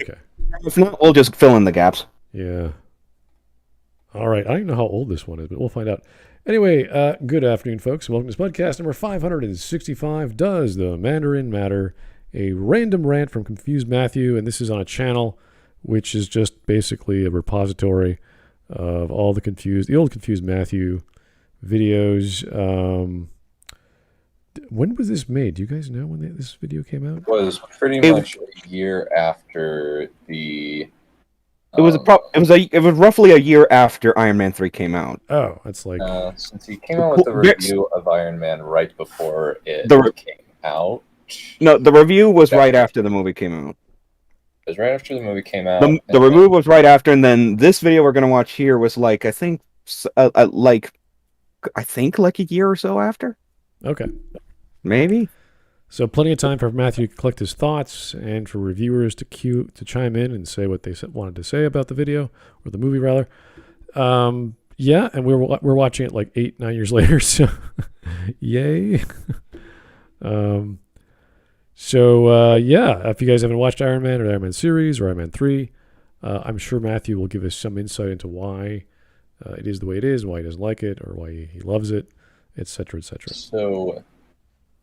Okay. If not, we'll just fill in the gaps. Yeah. All right. I don't even know how old this one is, but we'll find out. Anyway, good afternoon, folks. Welcome to Smudcast number 565. Does the Mandarin Matter? A random rant from Confused Matthew, and this is on a channel which is just basically a repository of all the old Confused Matthew videos. When was this made? Do you guys know when this video came out? It was pretty It, much a year after the. it was it was roughly a year after Iron Man 3 came out. Oh, that's like Since he came out with a review of Iron Man right before it came out. No, the review was right after the movie came out. It was right after the movie came out. The review was right after, and then this video we're gonna watch here was like I think like a year or so after. okay. Maybe. So plenty of time for Matthew to collect his thoughts and for reviewers to chime in and say what they wanted to say about the video or the movie rather. Yeah, and we're watching it like 8-9 years later. So yay. Yeah, if you guys haven't watched Iron Man or the Iron Man series or Iron Man 3, I'm sure Matthew will give us some insight into why it is the way it is, why he doesn't like it, or why he loves it, etc., etc. So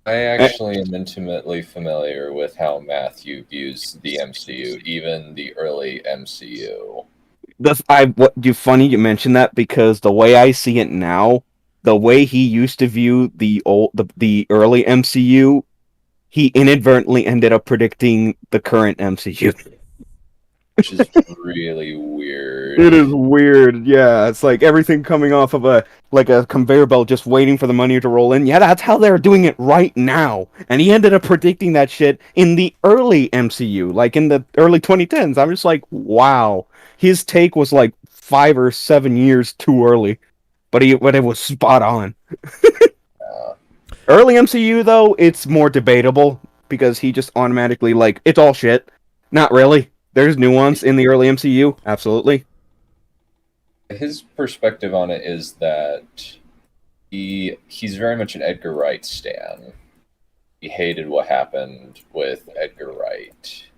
I actually am intimately familiar with how Matthew views the MCU, even the early MCU. Funny you mentioned that because the way I see it now, the way he used to view the early MCU, he inadvertently ended up predicting the current MCU. Which is really weird. It is weird, yeah. It's like everything coming off of a conveyor belt just waiting for the money to roll in. Yeah, that's how they're doing it right now. And he ended up predicting that shit in the early MCU, like in the early 2010s. I'm just like, wow. His take was like 5 or 7 years too early. But it was spot on. Early MCU though, it's more debatable because he just automatically it's all shit. Not really. There's nuance in the early MCU, absolutely. His perspective on it is that he's very much an Edgar Wright stan. He hated what happened with Edgar Wright.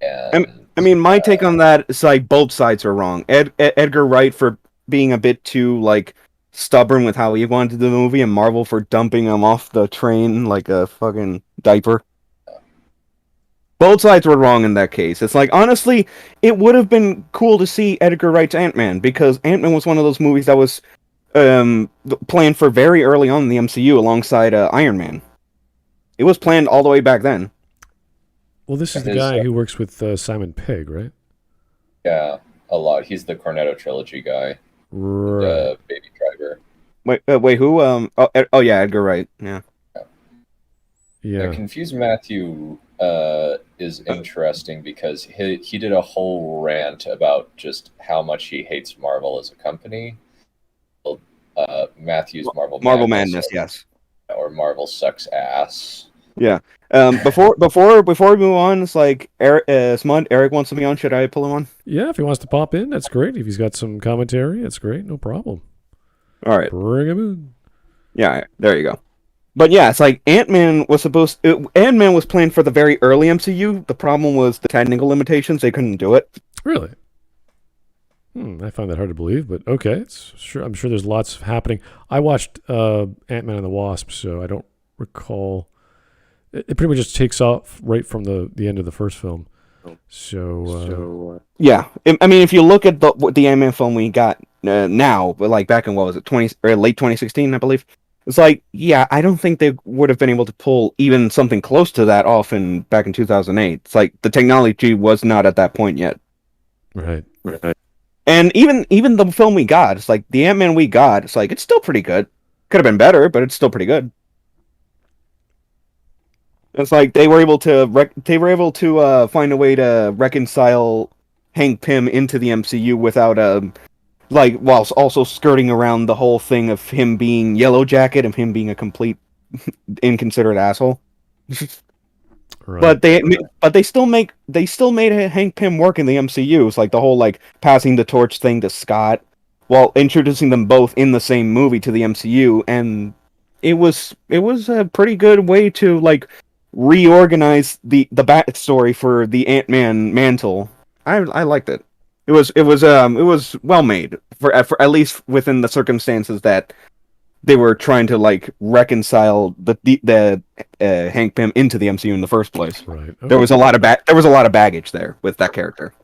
And I mean, my take on that is like both sides are wrong. Edgar Wright for being a bit too stubborn with how he wanted to do the movie, and Marvel for dumping him off the train like a fucking diaper. Both sides were wrong in that case. It's like, honestly, it would have been cool to see Edgar Wright's Ant-Man, because Ant-Man was one of those movies that was planned for very early on in the MCU alongside Iron Man. It was planned all the way back then. Well, this is the guy who works with Simon Pegg, right? Yeah, a lot. He's the Cornetto trilogy guy. Right. Baby Driver. Wait, who? Yeah, Edgar Wright. Yeah. Yeah. Confused Matthew is interesting because he did a whole rant about just how much he hates Marvel as a company. Matthew's Marvel Madness, yes. Or Marvel sucks ass. Yeah. Before we move on, it's like Eric wants to be on. Should I pull him on? Yeah, if he wants to pop in, that's great. If he's got some commentary, that's great. No problem. All right. Bring him in. Yeah, there you go. But yeah, it's like Ant-Man was planned for the very early MCU. The problem was the technical limitations. They couldn't do it. Really? I find that hard to believe, but okay. I'm sure there's lots happening. I watched Ant-Man and the Wasp, so I don't recall. It pretty much just takes off right from the end of the first film. So yeah, I mean, if you look at the Ant-Man film we got now, but like back in what was it, late 2016, I believe. It's like, yeah, I don't think they would have been able to pull even something close to that off back in 2008. It's like the technology was not at that point yet. Right. And even the film we got, it's like the Ant-Man we got, it's like it's still pretty good. Could have been better, but it's still pretty good. It's like they were able to find a way to reconcile Hank Pym into the MCU without whilst also skirting around the whole thing of him being Yellow Jacket and him being a complete inconsiderate asshole. Right. But they still made Hank Pym work in the MCU. It's like the whole passing the torch thing to Scott while introducing them both in the same movie to the MCU, and it was a pretty good way to reorganize the backstory for the Ant-Man mantle. I liked it. It was well made for at least within the circumstances that they were trying to like reconcile the Hank Pym into the MCU in the first place. Right. Okay. There was a lot of baggage there with that character.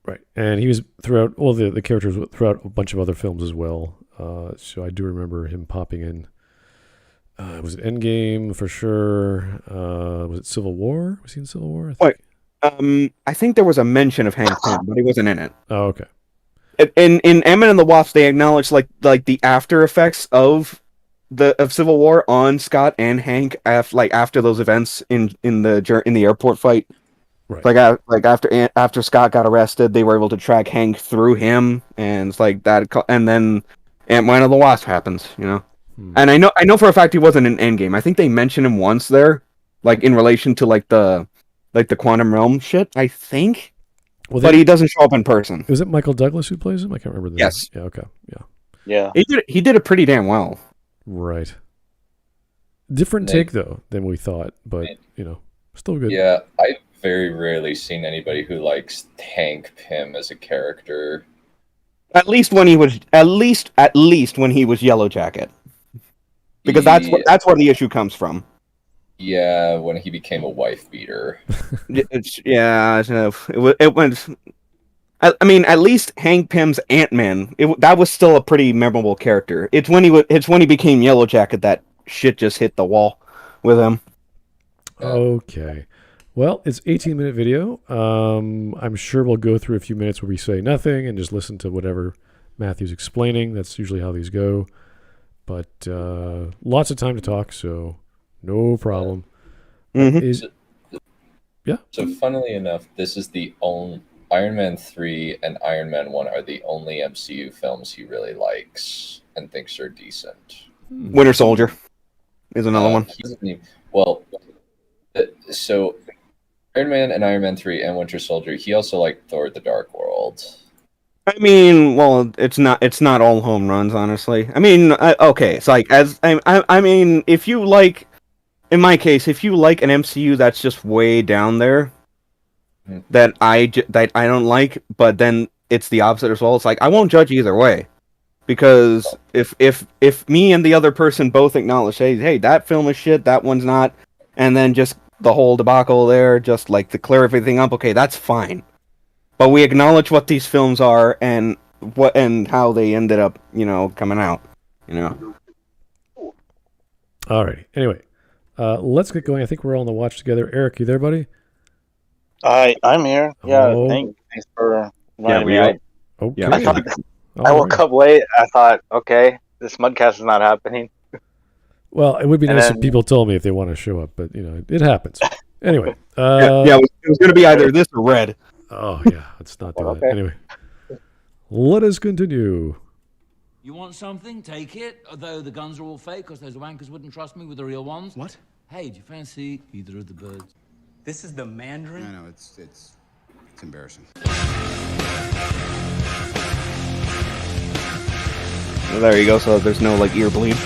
Right, and he was throughout. Well, the characters throughout a bunch of other films as well. So I do remember him popping in. Was it Endgame for sure? Was it Civil War? Was he in Civil War? I think there was a mention of Hank Pym, but he wasn't in it. Oh, okay. In Ant-Man and the Wasp, they acknowledged like the after effects of Civil War on Scott and Hank after those events in the airport fight. Right. Like after Scott got arrested, they were able to track Hank through him, and it's like that. And then Ant-Man and the Wasp happens, you know. And I know for a fact he wasn't in Endgame. I think they mentioned him once there, like in relation to like the quantum realm shit. I think. Well, but he doesn't show up in person. Was it Michael Douglas who plays him? I can't remember the Yes. name. Yeah. Okay. Yeah. He did it pretty damn well. Right. Different take though than we thought, but you know, still good. Yeah, I've very rarely seen anybody who likes Hank Pym as a character. At least when he was Yellow Jacket, because that's where the issue comes from. Yeah, when he became a wife beater. It went. I mean, at least Hank Pym's Ant-Man, that was still a pretty memorable character. It's when he became Yellow Jacket that shit just hit the wall with him. Okay. Well, it's 18-minute video. I'm sure we'll go through a few minutes where we say nothing and just listen to whatever Matthew's explaining. That's usually how these go. But lots of time to talk, so no problem. Mm-hmm. So funnily enough, this is the only Iron Man 3 and Iron Man 1 are the only MCU films he really likes and thinks are decent. Winter Soldier is another one. So Iron Man and Iron Man 3 and Winter Soldier, he also liked Thor: The Dark World. I mean, well, it's not all home runs, honestly. I mean, okay, it's like I mean, if you like, in my case, if you like an MCU that's just way down there, that I don't like, but then it's the opposite as well. It's like I won't judge either way, because if me and the other person both acknowledge, hey, that film is shit, that one's not, and then just the whole debacle there, just like to clear everything up, okay, that's fine. But we acknowledge what these films are and how they ended up, you know, coming out, you know. Alrighty. Anyway, let's get going. I think we're all on the watch together. Eric, you there, buddy? I'm here. Yeah, Oh. thanks for Yeah, reminding we me. are. Okay. Yeah, I thought I All woke right. up late. I thought, okay, this Smudcast is not happening. Well, it would be And nice then- if people told me if they want to show up, but you know, it happens. Anyway. It was going to be either this or Red. Oh yeah, let's not do that. Okay. Anyway, let us continue. You want something? Take it. Although the guns are all fake, because those wankers wouldn't trust me with the real ones. What? Hey, do you fancy either of the birds? This is the Mandarin? I know, it's embarrassing. Well, there you go, so there's no, like, ear bleed.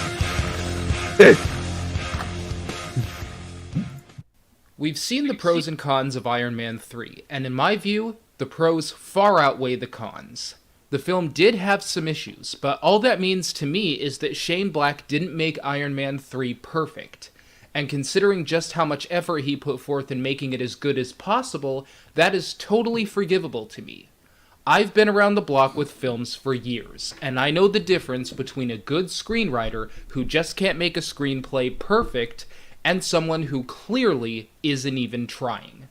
We've seen the pros and cons of Iron Man 3, and in my view, the pros far outweigh the cons. The film did have some issues, but all that means to me is that Shane Black didn't make Iron Man 3 perfect. And considering just how much effort he put forth in making it as good as possible, that is totally forgivable to me. I've been around the block with films for years, and I know the difference between a good screenwriter who just can't make a screenplay perfect and someone who clearly isn't even trying.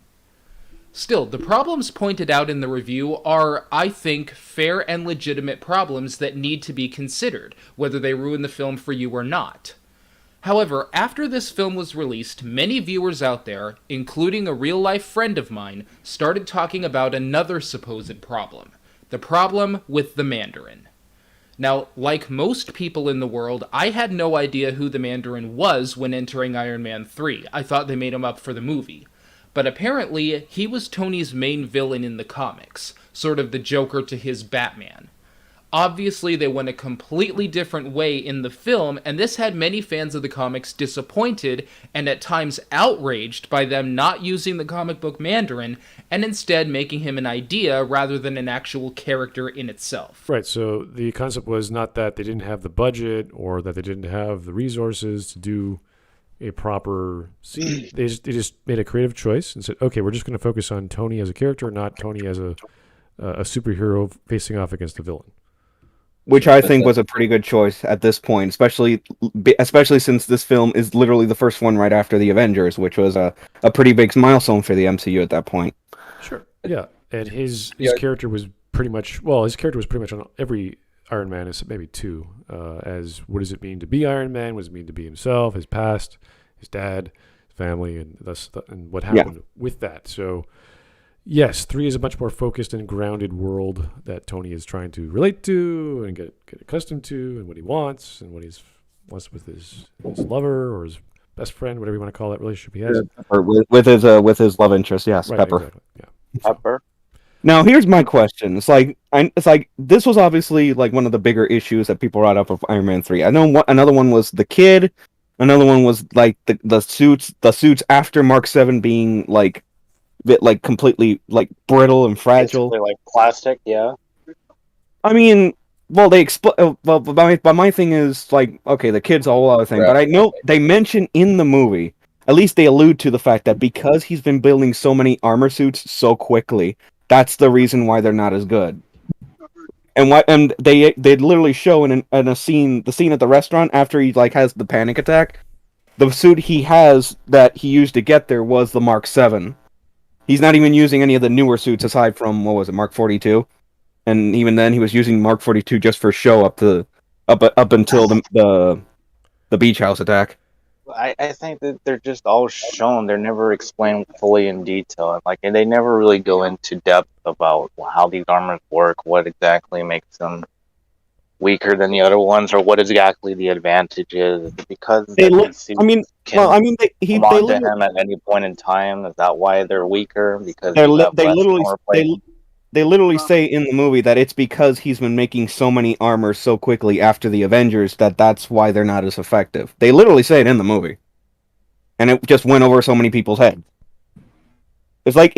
Still, the problems pointed out in the review are, I think, fair and legitimate problems that need to be considered, whether they ruin the film for you or not. However, after this film was released, many viewers out there, including a real-life friend of mine, started talking about another supposed problem. The problem with the Mandarin. Now, like most people in the world, I had no idea who the Mandarin was when entering Iron Man 3. I thought they made him up for the movie. But apparently, he was Tony's main villain in the comics, sort of the Joker to his Batman. Obviously, they went a completely different way in the film, and this had many fans of the comics disappointed and at times outraged by them not using the comic book Mandarin and instead making him an idea rather than an actual character in itself. Right, so the concept was not that they didn't have the budget or that they didn't have the resources to do a proper scene. They just made a creative choice and said, okay, we're just going to focus on Tony as a character, not Tony as a superhero facing off against the villain. Which I think was a pretty good choice at this point, especially since this film is literally the first one right after the Avengers, which was a pretty big milestone for the MCU at that point. Sure. Yeah, and his character was pretty much on every Iron Man, except maybe two. As what does it mean to be Iron Man? What does it mean to be himself? His past, his dad, his family, and what happened with that. So. Yes, 3 is a much more focused and grounded world that Tony is trying to relate to and get accustomed to, and what he wants and what he wants with his lover or his best friend, whatever you want to call that relationship he has. Or with his love interest, yes, Right, Pepper. Exactly. Yeah. Pepper. Now here's my question. It's like this was obviously like one of the bigger issues that people brought up of Iron Man 3. I know another one was the kid. Another one was like the suits after Mark 7 being like completely like brittle and fragile. Basically like plastic, yeah. I mean, well, they but my thing is like, okay, the kid's a whole other thing. But I know they mention in the movie, at least they allude to the fact that because he's been building so many armor suits so quickly, that's the reason why they're not as good. And they literally show in a scene, the scene at the restaurant after he like has the panic attack, the suit he has that he used to get there was the Mark 7. He's not even using any of the newer suits aside from, what was it, Mark 42? And even then, he was using Mark 42 just for show up until the beach house attack. I think that they're just all shown. They're never explained fully in detail. And they never really go into depth about how these armors work, what exactly makes them weaker than the other ones, or what exactly the advantage is. Because he him at any point in time. Is that why they're weaker? Because they literally say in the movie that it's because he's been making so many armors so quickly after the Avengers that's why they're not as effective. They literally say it in the movie, and it just went over so many people's heads. It's like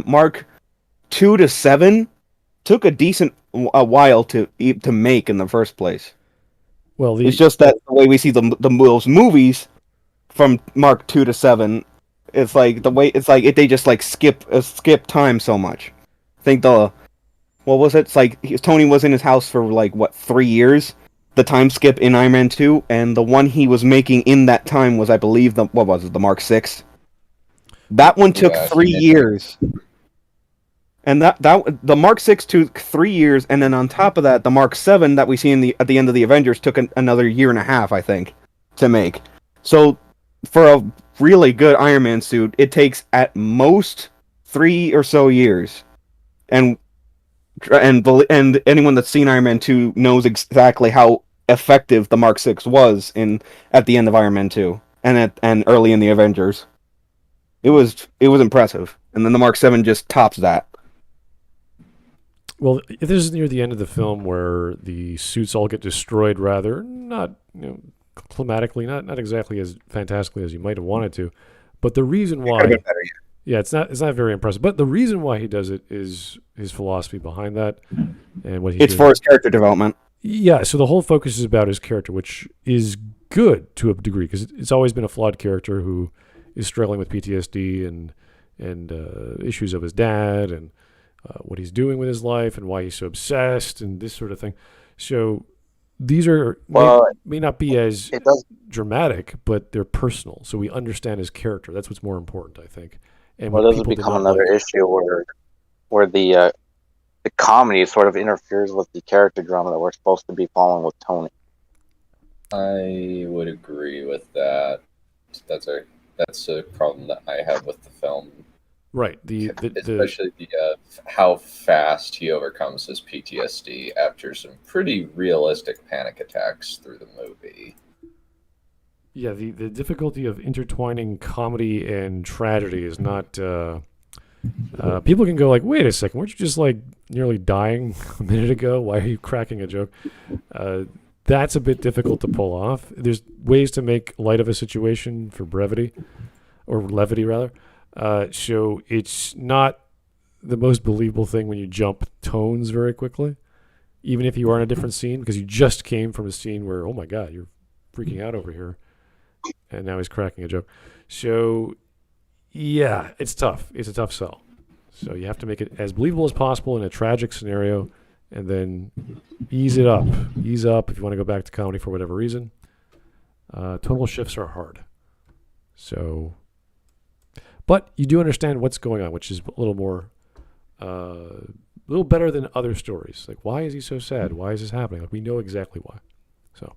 Mark 2 to 7 took a while to make in the first place. Well, it's just that the way we see those movies from Mark 2 to 7, it's like they just like skip time so much. I think what was it? It's like Tony was in his house for like 3 years. The time skip in Iron Man 2, and the one he was making in that time was, I believe, the Mark 6. That one took 3 years. And the Mark 6 took 3 years, and then on top of that, the Mark 7 that we see at the end of the Avengers took another year and a half, I think, to make. So, for a really good Iron Man suit, it takes at most 3 or so years. And anyone that's seen Iron Man 2 knows exactly how effective the Mark 6 was at the end of Iron Man 2 and early in the Avengers. It was impressive, and then the Mark 7 just tops that. Well, this is near the end of the film where the suits all get destroyed, rather not climatically, not exactly as fantastically as you might have wanted to, but the reason why, it's not very impressive. But the reason why he does it is his philosophy behind that, and what he's doing. For his character development. Yeah, so the whole focus is about his character, which is good to a degree because it's always been a flawed character who is struggling with PTSD and issues of his dad and what he's doing with his life and why he's so obsessed and this sort of thing. So these may not be as dramatic, but they're personal. So we understand his character. That's what's more important, I think. And does it become another issue where the comedy sort of interferes with the character drama that we're supposed to be following with Tony? I would agree with that. That's a problem that I have with the film. Right. Especially how fast he overcomes his PTSD after some pretty realistic panic attacks through the movie. Yeah, the difficulty of intertwining comedy and tragedy is not People can go like, wait a second, weren't you just like nearly dying a minute ago? Why are you cracking a joke? That's a bit difficult to pull off. There's ways to make light of a situation for brevity, or levity rather. So it's not the most believable thing when you jump tones very quickly, even if you are in a different scene, because you just came from a scene where, oh my God, you're freaking out over here, and now he's cracking a joke. So yeah, it's tough. It's a tough sell. So you have to make it as believable as possible in a tragic scenario, and then ease it up. Ease up if you want to go back to comedy for whatever reason. Tonal shifts are hard. So, but you do understand what's going on, which is a little more, a little better than other stories. Like, why is he so sad? Why is this happening? Like, we know exactly why. So,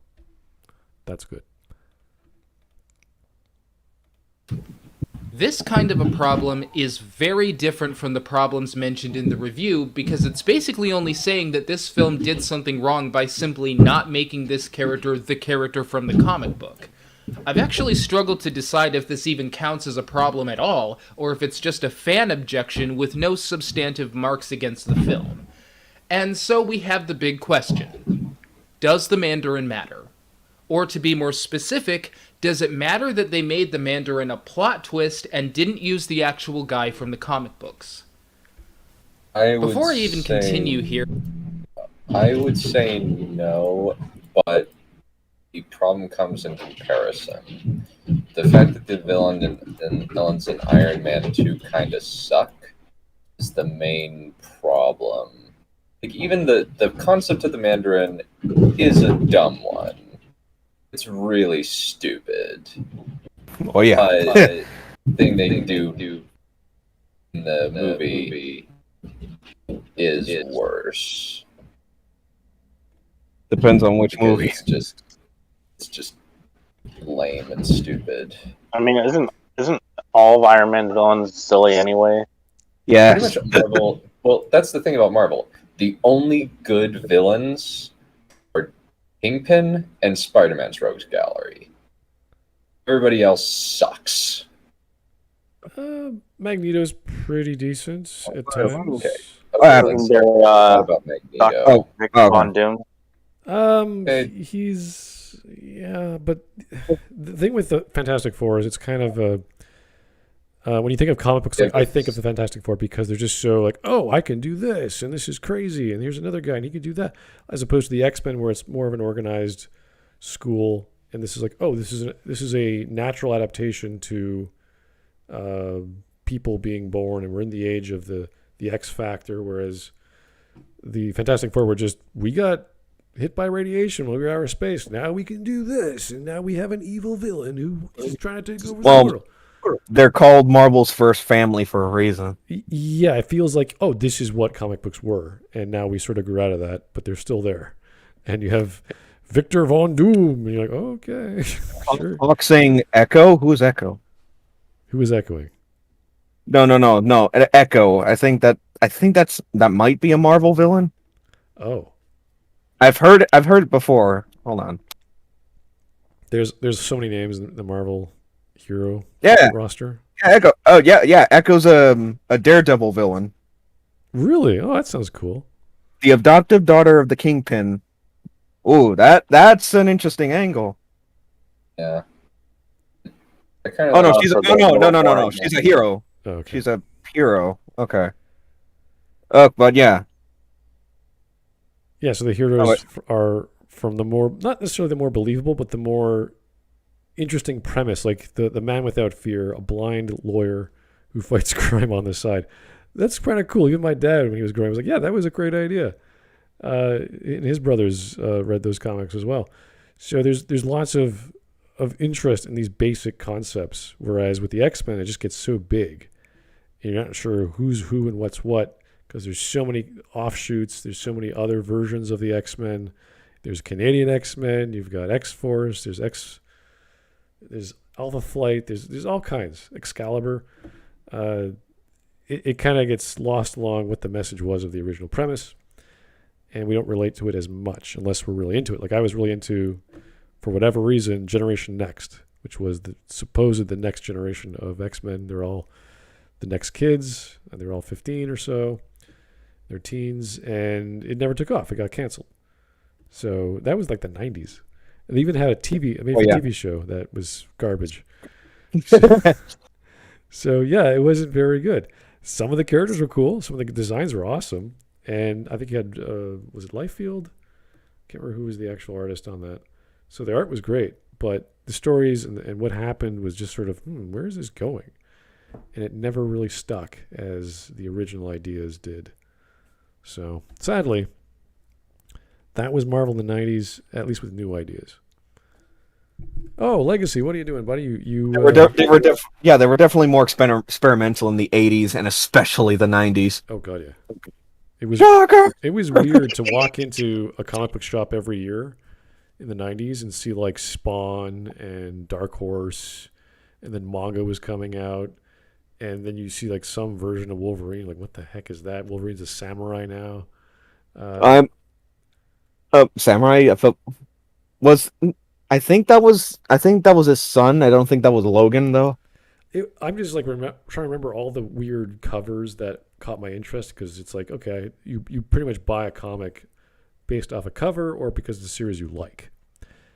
that's good. This kind of a problem is very different from the problems mentioned in the review, because it's basically only saying that this film did something wrong by simply not making this character the character from the comic book. I've actually struggled to decide if this even counts as a problem at all, or if it's just a fan objection with no substantive marks against the film. And so we have the big question. Does the Mandarin matter? Or to be more specific, does it matter that they made the Mandarin a plot twist and didn't use the actual guy from the comic books? Before I even continue here... I would say no, but the problem comes in comparison. The fact that the villains in Iron Man 2 kind of suck is the main problem. Like, even the concept of the Mandarin is a dumb one. It's really stupid. Oh yeah. But the thing they do in the movie is worse. Depends on which Because movie. It's just lame and stupid. I mean, isn't all of Iron Man's villains silly anyway? Yeah. Pretty much Marvel. Well, that's the thing about Marvel. The only good villains are Kingpin and Spider-Man's Rogues Gallery. Everybody else sucks. Magneto's pretty decent at times. Okay. Isn't there, About Magneto. Von Doom? He's but the thing with the Fantastic Four is it's kind of a when you think of comic books, like I think of the Fantastic Four because they're just so like, oh, I can do this and this is crazy and here's another guy and he can do that, as opposed to the X-Men where it's more of an organized school and this is like, oh, this is a natural adaptation to people being born and we're in the age of the X Factor, whereas the Fantastic Four were just, we got hit by radiation while we were out of space. Now we can do this, and now we have an evil villain who is trying to take over the world. They're called Marvel's first family for a reason. Yeah, it feels like, oh, this is what comic books were, and now we sort of grew out of that, but they're still there. And you have Victor Von Doom, and you're like, oh, okay, sure. Hawk saying Echo? Who is Echo? Who is echoing? No. Echo. I think that might be a Marvel villain. Oh. I've heard it before. Hold on. There's so many names in the Marvel hero roster. Yeah, Echo. Oh yeah. Echo's a Daredevil villain. Really? Oh, that sounds cool. The adoptive daughter of the Kingpin. Ooh, that's an interesting angle. Yeah. Oh no, no. She's a hero. Oh, okay. She's a hero. Okay. But yeah. Yeah, so the heroes are from the more, not necessarily the more believable, but the more interesting premise, like the man without fear, a blind lawyer who fights crime on the side. That's kind of cool. Even my dad, when he was growing up, was like, yeah, that was a great idea. And his brothers read those comics as well. So there's lots of interest in these basic concepts, whereas with the X-Men, it just gets so big. You're not sure who's who and what's what, because there's so many offshoots. There's so many other versions of the X-Men. There's Canadian X-Men. You've got X-Force. There's Alpha Flight. There's all kinds. Excalibur. It kind of gets lost along what the message was of the original premise, and we don't relate to it as much unless we're really into it. Like I was really into, for whatever reason, Generation Next, which was the next generation of X-Men. They're all the next kids. They were all 15 or so. They're teens, and it never took off. It got canceled. So that was like the 90s. And they even had a TV show that was garbage. So yeah, it wasn't very good. Some of the characters were cool. Some of the designs were awesome. And I think you had, was it Liefeld? Can't remember who was the actual artist on that. So the art was great, but the stories and what happened was just sort of, where is this going? And it never really stuck as the original ideas did. So sadly, that was Marvel in the 90s, at least with new ideas. Oh, Legacy, what are you doing, buddy? They were definitely more experimental in the 80s and especially the 90s. Oh god, yeah. It was weird to walk into a comic book shop every year in the 90s and see like Spawn and Dark Horse, and then manga was coming out, and then you see like some version of Wolverine. Like, what the heck is that? Wolverine's a samurai now. Samurai. I think that was his son. I don't think that was Logan though. I'm just like trying to remember all the weird covers that caught my interest, because it's like, okay, you pretty much buy a comic based off a cover or because it's a series you like.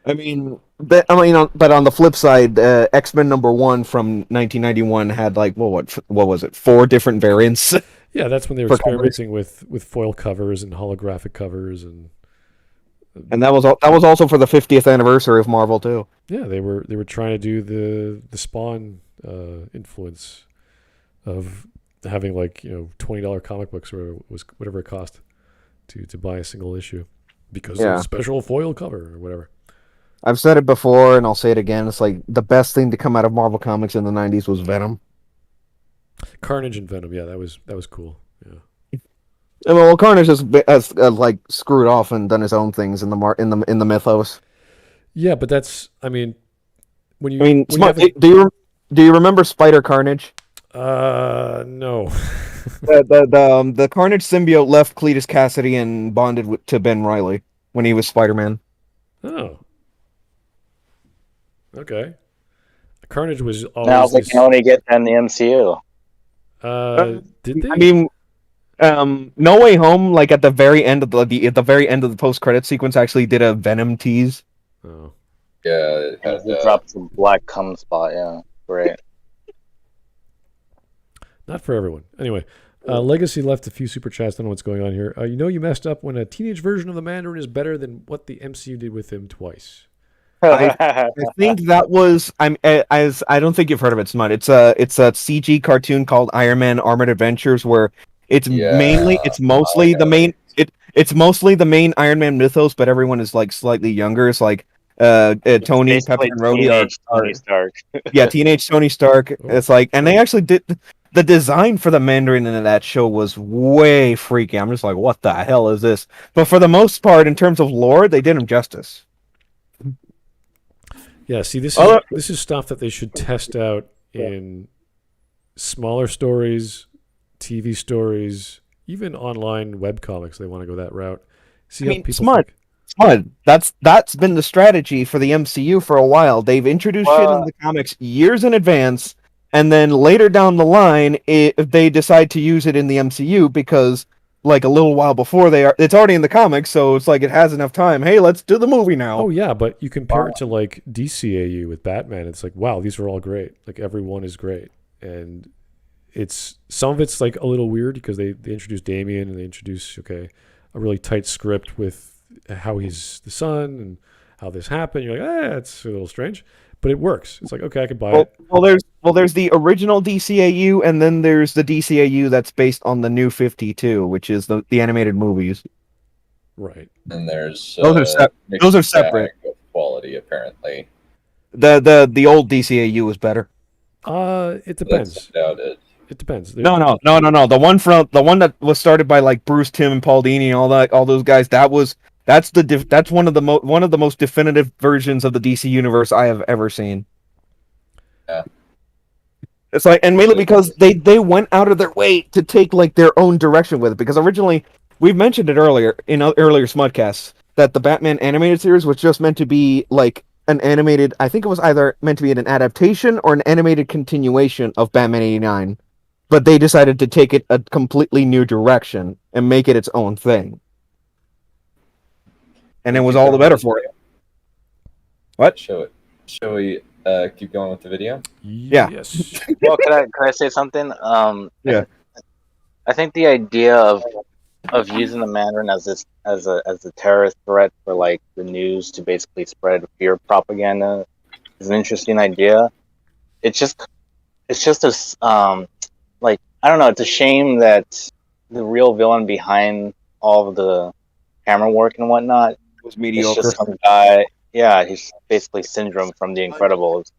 But on the flip side, X-Men #1 from 1991 had like what was it? 4 different variants. Yeah, that's when they were experimenting with foil covers and holographic covers, and that was also for the 50th anniversary of Marvel too. Yeah, they were trying to do the Spawn influence of having like $20 comic books, or was whatever it cost to buy a single issue because of a special foil cover or whatever. I've said it before and I'll say it again. It's like the best thing to come out of Marvel Comics in the 90s was Venom. Carnage and Venom, yeah, that was cool. Yeah. Well, Carnage has like screwed off and done his own things in the mythos. Yeah, but that's do you remember Spider Carnage? No. the Carnage symbiote left Cletus Cassidy and bonded to Ben Reilly when he was Spider-Man. Oh. Okay. Carnage was always. Now they can only get that in the MCU. Did they? No Way Home, like at the very end of the post-credit sequence, actually did a Venom tease. Oh. Yeah, It dropped some black cum spot. Yeah, great. Not for everyone. Anyway, Legacy left a few super chats. I don't know what's going on here. You messed up when a teenage version of the Mandarin is better than what the MCU did with him twice. I think that was I don't think you've heard of it, Smut. It's a CG cartoon called Iron Man Armored Adventures, where it's mostly the main Iron Man mythos, but everyone is like slightly younger. It's like Tony, Pepper, and Rhodey are Tony Stark. Yeah, teenage Tony Stark. It's like, and they actually did the design for the Mandarin in that show was way freaky. I'm just like, what the hell is this? But for the most part, in terms of lore, they did him justice. Yeah, see, this is stuff that they should test out in smaller stories, TV stories, even online webcomics. They want to go that route. See how people Smart. That's been the strategy for the MCU for a while. They've introduced shit in the comics years in advance, and then later down the line, they decide to use it in the MCU because, like, a little while before it's already in the comics, so it's like it has enough time. Hey, let's do the movie now. Oh yeah, but you compare it to like DCAU with Batman. It's like, wow, these are all great. Like, everyone is great, and some of it's like a little weird because they introduce Damian and they introduce a really tight script with how he's the son and how this happened. You're like, it's a little strange, but it works. It's like, okay, I could buy it. Well, there's the original DCAU, and then there's the DCAU that's based on the New 52, which is the animated movies. Right. And there's those are separate. Quality, apparently. The old DCAU is better. It depends. It depends. No. The one that was started by like Bruce Timm and Paul Dini and all those guys. That's one of the most definitive versions of the DC universe I have ever seen. Yeah. It's like, and mainly because they went out of their way to take like their own direction with it. Because originally, we've mentioned it earlier in earlier Smudcasts that the Batman animated series was just meant to be like an animated. I think it was either meant to be an adaptation or an animated continuation of Batman '89. but they decided to take it a completely new direction and make it its own thing. And it was all the better for it. What? Show we keep going with the video? Yeah. Yes. Well, could I say something? Yeah. I think the idea of using the Mandarin as a terrorist threat for like the news to basically spread fear propaganda is an interesting idea. It's just a like, I don't know. It's a shame that the real villain behind all of the camera work and whatnot Was is mediocre. just some guy. Yeah, he's basically Syndrome from The Incredibles.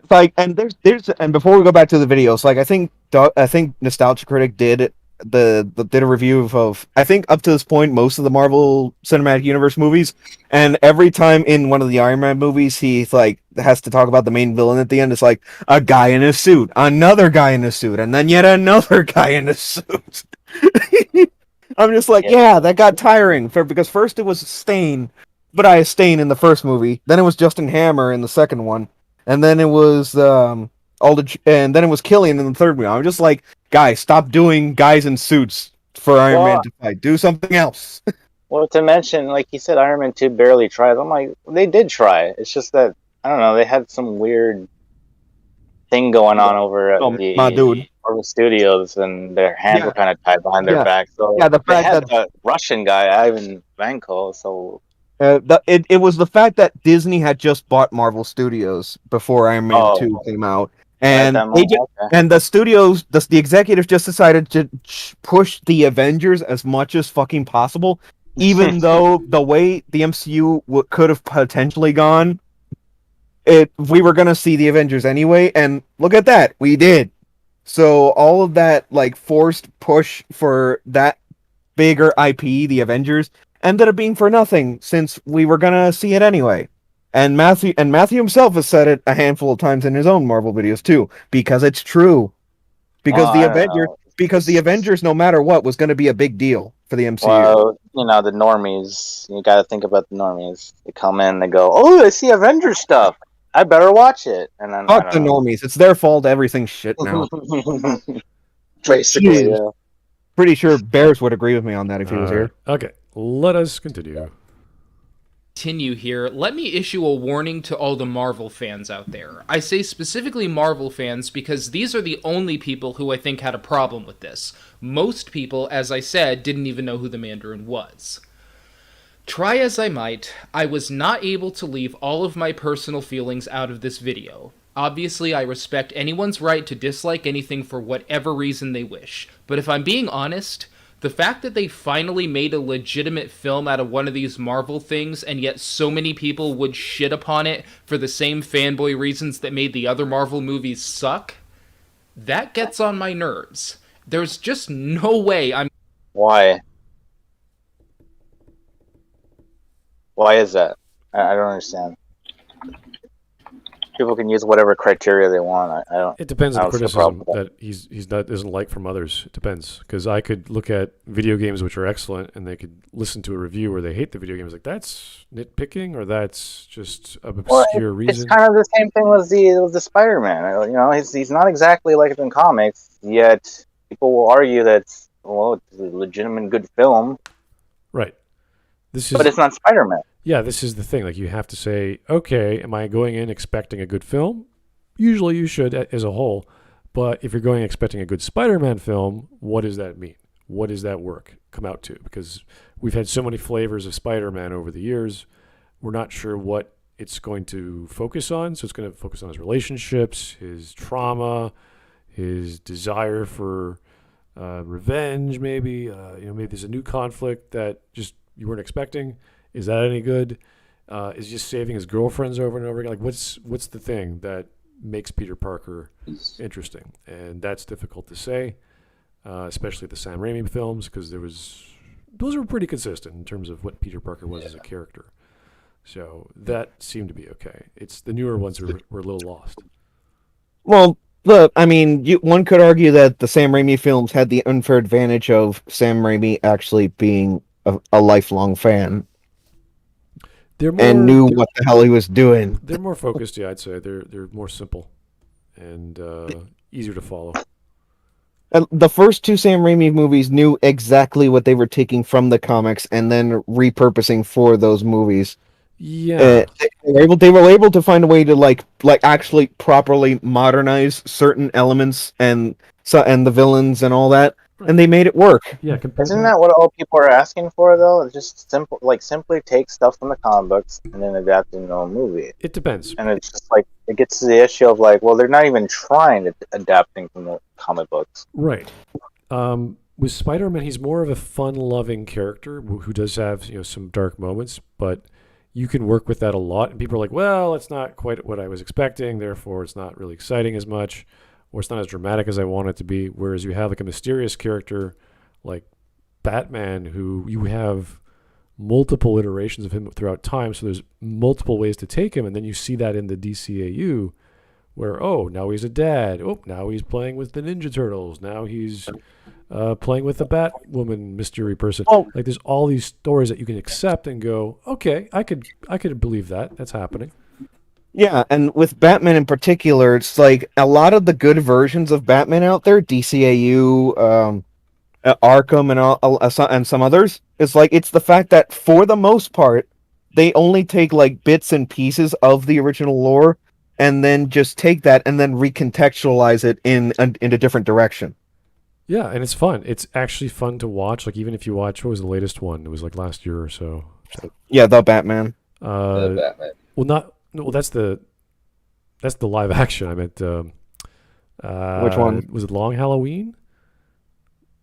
Like, and there's and before we go back to the videos, like I think Nostalgia Critic did a review of I think up to this point most of the Marvel Cinematic Universe movies, and every time in one of the Iron Man movies he's like has to talk about the main villain at the end. It's like a guy in a suit, another guy in a suit, and then yet another guy in a suit. I'm just like, yeah, that got tiring because first it was Stain, but I Stain in the first movie, then it was Justin Hammer in the second one, and then it was and then it was Killian in the third one. I'm just like, guys, stop doing guys in suits for Iron Man to fight. Do something else. Well, to mention, like you said, Iron Man 2 barely tried. I'm like, they did try. It's just that, I don't know, they had some weird thing going on over at my dude. Marvel Studios, and their hands were kind of tied behind their back. So the they fact had that the Russian guy, Ivan Vanko, so... it was the fact that Disney had just bought Marvel Studios before Iron Man 2 came out. And and the studios, the executives just decided to push the Avengers as much as fucking possible, even though the way the MCU could have potentially gone, we were gonna see the Avengers anyway, and look at that, we did. So all of that like forced push for that bigger IP, the Avengers, ended up being for nothing since we were gonna see it anyway. And Matthew himself has said it a handful of times in his own Marvel videos too, because it's true. Because the Avengers, no matter what, was going to be a big deal for the MCU. Well, you know, the normies. You got to think about the normies. They come in, they go, "Oh, I see Avengers stuff. I better watch it." And then fuck the normies. It's their fault. Everything's shit now. Basically, yeah. Pretty sure Bears would agree with me on that if he was here. Okay, let us continue. Here, let me issue a warning to all the Marvel fans out there. I say specifically Marvel fans because these are the only people who I think had a problem with this. Most people, as I said, didn't even know who the Mandarin was. Try as I might, I was not able to leave all of my personal feelings out of this video. Obviously, I respect anyone's right to dislike anything for whatever reason they wish, but if I'm being honest, the fact that they finally made a legitimate film out of one of these Marvel things, and yet so many people would shit upon it for the same fanboy reasons that made the other Marvel movies suck, that gets on my nerves. There's just no way I'm... Why? Why is that? I don't understand. People can use whatever criteria they want. I don't. It depends on the criticism that he's doesn't like from others. It depends, because I could look at video games which are excellent, and they could listen to a review where they hate the video games. Like, that's nitpicking, or that's just an obscure reason. It's kind of the same thing with the Spider-Man. You know, he's not exactly like it in comics, yet people will argue that it's a legitimate good film. Right. But it's not Spider-Man. Yeah, this is the thing. Like, you have to say, okay, am I going in expecting a good film? Usually you should as a whole. But if you're going expecting a good Spider-Man film, what does that mean? What does that work come out to? Because we've had so many flavors of Spider-Man over the years, we're not sure what it's going to focus on. So it's going to focus on his relationships, his trauma, his desire for revenge, maybe. Maybe there's a new conflict that just you weren't expecting. Is that any good? Is just saving his girlfriends over and over again? Like, what's the thing that makes Peter Parker interesting? And that's difficult to say, especially the Sam Raimi films, because those were pretty consistent in terms of what Peter Parker was as a character. So that seemed to be okay. It's the newer ones were a little lost. Well, look, I mean, one could argue that the Sam Raimi films had the unfair advantage of Sam Raimi actually being a lifelong fan. And knew what the hell he was doing. They're more focused, yeah, I'd say. They're more simple and easier to follow. the first two Sam Raimi movies knew exactly what they were taking from the comics and then repurposing for those movies. Yeah. They were able to find a way to like actually properly modernize certain elements and the villains and all that, and they made it work. Yeah, Isn't that what all people are asking for though? It's just simple, like simply take stuff from the comic books and then adapt it into a movie. It depends. And it's just like it gets to the issue of like, well, they're not even trying to adapt things from the comic books. Right. With Spider-Man, he's more of a fun-loving character who does have some dark moments, but you can work with that a lot. And people are like, well, it's not quite what I was expecting, therefore it's not really exciting as much, or it's not as dramatic as I want it to be. Whereas you have like a mysterious character like Batman, who you have multiple iterations of him throughout time, so there's multiple ways to take him, and then you see that in the DCAU, where, oh, now he's a dad. Oh, now he's playing with the Ninja Turtles. Now he's playing with the Batwoman mystery person. Oh. Like, there's all these stories that you can accept and go, okay, I could believe that. That's happening. Yeah, and with Batman in particular, it's like a lot of the good versions of Batman out there, DCAU, Arkham, and some others. It's the fact that for the most part, they only take like bits and pieces of the original lore, and then just take that and then recontextualize it in a different direction. Yeah, and it's fun. It's actually fun to watch. Like, even if you watch, what was the latest one? It was like last year or so. Yeah, the Batman. The Batman. Well, that's the live action. I meant. Which one? Was it Long Halloween?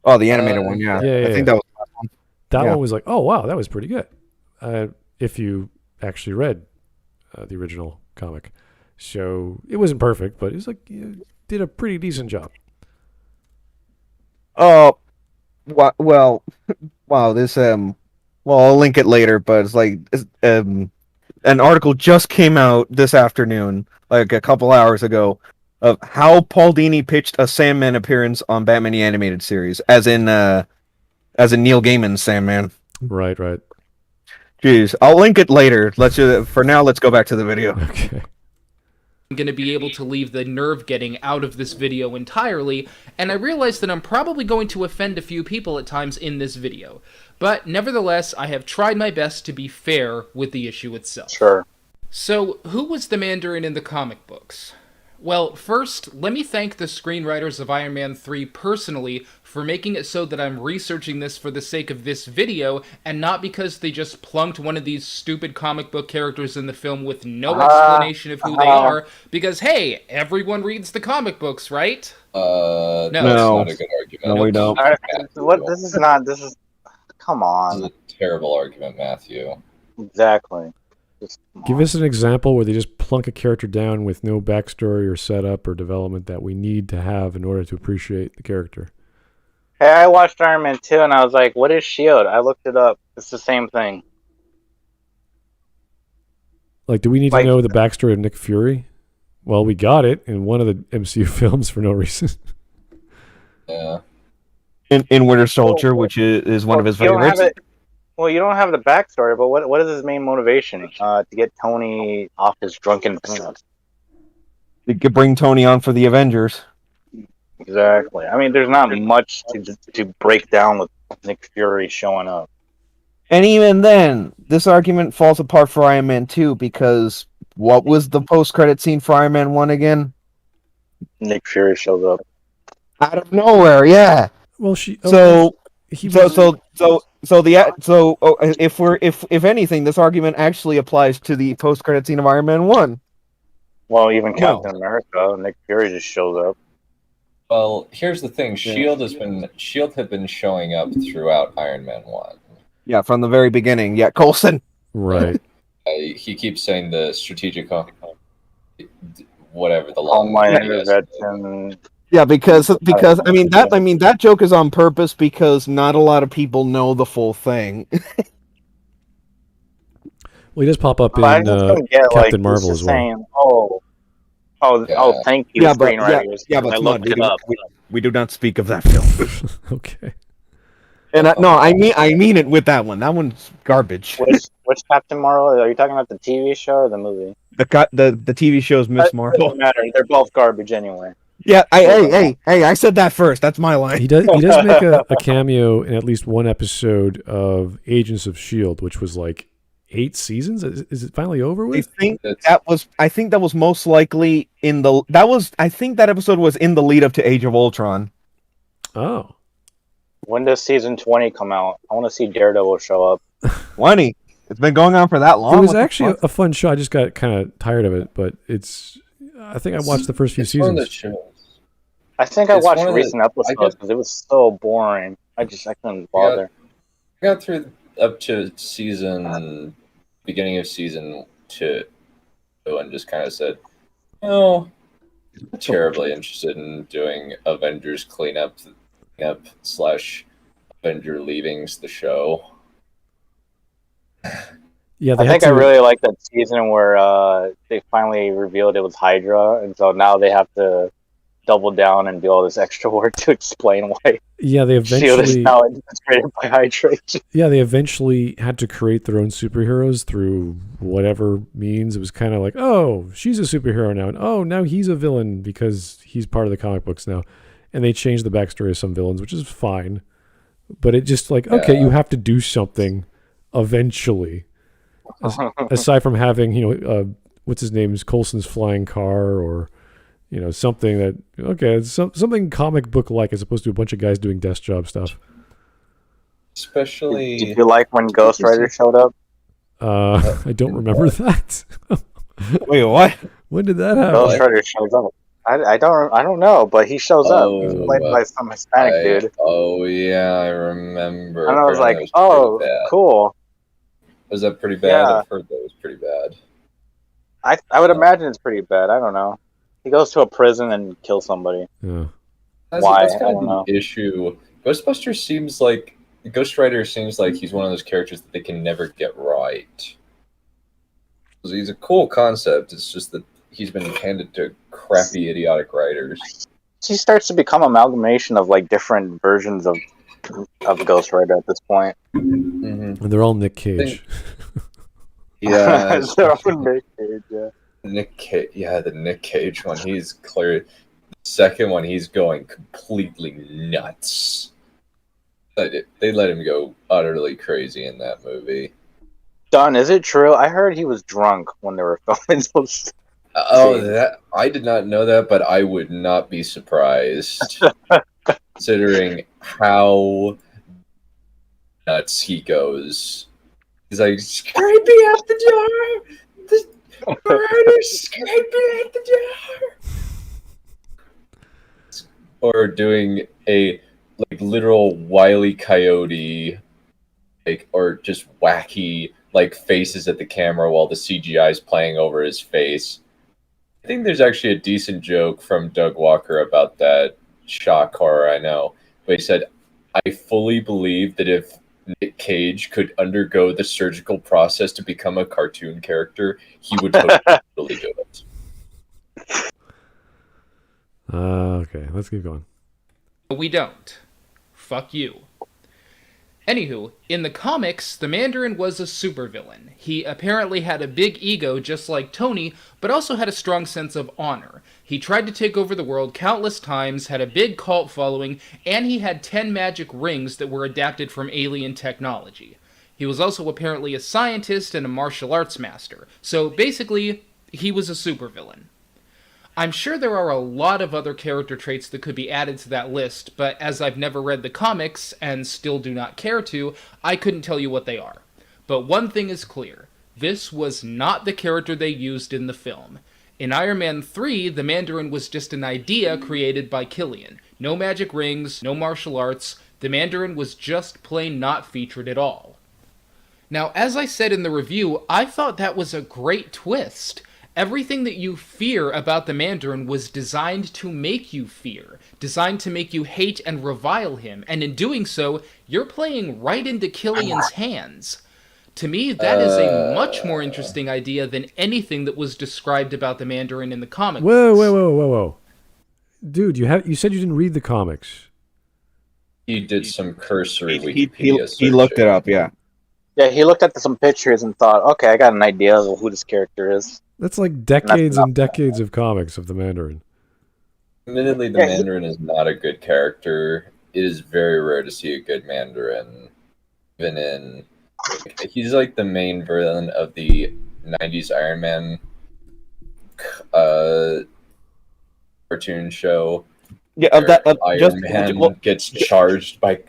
Oh, the animated one. Yeah. I think that was the last one. That one was like, oh wow, that was pretty good. If you actually read the original comic, so it wasn't perfect, but it was like did a pretty decent job. Oh, well, wow. This well, I'll link it later, but it's like an article just came out this afternoon, like a couple hours ago, of how Paul Dini pitched a Sandman appearance on Batman the Animated Series, as in Neil Gaiman's Sandman. Right. Jeez, I'll link it later. For now, let's go back to the video. Okay. I'm going to be able to leave the nerve getting out of this video entirely, and I realize that I'm probably going to offend a few people at times in this video. But nevertheless, I have tried my best to be fair with the issue itself. Sure. So, who was the Mandarin in the comic books? Well, first, let me thank the screenwriters of Iron Man 3 personally for making it so that I'm researching this for the sake of this video, and not because they just plunked one of these stupid comic book characters in the film with no explanation of who they are, because, hey, everyone reads the comic books, right? That's not a good argument. No, we don't. This is come on. This is a terrible argument, Matthew. Exactly. Give us an example where they just plunk a character down with no backstory or setup or development that we need to have in order to appreciate the character. Hey, I watched Iron Man 2 and I was like, what is S.H.I.E.L.D.? I looked it up. It's the same thing. Like, do we need to know the backstory of Nick Fury? Well, we got it in one of the MCU films for no reason. Yeah. In Winter Soldier, which is one of his favorites. Well, you don't have the backstory, but what is his main motivation? To get Tony off his drunken pants. You could bring Tony on for the Avengers. Exactly. I mean, there's not much to break down with Nick Fury showing up. And even then, this argument falls apart for Iron Man 2, because what was the post-credit scene for Iron Man 1 again? If anything, this argument actually applies to the post-credit scene of Iron Man 1. Well, even Captain America, Nick Fury just shows up. Well, here's the thing: S.H.I.E.L.D. had been showing up throughout Iron Man 1. Yeah, from the very beginning. Yeah, Coulson. Right. He keeps saying the strategic, whatever the online intervention. Yeah, because that joke is on purpose because not a lot of people know the full thing. Well, he does pop up in Captain Marvel as well. Saying, thank you, screenwriters. But I looked it up. We do not speak of that film. Okay. And I mean it with that one. That one's garbage. Which Captain Marvel? Are you talking about the TV show or the movie? The TV show's Miss Marvel. Doesn't matter. They're both garbage anyway. Yeah, hey, I said that first. That's my line. He does make a cameo in at least one episode of Agents of S.H.I.E.L.D., which was like 8 seasons. Is it finally over with? I think that was most likely I think that episode was in the lead up to Age of Ultron. Oh. When does season 20 come out? I want to see Daredevil show up. 20. It's been going on for that long. It was actually a fun show. I just got kind of tired of it, but I think I watched the first few seasons. I think I watched recent episodes because it was so boring. I couldn't bother. I got through up to beginning of season 2 and just kind of said, no, I'm not terribly interested in doing Avengers cleanup / Avenger leavings the show. Yeah, I think I really like that season where they finally revealed it was Hydra, and so now they have to double down and do all this extra work to explain why. Yeah, they S.H.I.E.L.D. is now created by Hydra. Yeah, they eventually had to create their own superheroes through whatever means. It was kind of like, oh, she's a superhero now, and oh, now he's a villain because he's part of the comic books now. And they changed the backstory of some villains, which is fine. But it just like, okay, you have to do something eventually. Aside from having, what's his name, Coulson's flying car, or something that it's something comic book like, as opposed to a bunch of guys doing desk job stuff. Especially, did you like when Ghost Rider showed up? I don't remember that. Wait, what? When did that happen? Ghost Rider shows up. I don't know, but he shows up. He's played by some Hispanic dude. Oh yeah, I remember. And I was like, oh, cool. Was that pretty bad? Yeah. I've heard that was pretty bad. I would imagine it's pretty bad. I don't know. He goes to a prison and kills somebody. Yeah. Why? That's kind of the issue. Ghost Rider seems like he's one of those characters that they can never get right. He's a cool concept. It's just that he's been handed to crappy, idiotic writers. He starts to become amalgamation of like different versions of Ghost Rider at this point. Mm-hmm. And they're all Nick Cage. Yeah, they're all Nick Cage. Yeah. The Nick Cage one. He's clear. The second one, he's going completely nuts. They let him go utterly crazy in that movie. Dunn, is it true? I heard he was drunk when they were filming those. That I did not know that, but I would not be surprised, considering how nuts he goes. He's like, scraping out the jar. The murder's scraping out the jar. Or doing a literal Wile E. Coyote, or just wacky faces at the camera while the CGI is playing over his face. I think there's actually a decent joke from Doug Walker about that shock horror, I know. But he said, I fully believe that if Nick Cage could undergo the surgical process to become a cartoon character, he would totally do it. Okay, let's keep going. We don't. Fuck you. Anywho, in the comics, the Mandarin was a supervillain. He apparently had a big ego just like Tony, but also had a strong sense of honor. He tried to take over the world countless times, had a big cult following, and he had 10 magic rings that were adapted from alien technology. He was also apparently a scientist and a martial arts master, so basically, he was a supervillain. I'm sure there are a lot of other character traits that could be added to that list, but as I've never read the comics, and still do not care to, I couldn't tell you what they are. But one thing is clear. This was not the character they used in the film. In Iron Man 3, the Mandarin was just an idea created by Killian. No magic rings, no martial arts. The Mandarin was just plain not featured at all. Now, as I said in the review, I thought that was a great twist. Everything that you fear about the Mandarin was designed to make you fear, designed to make you hate and revile him, and in doing so, you're playing right into Killian's hands. To me, that is a much more interesting idea than anything that was described about the Mandarin in the comic books. Whoa. Dude, you said you didn't read the comics. He did some cursory Wikipedia he looked it up, yeah. Yeah, he looked at some pictures and thought, okay, I got an idea of who this character is. That's like decades and decades of comics of the Mandarin. Admittedly, the Mandarin is not a good character. It is very rare to see a good Mandarin. Even in... He's like the main villain of the 90s Iron Man cartoon show. Yeah, of that Iron Man gets charged by...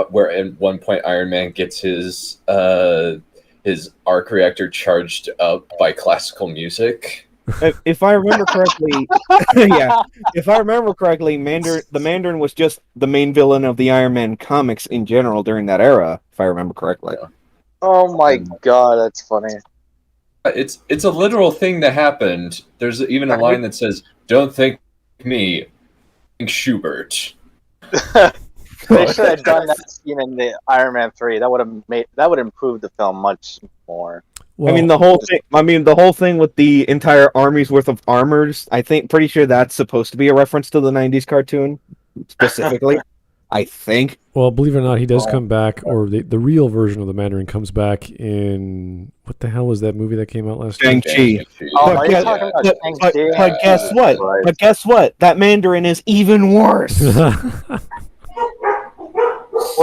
where at one point Iron Man gets his arc reactor charged up by classical music. If I remember correctly, if I remember correctly, the Mandarin was just the main villain of the Iron Man comics in general during that era. If I remember correctly. Yeah. Oh my god, that's funny. It's a literal thing that happened. There's even a line that says, "Don't thank me, thank Schubert." They should have done that scene in the Iron Man 3. That would have improved the film much more. Well, the whole thing with the entire army's worth of armors. Pretty sure that's supposed to be a reference to the '90s cartoon specifically. I think. Well, believe it or not, he does come back, or the real version of the Mandarin comes back in... What the hell was that movie that came out last year? Shang-Chi. Oh, you're talking about Shang-Chi. But guess what? Right. But guess what? That Mandarin is even worse. Well,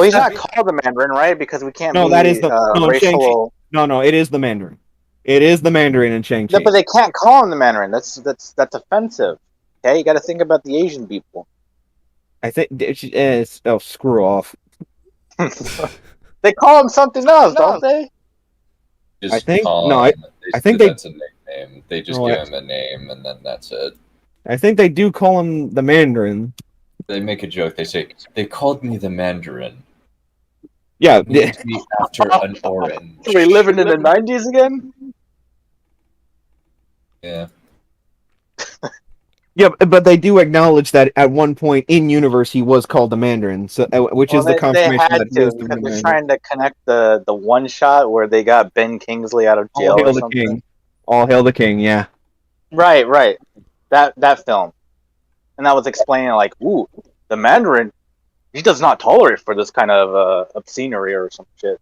he's not called the Mandarin, right? Because we can't No, be that is the racial... No, it is the Mandarin. It is the Mandarin in Shang-Chi. No, but they can't call him the Mandarin. That's offensive. Okay, you got to think about the Asian people. I think it's screw off. They call him something else, don't they? Just I think call no. him, I think that's a nickname. They just No, give him a name, and then that's it. I think they do call him the Mandarin. They make a joke. They say, "They called me the Mandarin." Yeah. Named me after an orange. Are we living in the 90s again? Yeah. Yeah, but they do acknowledge that at one point in universe he was called the Mandarin, so which is the confirmation they had that he to is the because they're Mandarin. trying to connect the one shot where they got Ben Kingsley out of jail All hail or the something. king. All hail the king. Yeah. Right. That film, and that was explaining like, ooh, the Mandarin, he does not tolerate for this kind of obscenery or some shit.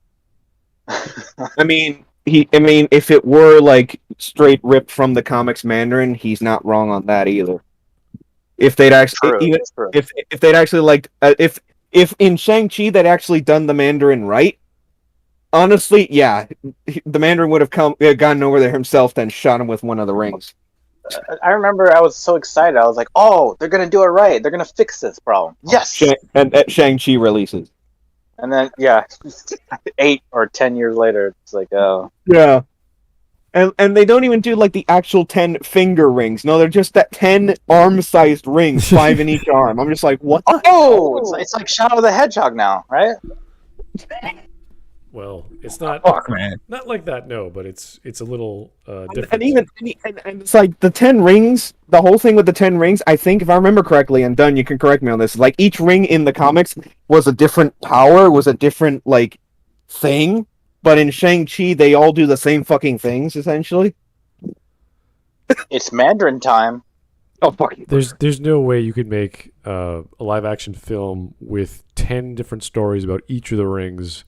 I mean, if it were like straight ripped from the comics Mandarin, he's not wrong on that either. If they'd actually, if they'd actually like, if in Shang-Chi they'd actually done the Mandarin right, honestly, yeah, the Mandarin would have gone over there himself, then shot him with one of the rings. I remember I was so excited. I was like, oh, they're gonna do it right. They're gonna fix this problem. Yes. And Shang-Chi releases. And then 8 or 10 years later, it's like, oh. Yeah. And they don't even do like the actual 10 finger rings. No, they're just that 10 arm-sized rings, 5 in each arm. I'm just like, what? Oh, it's like Shadow the Hedgehog now, right? Well, it's not man. Not like that, no, but it's a little different. And it's like the 10 rings, the whole thing with the 10 rings, I think if I remember correctly, and Dunn, you can correct me on this, like each ring in the comics was a different power, was a different like thing, but in Shang-Chi they all do the same fucking things essentially. It's Mandarin time. Oh fuck you. There's no way you could make a live action film with 10 different stories about each of the rings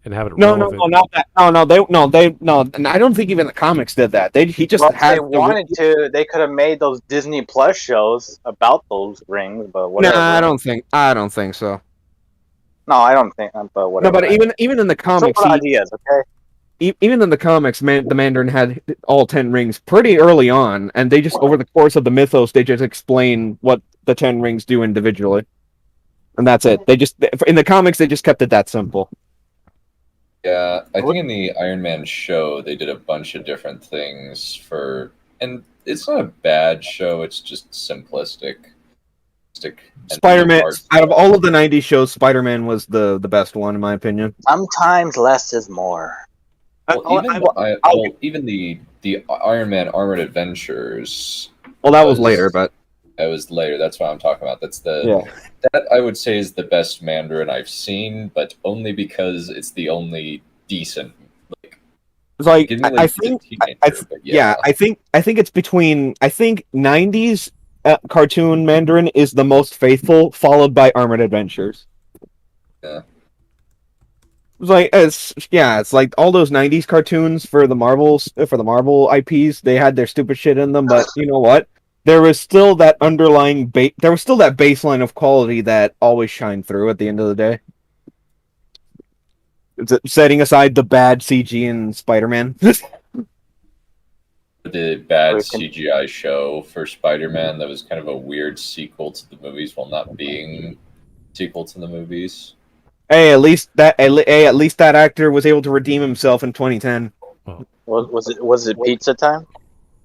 and have it relevant. Not that. No. And I don't think even the comics did that. He just had. If they wanted to, they could have made those Disney Plus shows about those rings, but whatever. No, I don't think so. No, I don't think. But whatever. No, but even in the comics, ideas, okay. Even in the comics, the Mandarin had all 10 rings pretty early on, and they just over the course of the mythos, they just explain what the 10 rings do individually, and that's it. They just in the comics they just kept it that simple. Yeah, I think in the Iron Man show they did a bunch of different things and it's not a bad show. It's just simplistic. Spider-Man, out of all of the '90s shows, Spider-Man was the best one in my opinion. Sometimes less is more. Even the Iron Man Armored Adventures. Well, that was later, but that was later. That's what I'm talking about. That I would say is the best Mandarin I've seen, but only because it's the only decent. I think it's between. I think '90s cartoon Mandarin is the most faithful, followed by Armored Adventures. Yeah. It's like all those '90s cartoons for the Marvel IPs. They had their stupid shit in them, but you know what? there was still that underlying there was still that baseline of quality that always shined through at the end of the day. Setting aside the bad CG in Spider-Man. The bad CGI show for Spider-Man that was kind of a weird sequel to the movies while not being sequel to the movies. Hey, at least that actor was able to redeem himself in 2010. Oh. Was it pizza time?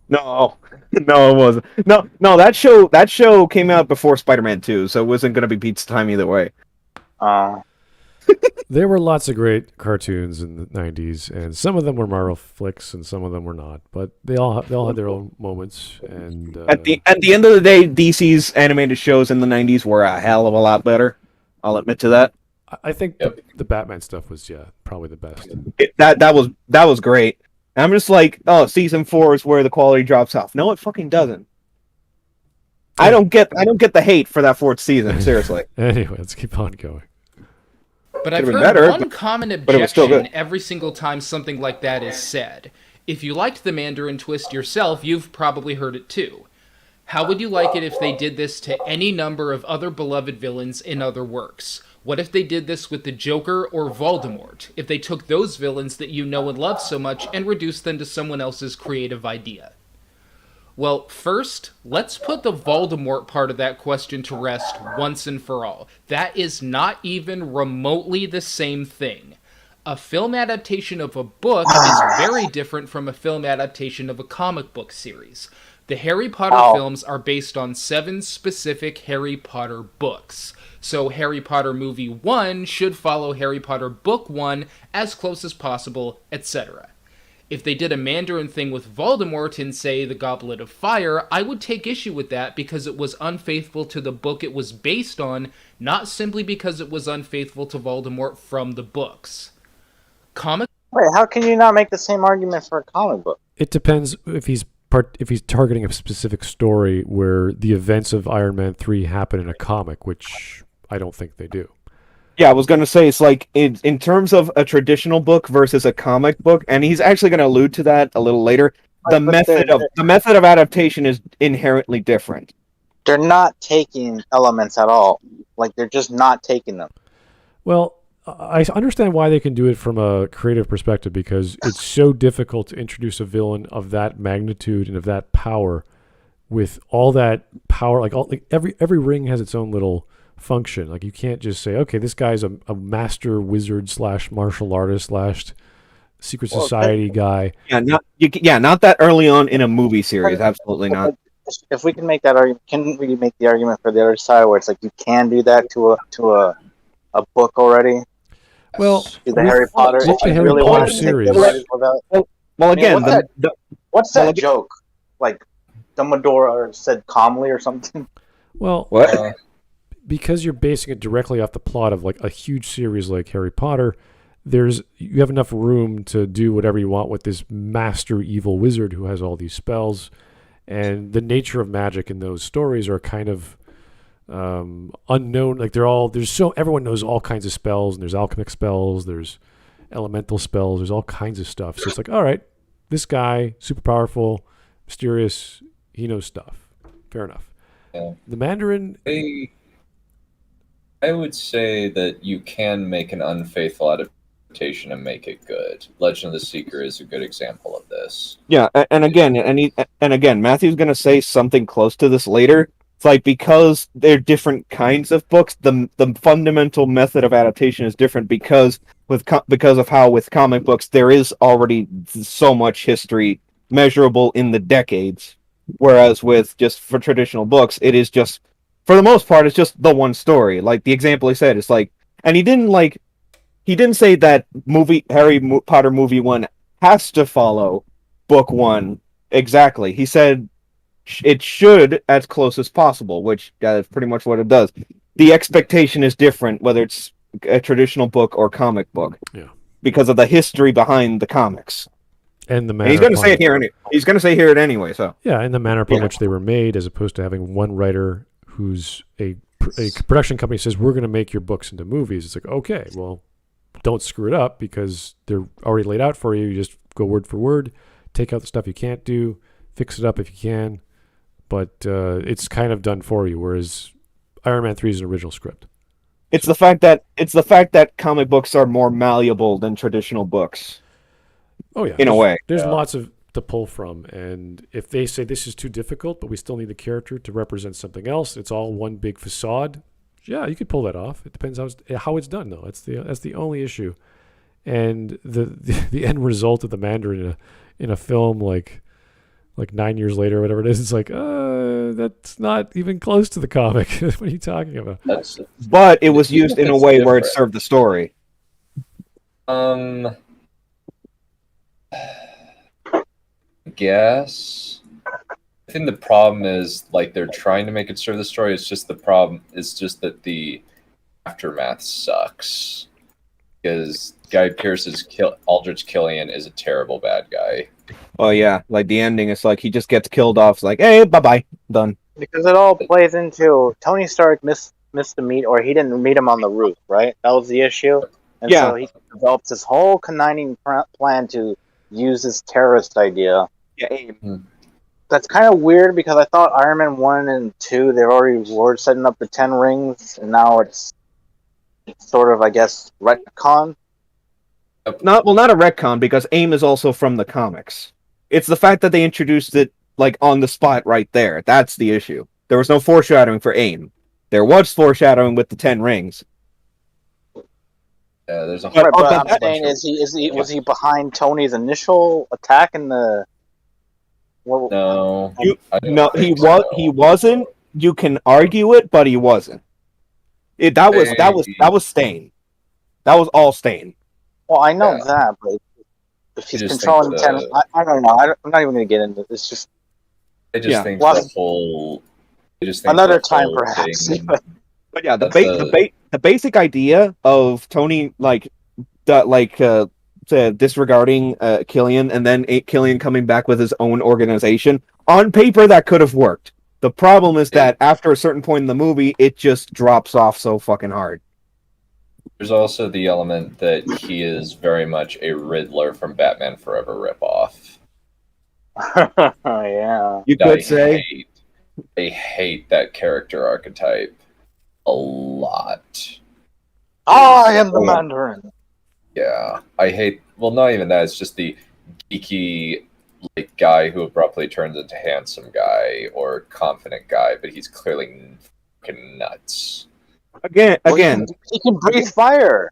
No, it wasn't. No, that show came out before Spider-Man 2, so it wasn't going to be pizza time either way. There were lots of great cartoons in the 90s, and some of them were Marvel flicks, and some of them were not. But they all had their own moments. And at the end of the day, DC's animated shows in the 90s were a hell of a lot better. I'll admit to that. I think the Batman stuff was probably the best. That was great. And I'm just like, oh, season 4 is where the quality drops off. No, it fucking doesn't. I don't get the hate for that 4th season. Seriously. Anyway, let's keep on going. But I've heard one common objection every single time something like that is said. If you liked the Mandarin twist yourself, you've probably heard it too. How would you like it if they did this to any number of other beloved villains in other works? What if they did this with the Joker or Voldemort? If they took those villains that you know and love so much and reduced them to someone else's creative idea? Well, first, let's put the Voldemort part of that question to rest once and for all. That is not even remotely the same thing. A film adaptation of a book is very different from a film adaptation of a comic book series. The Harry Potter films are based on 7 specific Harry Potter books. So Harry Potter Movie 1 should follow Harry Potter Book 1 as close as possible, etc. If they did a Mandarin thing with Voldemort in, say, The Goblet of Fire, I would take issue with that because it was unfaithful to the book it was based on, not simply because it was unfaithful to Voldemort from the books. Wait, how can you not make the same argument for a comic book? It depends if he's targeting a specific story where the events of Iron Man 3 happen in a comic, which I don't think they do. Yeah, I was going to say, it's like, in terms of a traditional book versus a comic book, and he's actually going to allude to that a little later, the method of adaptation is inherently different. They're not taking elements at all. Like, they're just not taking them. Well, I understand why they can do it from a creative perspective, because it's so difficult to introduce a villain of that magnitude and of that power with all that power. Like every ring has its own little function. Like, you can't just say, okay, this guy's a master wizard / martial artist / secret society guy. Yeah, not that early on in a movie series. Absolutely not. If we can make that argument, can we make the argument for the other side where it's like you can do that to a book already? Well, the Harry Potter, if you really want to series. Well, again, what's that joke? Like Dumbledore said calmly or something. Well, what? Because you're basing it directly off the plot of like a huge series like Harry Potter, you have enough room to do whatever you want with this master evil wizard who has all these spells, and the nature of magic in those stories are kind of unknown. Like everyone knows all kinds of spells, and there's alchemic spells, there's elemental spells, there's all kinds of stuff. So it's like, all right, this guy, super powerful, mysterious, he knows stuff. Fair enough. Yeah. The Mandarin. I would say that you can make an unfaithful adaptation and make it good. Legend of the Seeker is a good example of this. Yeah, and again, Matthew's going to say something close to this later. It's like, because they're different kinds of books, the fundamental method of adaptation is different because of how with comic books there is already so much history measurable in the decades, whereas for traditional books it is just, for the most part, it's just the one story. Like the example he said, it's like, and he didn't say that Harry Potter movie 1 has to follow book 1 exactly. He said it should as close as possible, which is pretty much what it does. The expectation is different whether it's a traditional book or comic book, because of the history behind the comics. And the manner. And he's going to say it here. He's going to say here it anyway. So yeah, and the manner upon which they were made, as opposed to having one writer who's a production company says, we're going to make your books into movies. It's like, okay, well, don't screw it up because they're already laid out for you. You just go word for word, take out the stuff you can't do, fix it up if you can, but it's kind of done for you. Whereas Iron Man 3 is an original script. It's the fact that comic books are more malleable than traditional books. Oh yeah, in a way. There's lots to pull from, and if they say this is too difficult, but we still need the character to represent something else, it's all one big facade. Yeah, you could pull that off. It depends how it's done, though. That's the only issue. And the end result of the Mandarin in a film like 9 years later or whatever it is, it's like that's not even close to the comic. What are you talking about? But it was used in a way where it served the story. Guess. I think the problem is like they're trying to make it serve the story. It's just that the aftermath sucks because Guy Pearce's Aldrich Killian is a terrible bad guy. Oh yeah, like the ending is like he just gets killed off. It's like, hey, bye, done. Because it all plays into Tony Stark missed the meet, or he didn't meet him on the roof, right? That was the issue. And so he develops this whole conniving plan to use this terrorist idea. Yeah, AIM. That's kind of weird because I thought Iron Man 1 and 2, they already were setting up the 10 rings, and now it's sort of, I guess, retcon. Not a retcon, because AIM is also from the comics. It's the fact that they introduced it like on the spot right there. That's the issue. There was no foreshadowing for AIM. There was foreshadowing with the 10 rings. Yeah, there's a but I'm saying, was he behind Tony's initial attack in the? Well, no, he wasn't. You can argue it, but he wasn't. That was Stain. That was all Stain. Well, I know that, but if he's controlling the 10, I don't know. I'm not even going to get into this. Just I just think the whole. Another time, perhaps. But yeah, the basic idea of Tony disregarding Killian and then Killian coming back with his own organization, on paper that could have worked. The problem is that after a certain point in the movie, it just drops off so fucking hard. There's also the element that he is very much a Riddler from Batman Forever ripoff. Yeah, you could say. I hate that character archetype a lot. I am the Mandarin. Yeah, I hate. Well, not even that. It's just the geeky like guy who abruptly turns into handsome guy or confident guy, but he's clearly fucking nuts. Again, he can breathe fire.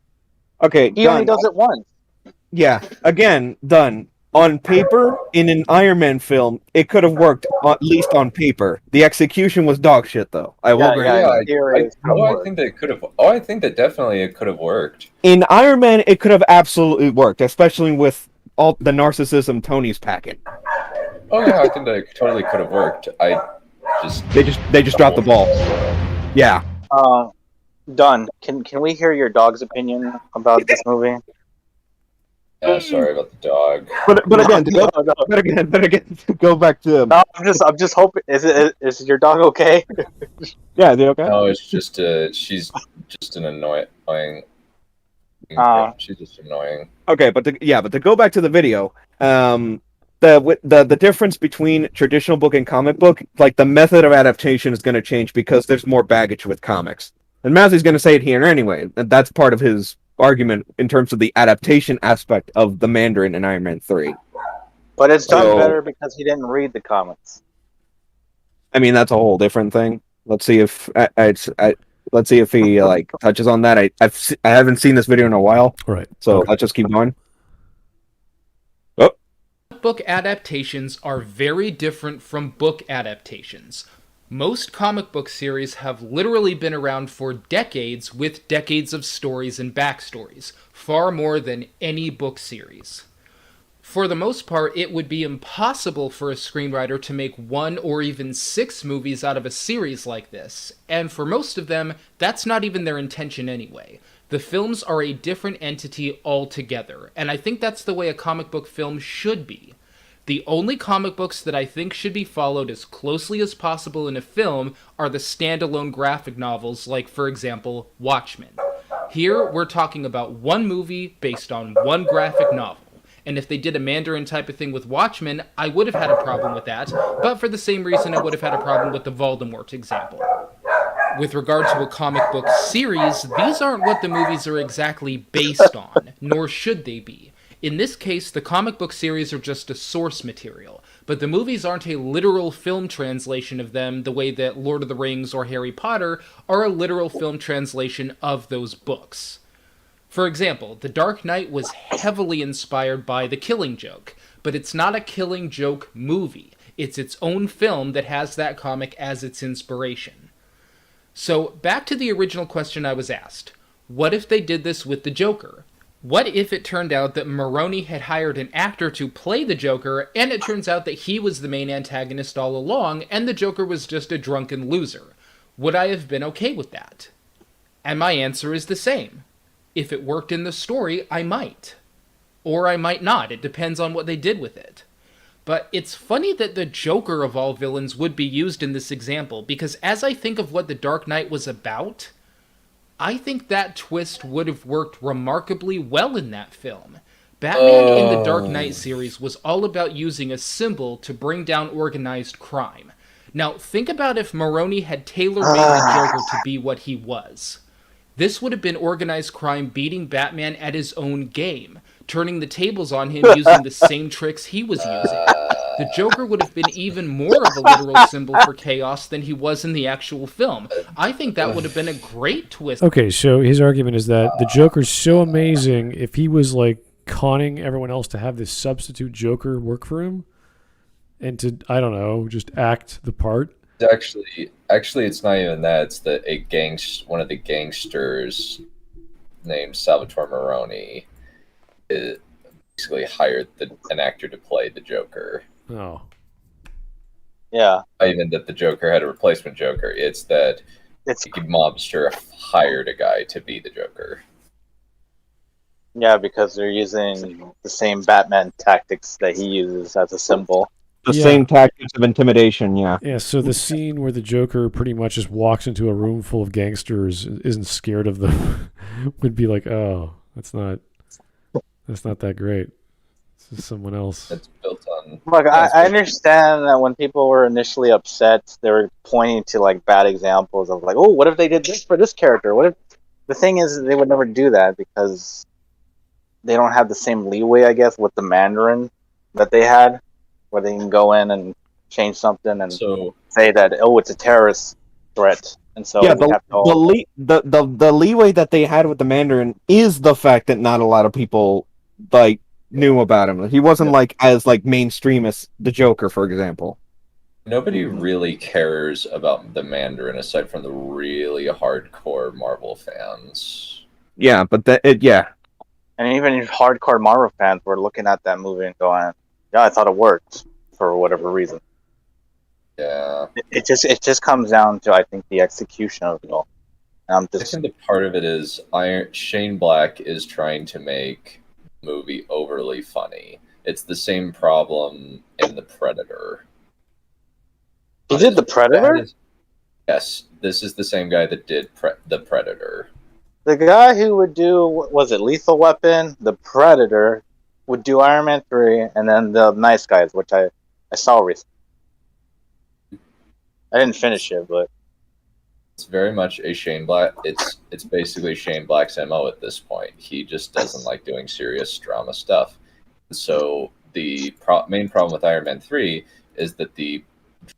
Okay, he only does it once. Yeah, again, Dunn. On paper, in an Iron Man film, it could have worked, at least on paper. The execution was dog shit, though. I think that could have. Oh, I think that definitely it could have worked. In Iron Man, it could have absolutely worked, especially with all the narcissism Tony's packing. Oh yeah, I think that it totally could have worked. They just dropped the ball. Yeah. Dunn, can we hear your dog's opinion about this movie? Yeah, sorry about the dog. But again, to go back to. No, I'm just hoping. Is your dog okay? Yeah, is it okay? No, it's just she's just an annoying. She's just annoying. Okay, but to go back to the video, the difference between traditional book and comic book, like the method of adaptation is going to change because there's more baggage with comics. And Mazzy's going to say it here anyway. That's part of his argument in terms of the adaptation aspect of the Mandarin in Iron Man 3. But it's done better because he didn't read the comics. I mean, that's a whole different thing. Let's see if let's see if he touches on that. I haven't seen this video in a while. Right. So let's just keep going. Book adaptations are very different from book adaptations. Most comic book series have literally been around for decades with decades of stories and backstories, far more than any book series. For the most part, it would be impossible for a screenwriter to make 1 or even 6 movies out of a series like this, and for most of them, that's not even their intention anyway. The films are a different entity altogether, and I think that's the way a comic book film should be. The only comic books that I think should be followed as closely as possible in a film are the standalone graphic novels, like, for example, Watchmen. Here, we're talking about one movie based on one graphic novel, And if they did a Mandarin type of thing with Watchmen, I would have had a problem with that, but for the same reason I would have had a problem with the Voldemort example. With regard to a comic book series, these aren't what the movies are exactly based on, nor should they be. In this case, the comic book series are just a source material, but the movies aren't a literal film translation of them the way that Lord of the Rings or Harry Potter are a literal film translation of those books. For example, The Dark Knight was heavily inspired by The Killing Joke, but it's not a Killing Joke movie. It's its own film that has that comic as its inspiration. So, back to the original question I was asked. What if they did this with the Joker? What if it turned out that Maroney had hired an actor to play the Joker, and it turns out that he was the main antagonist all along, and the Joker was just a drunken loser? Would I have been okay with that? And my answer is the same. If it worked in the story, I might. Or I might not. It depends on what they did with it. But it's funny that the Joker of all villains would be used in this example, because as I think of what The Dark Knight was about, I think that twist would have worked remarkably well in that film. Batman in the Dark Knight series was all about using a symbol to bring down organized crime. Now, think about if Maroney had tailor-made the Joker to be what he was. This would have been organized crime beating Batman at his own game, turning the tables on him using the same tricks he was using. The Joker would have been even more of a literal symbol for chaos than he was in the actual film. I think that would have been a great twist. Okay, so his argument is that the Joker's so amazing, if he was like conning everyone else to have this substitute Joker work for him, and to, I don't know, just act the part. Actually, it's not even that. It's that one of the gangsters named Salvatore Maroni basically hired an actor to play the Joker. Oh. Yeah. Not even that the Joker had a replacement Joker. It's that the mobster hired a guy to be the Joker. Yeah, because they're using the same Batman tactics that he uses as a symbol. The same tactics of intimidation, yeah. Yeah, so the scene where the Joker pretty much just walks into a room full of gangsters, isn't scared of them, would be like, oh, that's not that great. This is someone else. It's built on... Look, I understand that when people were initially upset, they were pointing to like bad examples of like, oh, what if they did this for this character? What if... The thing is, they would never do that because they don't have the same leeway, I guess, with the Mandarin that they had, where they can go in and change something and say that, oh, it's a terrorist threat. And so the leeway that they had with the Mandarin is the fact that not a lot of people like knew about him. He wasn't like as like mainstream as the Joker, for example. Nobody really cares about the Mandarin aside from the really hardcore Marvel fans. Yeah, but and even hardcore Marvel fans were looking at that movie and going, yeah, I thought it worked for whatever reason. Yeah. It just comes down to, I think, the execution of it all. I think the part of it is Shane Black is trying to make the movie overly funny. It's the same problem in The Predator. He did The Predator? Yes, this is the same guy that did The Predator. The guy who would do, was it Lethal Weapon, The Predator, would do Iron Man 3, and then The Nice Guys, which I saw recently. I didn't finish it, but it's very much a Shane Black. It's basically Shane Black's MO at this point. He just doesn't like doing serious drama stuff. So the main problem with Iron Man 3 is that the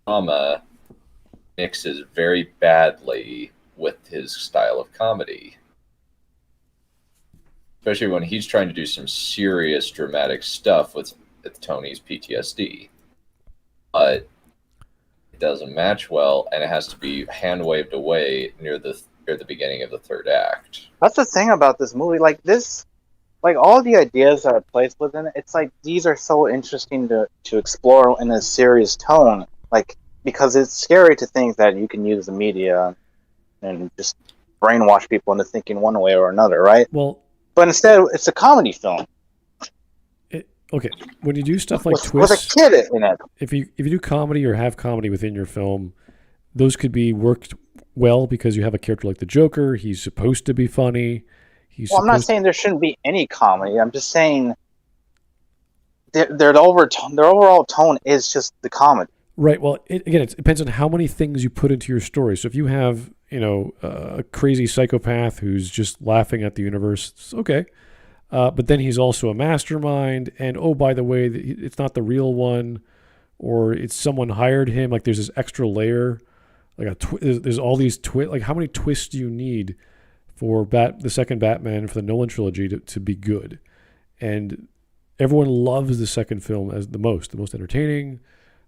drama mixes very badly with his style of comedy. Especially when he's trying to do some serious dramatic stuff with Tony's PTSD. But it doesn't match well, and it has to be hand-waved away near the beginning of the third act. That's the thing about this movie. Like this, like all the ideas that are placed within it, it's like these are so interesting to explore in a serious tone. Like, because it's scary to think that you can use the media and just brainwash people into thinking one way or another, right? Well, but instead, it's a comedy film. Okay, when you do stuff like twists, with a kid in it. If you do comedy or have comedy within your film, those could be worked well because you have a character like the Joker. He's supposed to be funny. I'm not saying there shouldn't be any comedy. I'm just saying their overall tone is just the comedy. Right. Well, it depends on how many things you put into your story. So if you have, a crazy psychopath who's just laughing at the universe, it's okay. But then he's also a mastermind, and oh, by the way, it's not the real one, or it's someone hired him. Like there's this extra layer, like there's all these like how many twists do you need for the second Batman for the Nolan trilogy to be good? And everyone loves the second film as the most entertaining.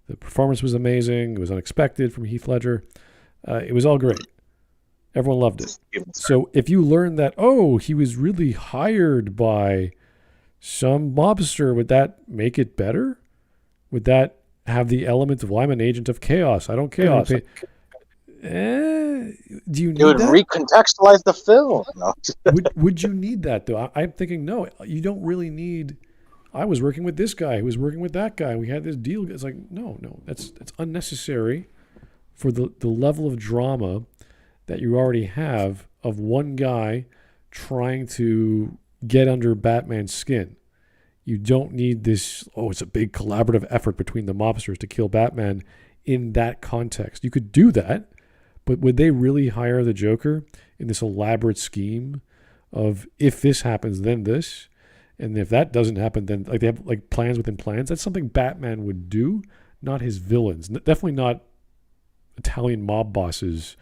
The performance was amazing. It was unexpected from Heath Ledger. It was all great. Everyone loved it. So if you learn that, he was really hired by some mobster, would that make it better? Would that have the element of, well, I'm an agent of chaos. I don't chaos. Do you need It would that? recontextualize the film. No. would you need that, though? I'm thinking, no, you don't really need... I was working with this guy who was working with that guy. We had this deal. It's like, no, that's unnecessary for the level of drama that you already have of one guy trying to get under Batman's skin. You don't need this, it's a big collaborative effort between the mobsters to kill Batman in that context. You could do that, but would they really hire the Joker in this elaborate scheme of if this happens, then this? And if that doesn't happen, then like they have like plans within plans. That's something Batman would do, not his villains. Definitely not Italian mob bosses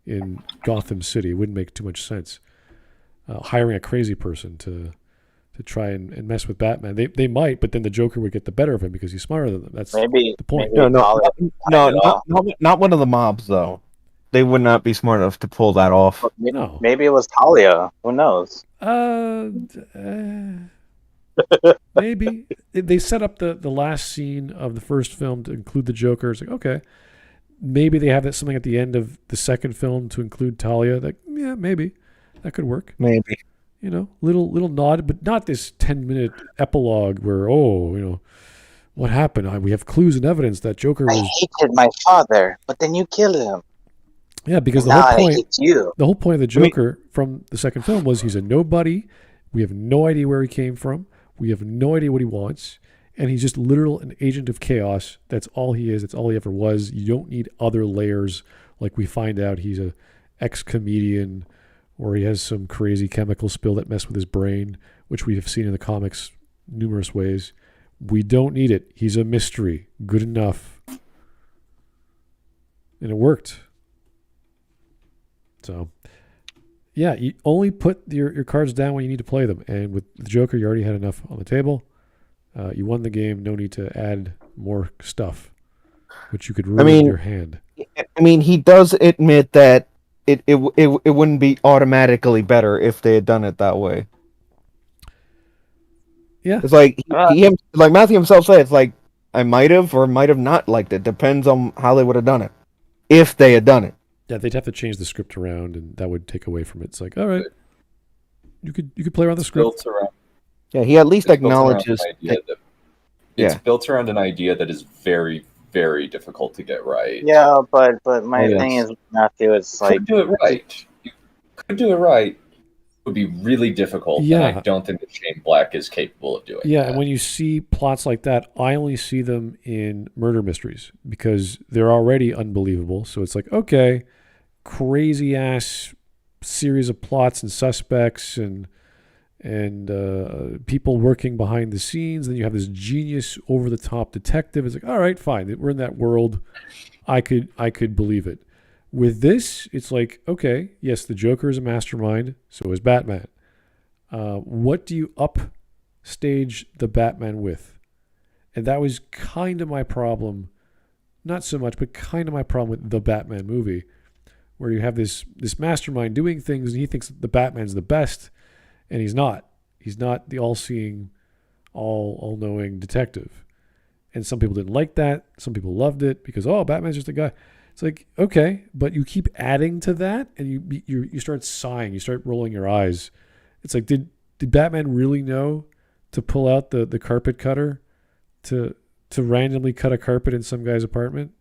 in Gotham City. It wouldn't make too much sense. Hiring a crazy person to try and mess with Batman. They might, but then the Joker would get the better of him because he's smarter than them. That's the point. No, not one of the mobs though. They would not be smart enough to pull that off. No. Maybe it was Talia. Who knows? Maybe they set up the last scene of the first film to include the Joker. It's like, okay, maybe they have something at the end of the second film to include Talia. Like, yeah, maybe that could work. Maybe, little nod, but not this 10-minute epilogue where what happened? We have clues and evidence that Joker was. I hated my father, but then you killed him. Yeah, because the whole point of the Joker from the second film was he's a nobody. We have no idea where he came from. We have no idea what he wants. And he's just an agent of chaos. That's all he is. That's all he ever was. You don't need other layers. Like we find out he's a ex-comedian or he has some crazy chemical spill that messed with his brain, which we have seen in the comics numerous ways. We don't need it. He's a mystery. Good enough. And it worked. So... yeah, you only put your cards down when you need to play them. And with the Joker, you already had enough on the table. You won the game. No need to add more stuff, which you could ruin your hand. He does admit that it wouldn't be automatically better if they had done it that way. Yeah. It's like, like Matthew himself said, it's like, I might have or might have not liked it. Depends on how they would have done it. If they had done it. Yeah, they'd have to change the script around, and that would take away from it. It's like, all right, you could play around the script. Yeah, he at least acknowledges. It's built around an idea that is very, very difficult to get right. Yeah, but my thing is, Matthew, it's like... You could do it right. It would be really difficult, and I don't think that Shane Black is capable of doing that. And when you see plots like that, I only see them in murder mysteries because they're already unbelievable. So it's like, okay, crazy-ass series of plots and suspects and people working behind the scenes. Then you have this genius, over-the-top detective. It's like, all right, fine. We're in that world. I could believe it. With this, it's like, okay, yes, the Joker is a mastermind. So is Batman. What do you upstage the Batman with? And that was kind of my problem. Not so much, but kind of my problem with the Batman movie, where you have this mastermind doing things, and he thinks the Batman's the best, and he's not. He's not the all-seeing, all-knowing detective. And some people didn't like that. Some people loved it because, Batman's just a guy. It's like, okay, but you keep adding to that, and you start sighing. You start rolling your eyes. It's like, did Batman really know to pull out the carpet cutter to randomly cut a carpet in some guy's apartment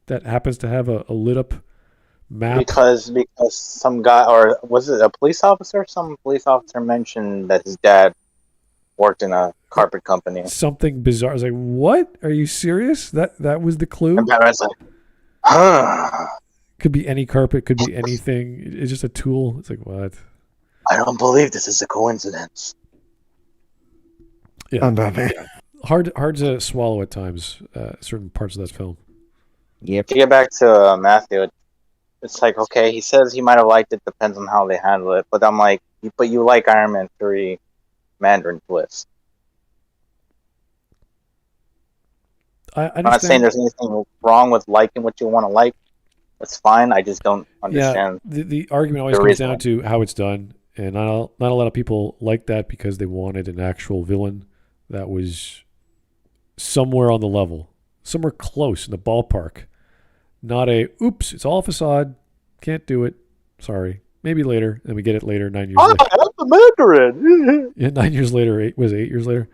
that happens to have a lit up map? Because some guy, or was it a police officer? Some police officer mentioned that his dad worked in a carpet company. Something bizarre. I was like, what? Are you serious? That was the clue? And Batman's like, huh. Could be any carpet, could be anything. It's just a tool. It's like, what? I don't believe this is a coincidence. Yeah. I'm Batman. Hard to swallow at times, certain parts of that film. Yep. To get back to Matthew, it's like, okay, he says he might have liked it, depends on how they handle it. But I'm like, but you like Iron Man 3 Mandarin twist. I'm not saying there's anything wrong with liking what you want to like. That's fine. I just don't understand. Yeah, the argument always comes down to how it's done. And not a lot of people like that because they wanted an actual villain that was somewhere on the level, somewhere close in the ballpark. Not a, oops, it's all facade, can't do it, sorry. Maybe later, and we get it later, 9 years later. I'm the Mandarin! Yeah, 9 years later, 8 years later,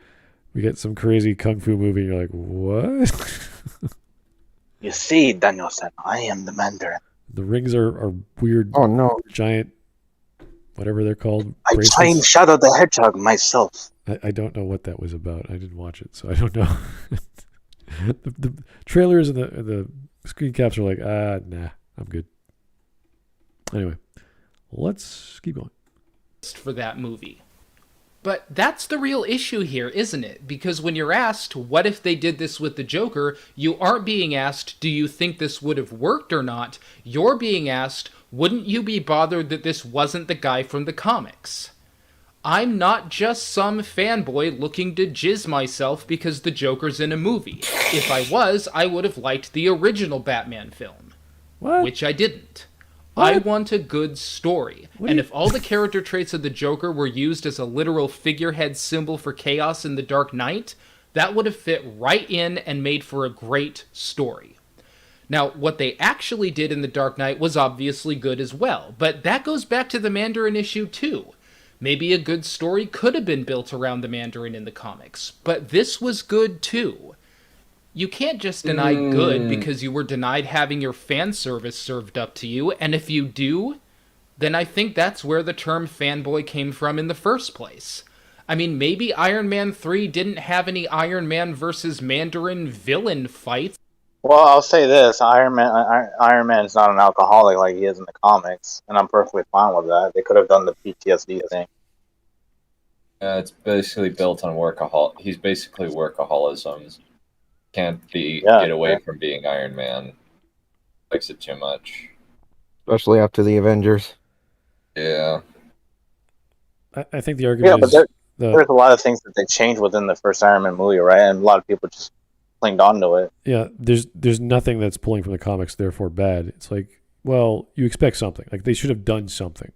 we get some crazy kung fu movie, and you're like, what? You see, Daniel-san, I am the Mandarin. The rings are weird, Oh no. giant, whatever they're called. I bracelets. trained Shadow the Hedgehog myself. I don't know what that was about. I didn't watch it, so I don't know. the trailers and the screen caps are like, nah, I'm good. Anyway, let's keep going. For that movie. But that's the real issue here, isn't it? Because when you're asked, what if they did this with the Joker, you aren't being asked, do you think this would have worked or not? You're being asked, wouldn't you be bothered that this wasn't the guy from the comics? I'm not just some fanboy looking to jizz myself because the Joker's in a movie. If I was, I would have liked the original Batman film. What? Which I didn't. What? I want a good story. And if all the character traits of the Joker were used as a literal figurehead symbol for chaos in The Dark Knight, that would have fit right in and made for a great story. Now, what they actually did in The Dark Knight was obviously good as well, but that goes back to the Mandarin issue too. Maybe a good story could have been built around the Mandarin in the comics, but this was good too. You can't just deny good because you were denied having your fan service served up to you, and if you do, then I think that's where the term fanboy came from in the first place. I mean, maybe Iron Man 3 didn't have any Iron Man versus Mandarin villain fights. Well, I'll say this: Iron Man is not an alcoholic like he is in the comics, and I'm perfectly fine with that. They could have done the PTSD thing. It's basically built on workahol. He's basically workaholism. Can't get away from being Iron Man. Likes it too much. Especially after the Avengers. Yeah. I think the argument but is... there's a lot of things that they changed within the first Iron Man movie, right? And a lot of people just clinged on to it. Yeah, there's nothing that's pulling from the comics, therefore bad. It's like, well, you expect something. Like, they should have done something.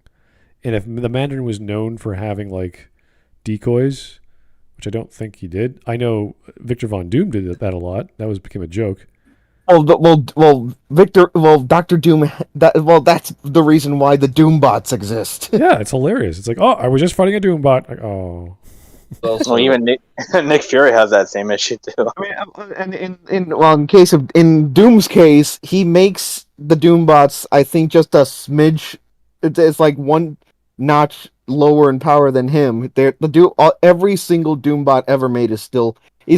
And if the Mandarin was known for having, like, decoys, which I don't think he did. I know Victor Von Doom did that a lot. That became a joke. Dr. Doom. That's the reason why the Doombots exist. Yeah, it's hilarious. It's like, oh, I was just fighting a Doombot. Like, oh. Well, even Nick Fury has that same issue too. I mean, in Doom's case, he makes the Doombots, I think, just a smidge. It's like one notch lower in power than him. Every single Doombot ever made is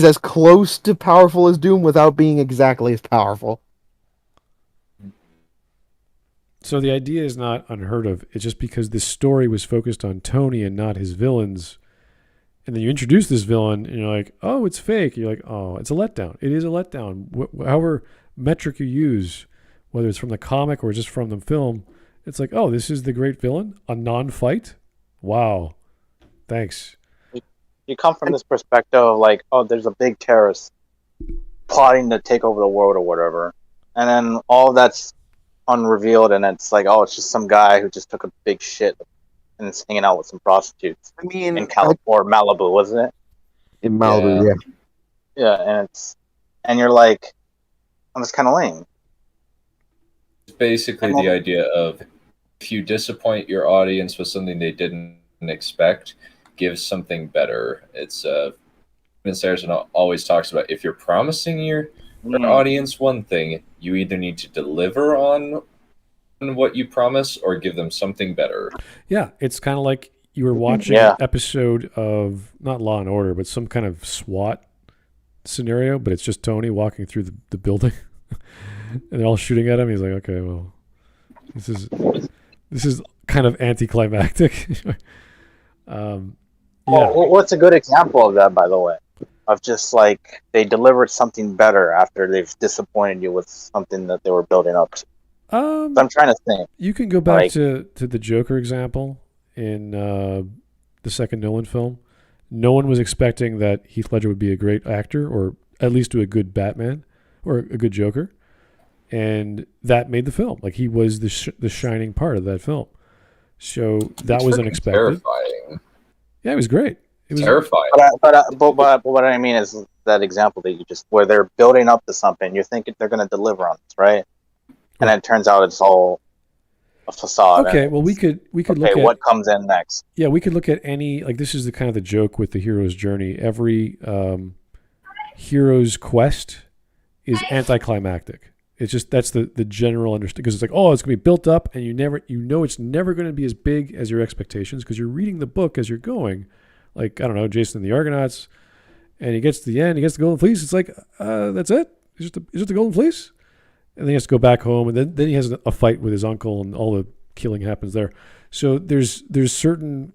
as close to powerful as Doom without being exactly as powerful. So the idea is not unheard of. It's just because this story was focused on Tony and not his villains. And then you introduce this villain and you're like, oh, it's fake. You're like, oh, it's a letdown. It is a letdown. However metric you use, whether it's from the comic or just from the film, it's like, oh, this is the great villain? A non-fight? Wow. Thanks. You come from this perspective of like, oh, there's a big terrorist plotting to take over the world or whatever. And then all that's unrevealed and it's like, oh, it's just some guy who just took a big shit and is hanging out with some prostitutes. I mean, in California, Malibu, wasn't it? In Malibu, yeah. Yeah, and you're like, oh, that's kind of lame. It's basically the idea of if you disappoint your audience with something they didn't expect, give something better. It's Ben Saracen always talks about if you're promising your audience one thing, you either need to deliver on what you promise or give them something better. Yeah, it's kind of like you were watching Yeah. an episode of not Law and Order, but some kind of SWAT scenario, but it's just Tony walking through the building, and they're all shooting at him. He's like, okay, well, this is kind of anticlimactic. Yeah. Well, what's a good example of that, by the way? Of just like they delivered something better after they've disappointed you with something that they were building up to. So I'm trying to think. You can go back Like- to the Joker example in the second Nolan film. No one was expecting that Heath Ledger would be a great actor, or at least do a good Batman or a good Joker, and that made the film. Like, he was the shining part of that film. So that was freaking unexpected. Terrifying. Yeah, it was great. It was Terrifying. But what I mean is that example that you just where they're building up to something. You're thinking they're going to deliver on this, right? And then it turns out it's all a facade. Okay, and well, we it's- could look okay, at what comes in next? Yeah, we could look at any, like, this is the kind of the joke with the hero's journey. Every hero's quest is anticlimactic. It's just, that's the general understanding, because it's like, oh, it's going to be built up, and you know it's never going to be as big as your expectations, because you're reading the book as you're going. Like, I don't know, Jason and the Argonauts, and he gets to the end, he gets the Golden Fleece. It's like, that's it? Is it the Golden Fleece? And then he has to go back home, and then he has a fight with his uncle, and all the killing happens there. So there's certain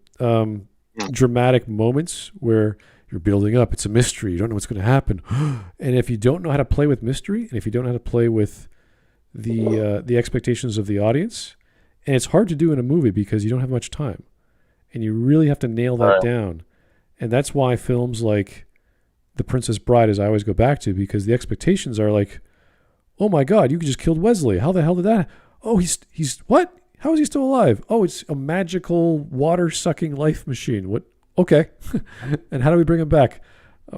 dramatic moments where you're building up. It's a mystery. You don't know what's going to happen. And if you don't know how to play with mystery, and if you don't know how to play with the expectations of the audience, and it's hard to do in a movie because you don't have much time, and you really have to nail that down. And that's why films like The Princess Bride, as I always go back to, because the expectations are like, oh my God, you just killed Wesley. How the hell did that? Oh, he's what? How is he still alive? Oh, it's a magical water-sucking life machine. What? Okay. And how do we bring him back?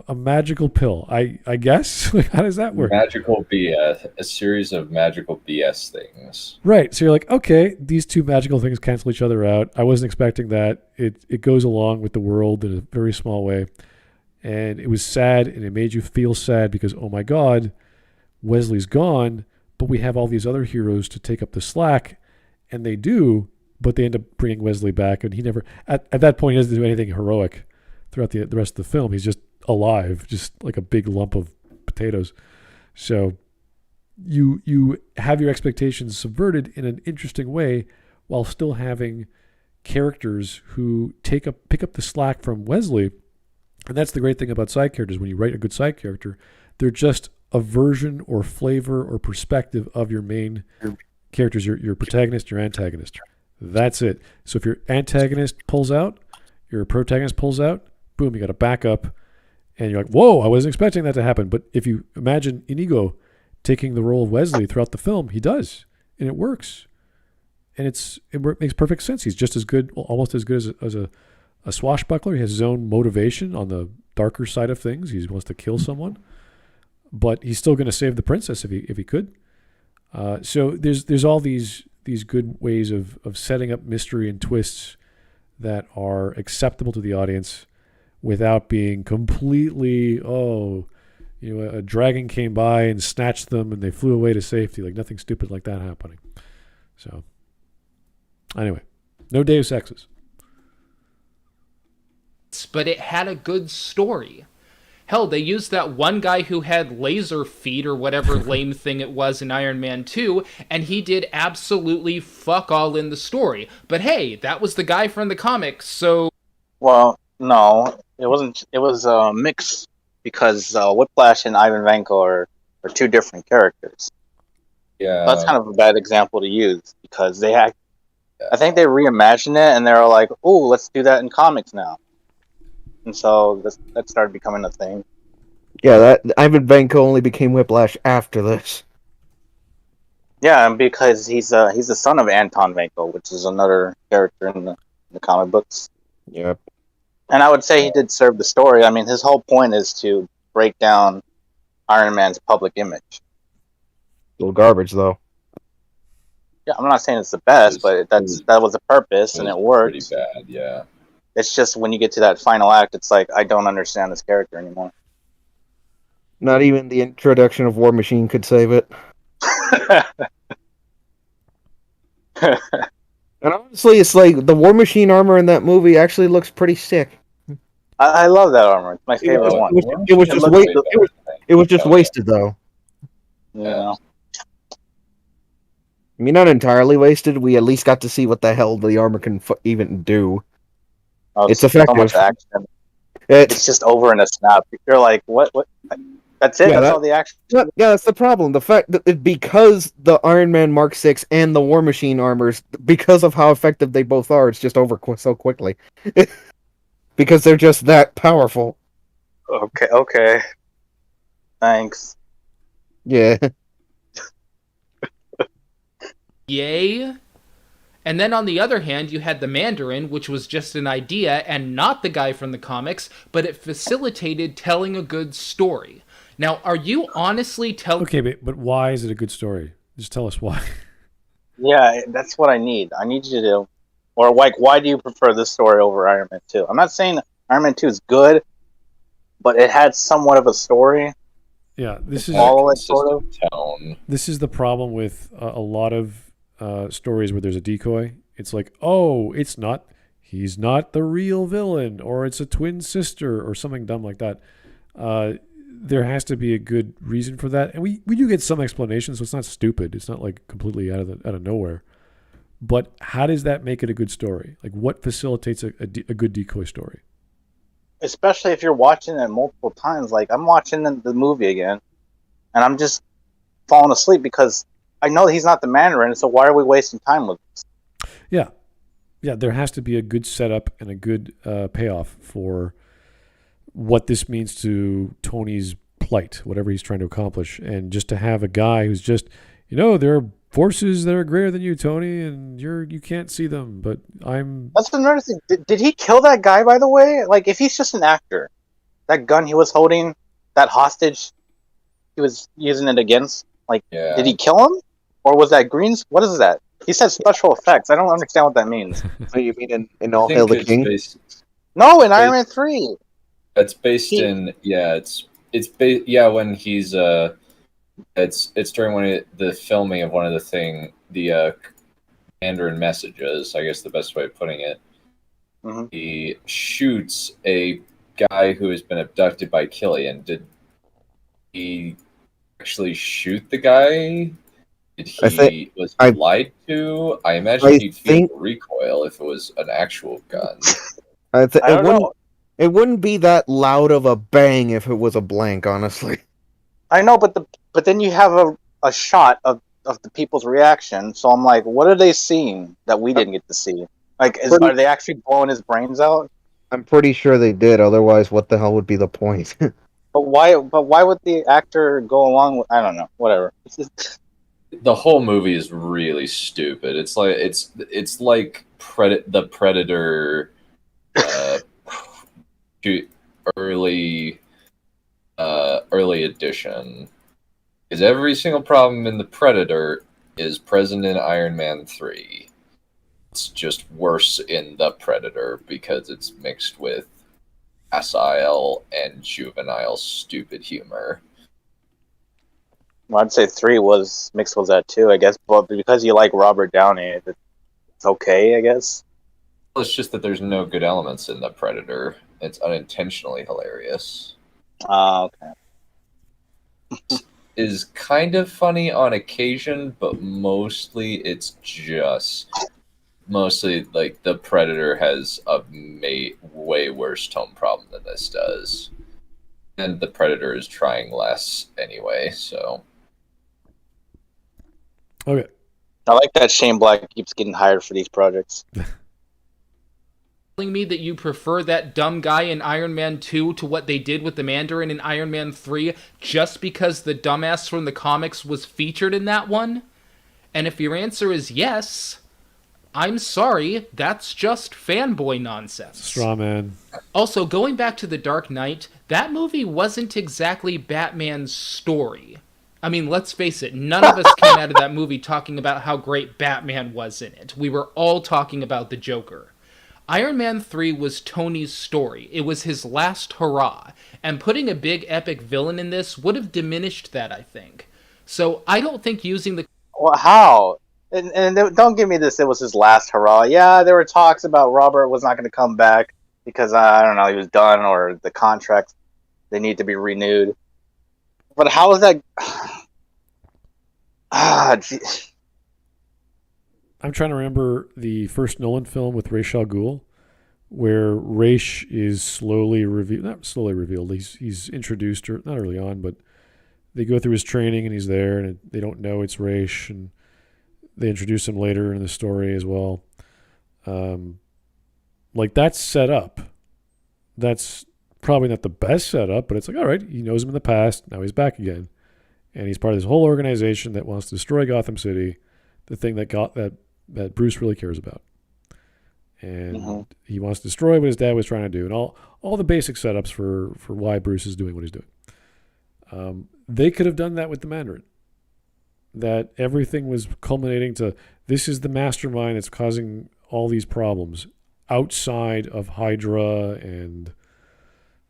A magical pill, I guess? How does that work? Magical BS, a series of magical BS things. Right. So you're like, okay, these two magical things cancel each other out. I wasn't expecting that. It goes along with the world in a very small way. And it was sad, and it made you feel sad because, oh my God, Wesley's gone, but we have all these other heroes to take up the slack, and they do, but they end up bringing Wesley back, and he never, at that point, he doesn't do anything heroic throughout the rest of the film. He's just alive, just like a big lump of potatoes. So you have your expectations subverted in an interesting way while still having characters who pick up the slack from Wesley. And that's the great thing about side characters. When you write a good side character, they're just a version or flavor or perspective of your main characters, your protagonist, your antagonist. That's it. So if your antagonist pulls out, your protagonist pulls out, boom, you got a backup, and you're like, whoa, I wasn't expecting that to happen. But if you imagine Inigo taking the role of Wesley throughout the film, he does, and it works. And it makes perfect sense. He's just as good, almost as good as a swashbuckler. He has his own motivation on the darker side of things. He wants to kill someone, but he's still going to save the princess if he could. So there's all these good ways of setting up mystery and twists that are acceptable to the audience without being completely, a dragon came by and snatched them and they flew away to safety. Like, nothing stupid like that happening. So anyway, no Deus Exes. But it had a good story. Hell, they used that one guy who had laser feet or whatever lame thing it was in Iron Man 2, and he did absolutely fuck all in the story. But hey, that was the guy from the comics, so... Well, no, it wasn't. It was a mix because Whiplash and Ivan Vanko are two different characters. Yeah. That's kind of a bad example to use because I think they reimagined it and they were like, "Oh, let's do that in comics now." And so that started becoming a thing. Yeah, that Ivan Vanko only became Whiplash after this. Yeah, and because he's the son of Anton Vanko, which is another character in the comic books. Yep. And I would say he did serve the story. I mean, his whole point is to break down Iron Man's public image. Little garbage, though. Yeah, I'm not saying it's the best, but that was the purpose, and it worked. Pretty bad, yeah. It's just when you get to that final act, it's like, I don't understand this character anymore. Not even the introduction of War Machine could save it. And honestly, it's like the War Machine armor in that movie actually looks pretty sick. I love that armor. It's my favorite one. It was just wasted though. Yeah. I mean, not entirely wasted. We at least got to see what the hell the armor can even do. Oh, It's so effective. much action. It's just over in a snap. You're like, what? That's it? Yeah, That's all the action? Yeah, that's the problem. The fact that because the Iron Man Mark 6 and the War Machine armors, because of how effective they both are, it's just over so quickly. Because they're just that powerful. Okay. Thanks. Yeah. Yay. And then on the other hand, you had the Mandarin, which was just an idea and not the guy from the comics, but it facilitated telling a good story. Now, are you honestly telling... Okay, but why is it a good story? Just tell us why. Yeah, that's what I need. I need you to... Or, like, why do you prefer this story over Iron Man 2? I'm not saying Iron Man 2 is good, but it had somewhat of a story. Yeah, this is... All it, sort of. Tone. This is the problem with a lot of stories where there's a decoy. It's like, oh, he's not the real villain, or it's a twin sister, or something dumb like that. There has to be a good reason for that, and we do get some explanation, so it's not stupid. It's not like completely out of nowhere. But how does that make it a good story? Like, what facilitates a good decoy story? Especially if you're watching it multiple times. Like, I'm watching the movie again, and I'm just falling asleep because I know he's not the Mandarin, so why are we wasting time with this? Yeah, there has to be a good setup and a good payoff for what this means to Tony's plight, whatever he's trying to accomplish. And just to have a guy who's just, there are forces that are greater than you, Tony, and you can't see them, but That's another thing. Did he kill that guy, by the way? Like, if he's just an actor, that gun he was holding, that hostage he was using it against, like, Did he kill him? Or was that green? What is that? He said special effects. I don't understand what that means. So you mean in All Hail the King? No, in Iron Man 3. It's based in when he's it's during the filming of one of the Mandarin messages, I guess the best way of putting it. Mm-hmm. He shoots a guy who has been abducted by Killian. Did he actually shoot the guy? Was he lied to? I imagine he'd feel recoil if it was an actual gun. It wouldn't be that loud of a bang if it was a blank, honestly. I know, but then you have a shot of the people's reaction. So I'm like, what are they seeing that we didn't get to see? Like, are they actually blowing his brains out? I'm pretty sure they did. Otherwise, what the hell would be the point? But why would the actor go along with? I don't know. Whatever. The whole movie is really stupid. It's like the Predator early edition. Because every single problem in the Predator is present in Iron Man 3. It's just worse in the Predator because it's mixed with facile and juvenile stupid humor. Well, I'd say 3 was mixed with that too, I guess. But because you like Robert Downey, it's okay, I guess. Well, it's just that there's no good elements in the Predator. It's unintentionally hilarious. Okay. Is kind of funny on occasion, but mostly it's just like the Predator has a way worse tone problem than this does, and the Predator is trying less anyway. So okay, I like that Shane Black keeps getting hired for these projects. Telling me that you prefer that dumb guy in Iron Man 2 to what they did with the Mandarin in Iron Man 3 just because the dumbass from the comics was featured in that one? And if your answer is yes, I'm sorry, that's just fanboy nonsense. Straw man. Also, going back to The Dark Knight, that movie wasn't exactly Batman's story. I mean, let's face it, none of us came out of that movie talking about how great Batman was in it. We were all talking about the Joker. Iron Man 3 was Tony's story. It was his last hurrah. And putting a big epic villain in this would have diminished that, I think. So I don't think using the... Well, how? don't give me this. It was his last hurrah. Yeah, there were talks about Robert was not going to come back because I don't know, he was done or the contracts they need to be renewed. But how is that? Geez. I'm trying to remember the first Nolan film with Ra's al Ghul, where Ra's is slowly revealed. Not slowly revealed. He's introduced, or not early on, but they go through his training and he's there, and they don't know it's Ra's, and they introduce him later in the story as well. Like, that's set up. That's probably not the best setup, but it's like, all right, he knows him in the past. Now he's back again, and he's part of this whole organization that wants to destroy Gotham City, the thing that Bruce really cares about. And he wants to destroy what his dad was trying to do, and all the basic setups for why Bruce is doing what he's doing. They could have done that with the Mandarin. That everything was culminating to, this is the mastermind that's causing all these problems outside of Hydra and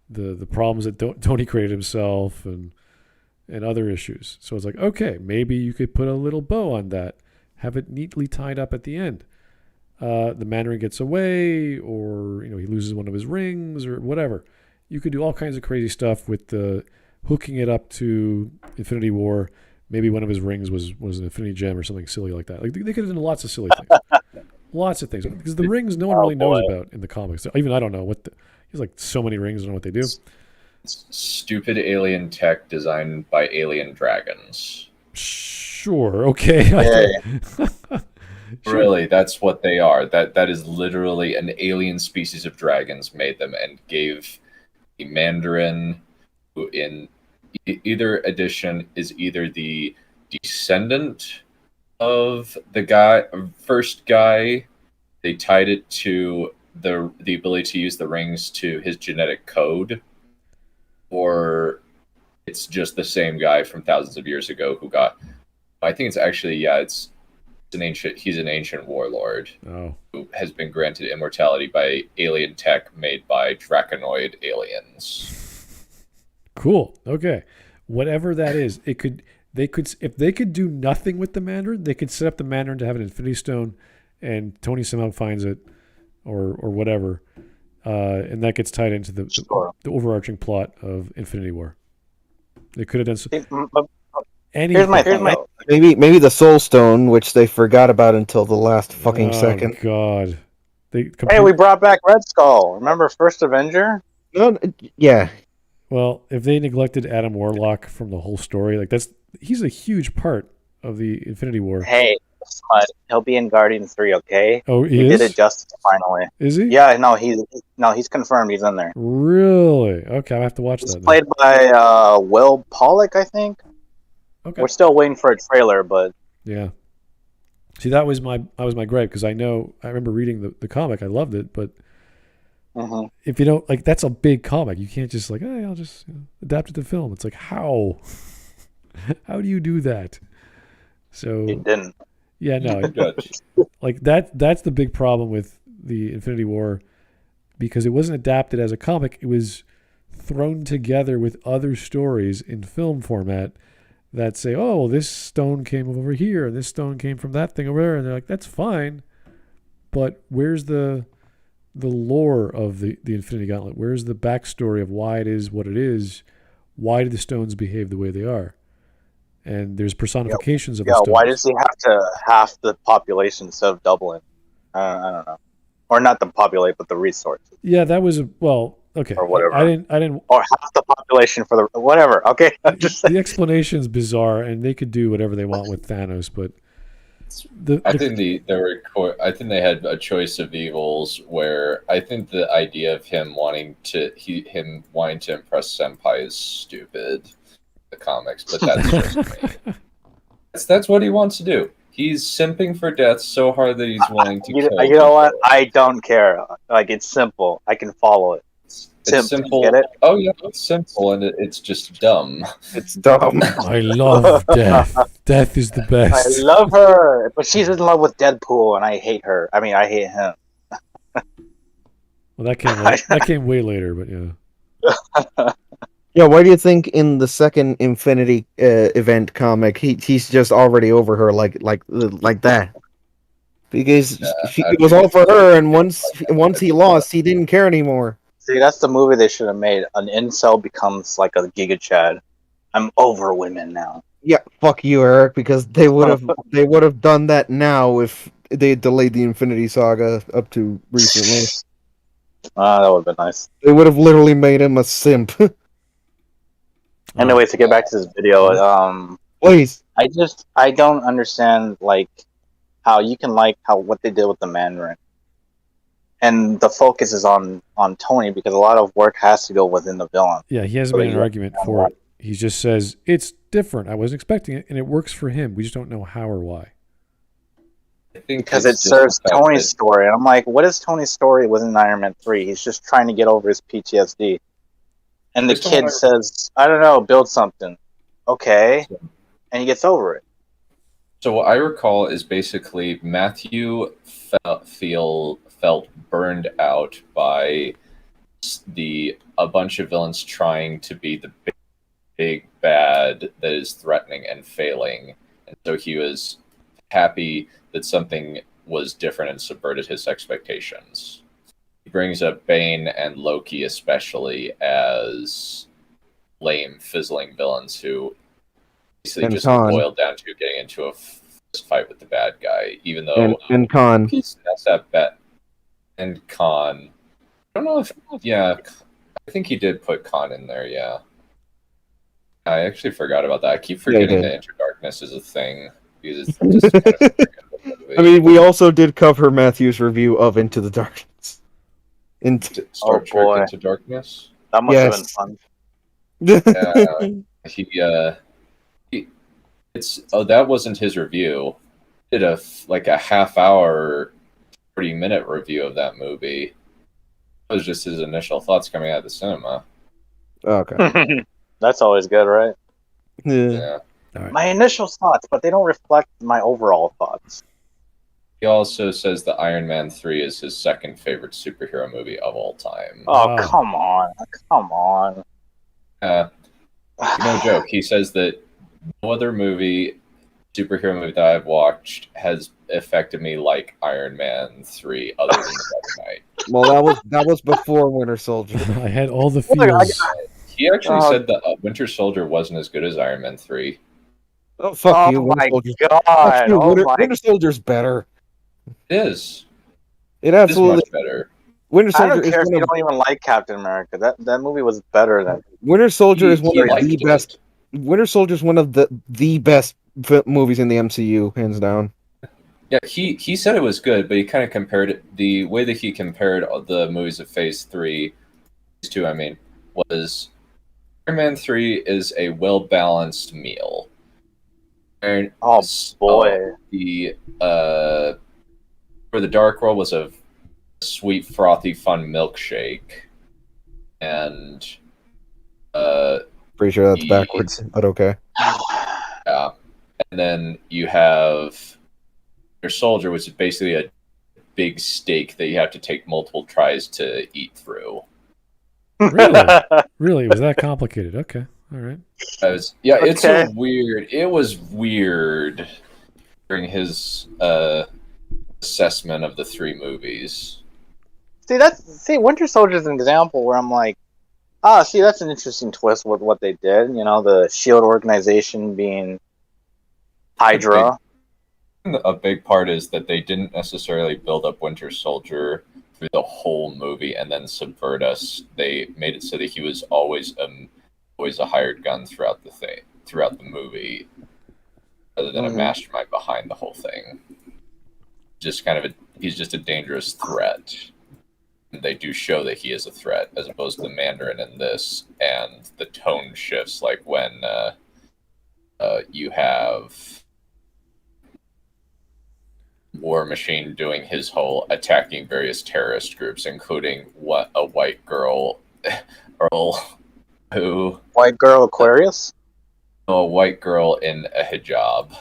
the problems that Tony created himself and other issues. So it's like, okay, maybe you could put a little bow on that, have it neatly tied up at the end. The Mandarin gets away, or he loses one of his rings, or whatever. You could do all kinds of crazy stuff with the hooking it up to Infinity War. Maybe one of his rings was an Infinity Gem or something silly like that. Like, they could have done lots of silly things. Lots of things. Because the rings no one really knows about in the comics. Even I don't know he's like so many rings, I don't know what they do. Stupid alien tech designed by alien dragons. Sure, okay. Sure. Really, that's what they are. That is literally an alien species of dragons made them and gave the Mandarin, who in either edition is either the descendant of the first guy. They tied it to the ability to use the rings to his genetic code, or it's just the same guy from thousands of years ago who got. I think it's actually he's an ancient warlord who has been granted immortality by alien tech made by draconoid aliens. Cool. Okay. Whatever that is, if they could do nothing with the Mandarin, they could set up the Mandarin to have an Infinity Stone, and Tony somehow finds it, or whatever, and that gets tied into the overarching plot of Infinity War. They could have done so. Here's my maybe the Soul Stone, which they forgot about until the last fucking second. God. Hey, we brought back Red Skull. Remember First Avenger? No, yeah. Well, if they neglected Adam Warlock from the whole story, he's a huge part of the Infinity War. Hey, Smud, he'll be in Guardians 3, okay? Oh, he did it justice finally. Is he? Yeah, no, he's confirmed. He's in there. Really? Okay, I have to watch that. He's played by Will Pollock, I think. Okay. We're still waiting for a trailer, but yeah. See, that was my gripe, because I remember reading the comic. I loved it, but if you don't that's a big comic. You can't just hey, I'll just adapt it to film. It's like, how do you do that? So he didn't. Yeah, no. That's the big problem with the Infinity War, because it wasn't adapted as a comic. It was thrown together with other stories in film format that say, oh, this stone came over here, and this stone came from that thing over there, and they're like, that's fine, but where's the lore of the Infinity Gauntlet? Where's the backstory of why it is what it is? Why do the stones behave the way they are? And there's personifications of the stones. Why does he have to half the population instead of doubling? I don't know. Or not the populate, but the resources. Yeah, that was okay. Or whatever. I didn't. Or half the population for the whatever. Okay. The explanation's bizarre, and they could do whatever they want with Thanos, but I think they had a choice of evils where I think the idea of him wanting to impress Senpai is stupid. The comics, but that's just me. That's what he wants to do. He's simping for death so hard that he's willing to kill. You know what? I don't care. It's simple. I can follow it. It's simple. Get it? Oh yeah, it's simple, and it's just dumb. It's dumb. I love Death. Death is the best. I love her, but she's in love with Deadpool, and I hate her. I mean, I hate him. Well, that came way later, but yeah. Yeah, why do you think in the second Infinity event comic he's just already over her like that? Because it was all for her, and once he lost, he didn't care anymore. See, that's the movie they should have made. An incel becomes like a Giga Chad. I'm over women now. Yeah, fuck you, Eric, because they would have done that now if they had delayed the Infinity Saga up to recently. That would have been nice. They would have literally made him a simp. Anyway, to get back to this video, Please. I don't understand like how you can like what they did with the Mandarin, and the focus is on Tony because a lot of work has to go within the villain. Yeah, he hasn't made an argument for it. He just says it's different. I wasn't expecting it, and it works for him. We just don't know how or why. I think Because it serves Tony's story, and I'm like, what is Tony's story within Iron Man 3? He's just trying to get over his PTSD. And the kid says, I don't know, build something. Okay. And he gets over it. So what I recall is basically Matthew felt burned out by a bunch of villains trying to be the big bad that is threatening and failing. And so he was happy that something was different and subverted his expectations. He brings up Bane and Loki especially as lame, fizzling villains who basically just boiled down to getting into a fight with the bad guy, even though and Khan. He's that bad. And Khan. I don't know if I think he did put Khan in there, yeah. I actually forgot about that. I keep forgetting that Into Darkness is a thing. Because it's just kind of I mean, we also did cover Matthew's review of Into the Darkness. Star Trek Into Darkness? That must have been fun. That wasn't his review. He did a half-hour, 30-minute review of that movie. It was just his initial thoughts coming out of the cinema. Okay. That's always good, right? Yeah. Right. My initial thoughts, but they don't reflect my overall thoughts. He also says that Iron Man 3 is his second favorite superhero movie of all time. Oh, come on. Come on. No joke. He says that no other superhero movie that I've watched has affected me like Iron Man 3 other than The Dark Knight. Well, that was before Winter Soldier. I had all the feels. He actually said that Winter Soldier wasn't as good as Iron Man 3. Oh, fuck you. My God. God. Winter Soldier's better. It is. It absolutely is much better. Winter Soldier I don't care if you don't even like Captain America. That movie was better than Winter Soldier is one of the best. Winter Soldier is one of the best movies in the MCU, hands down. Yeah, he said it was good, but he kind of compared it. The way that he compared the movies of Phase 3, Phase 2, I mean, was Iron Man 3 is a well-balanced meal. And oh boy, For the Dark World was a sweet, frothy, fun milkshake, and pretty sure that's backwards, but okay. Yeah, and then you have your Soldier, which is basically a big steak that you have to take multiple tries to eat through. Really? Was that complicated? Okay, all right. It's so weird. It was weird during his assessment of the three movies. See, Winter Soldier is an example where I'm like, see, that's an interesting twist with what they did. You know, the SHIELD organization being Hydra. A big part is that they didn't necessarily build up Winter Soldier through the whole movie and then subvert us. They made it so that he was always a hired gun throughout the movie, rather than a mastermind behind the whole thing. Just he's just a dangerous threat. And they do show that he is a threat, as opposed to the Mandarin in this, and the tone shifts, like when you have War Machine doing his whole attacking various terrorist groups, including a white girl, White girl Aquarius? A white girl in a hijab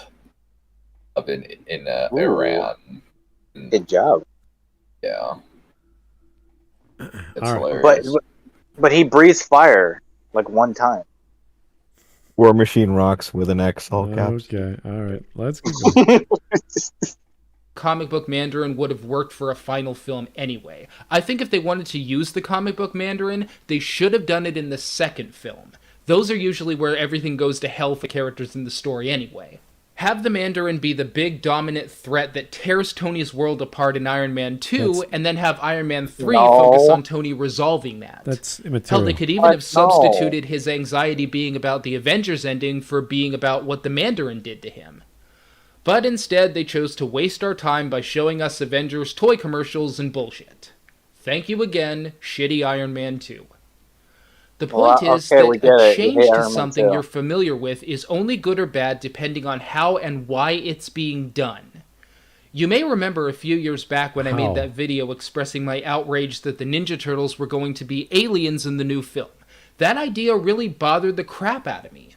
up in Iran. Hijab. Yeah. It's All right. hilarious. But he breathes fire. like one time. War Machine rocks with an X, all caps. Okay, all right. Let's keep going. Comic book Mandarin would have worked for a final film anyway. I think if they wanted to use the comic book Mandarin, they should have done it in the second film. Those are usually where everything goes to hell for characters in the story anyway. Have the Mandarin be the big dominant threat that tears Tony's world apart in Iron Man 2, and then have Iron Man 3 focus on Tony resolving that. That's immaterial. Hell, they could even have substituted his anxiety being about the Avengers ending for being about what the Mandarin did to him. But instead, they chose to waste our time by showing us Avengers toy commercials and bullshit. Thank you again, shitty Iron Man 2. The point is that a change to something you're familiar with is only good or bad depending on how and why it's being done. You may remember a few years back when I made that video expressing my outrage that the Ninja Turtles were going to be aliens in the new film. That idea really bothered the crap out of me.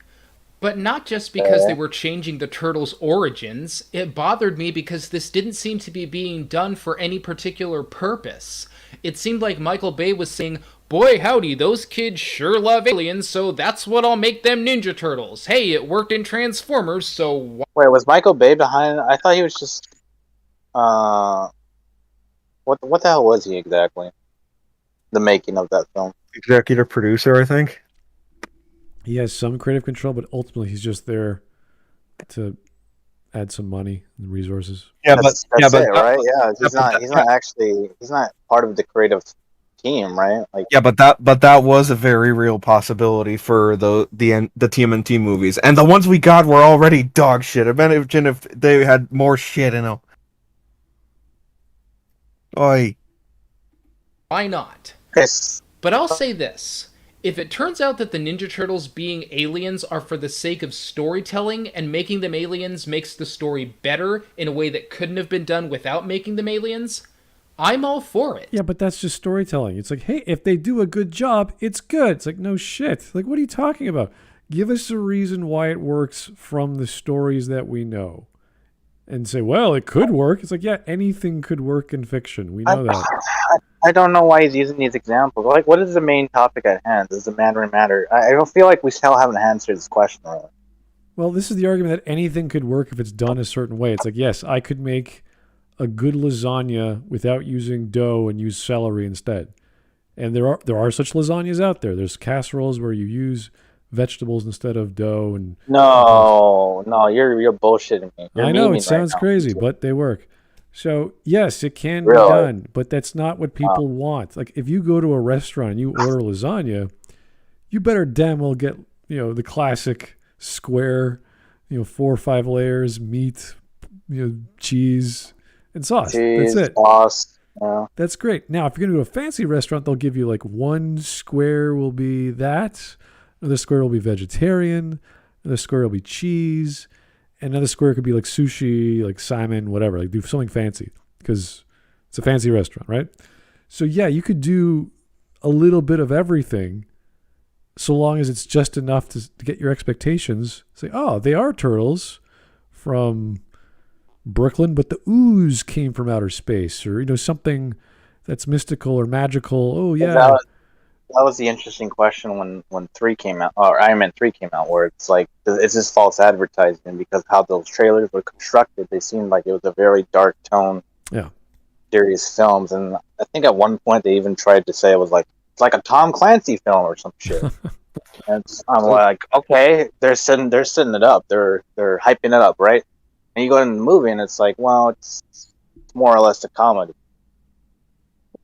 But not just because they were changing the Turtles' origins, it bothered me because this didn't seem to be being done for any particular purpose. It seemed like Michael Bay was saying, boy howdy, those kids sure love aliens, so that's what I'll make them Ninja Turtles. Hey, it worked in Transformers, so... Wait, was Michael Bay behind? I thought he was just... What the hell was he exactly? The making of that film. Executive producer, I think. He has some creative control, but ultimately he's just there to add some money and resources. Yeah, that's it, right? Yeah, he's not part of the creative team, right? Like, yeah, but that was a very real possibility for the TMNT movies, and the ones we got were already dog shit. Imagine if they had more shit in them. Oi. Why not? Yes. But I'll say this. If it turns out that the Ninja Turtles being aliens are for the sake of storytelling and making them aliens makes the story better in a way that couldn't have been done without making them aliens, I'm all for it. Yeah, but that's just storytelling. It's like, hey, if they do a good job, it's good. It's like, no shit. Like, what are you talking about? Give us a reason why it works from the stories that we know. And say, well, it could work. It's like, yeah, anything could work in fiction. We know that. I don't know why he's using these examples. Like, what is the main topic at hand? Does the Mandarin matter? I don't feel like we still haven't answered this question really. Well, this is the argument that anything could work if it's done a certain way. It's like, yes, I could make a good lasagna without using dough and use celery instead. And there are such lasagnas out there. There's casseroles where you use vegetables instead of dough. And no, you're bullshitting me. I know it sounds crazy, but they work. So yes, it can be done, but that's not what people want. Like if you go to a restaurant and you order lasagna, you better damn well get the classic square, 4 or 5 layers, meat, cheese and sauce. That's it. Sauce. Yeah. That's great. Now, if you're going to go to a fancy restaurant, they'll give you like one square will be that, another square will be vegetarian, another square will be cheese, and another square could be like sushi, like salmon, whatever. Like do something fancy because it's a fancy restaurant, right? So yeah, you could do a little bit of everything so long as it's just enough to get your expectations. Say, oh, they are turtles from Brooklyn, but the ooze came from outer space, or something that's mystical or magical. Oh yeah, that was the interesting question when 3 came out, or Iron Man 3 came out, where it's like, is this false advertising? Because how those trailers were constructed, they seemed like it was a very dark tone, serious films, and I think at one point they even tried to say it's like a Tom Clancy film or some shit. And I'm like, okay, they're setting it up, they're hyping it up, right? And you go in the movie and it's like, well, it's more or less a comedy.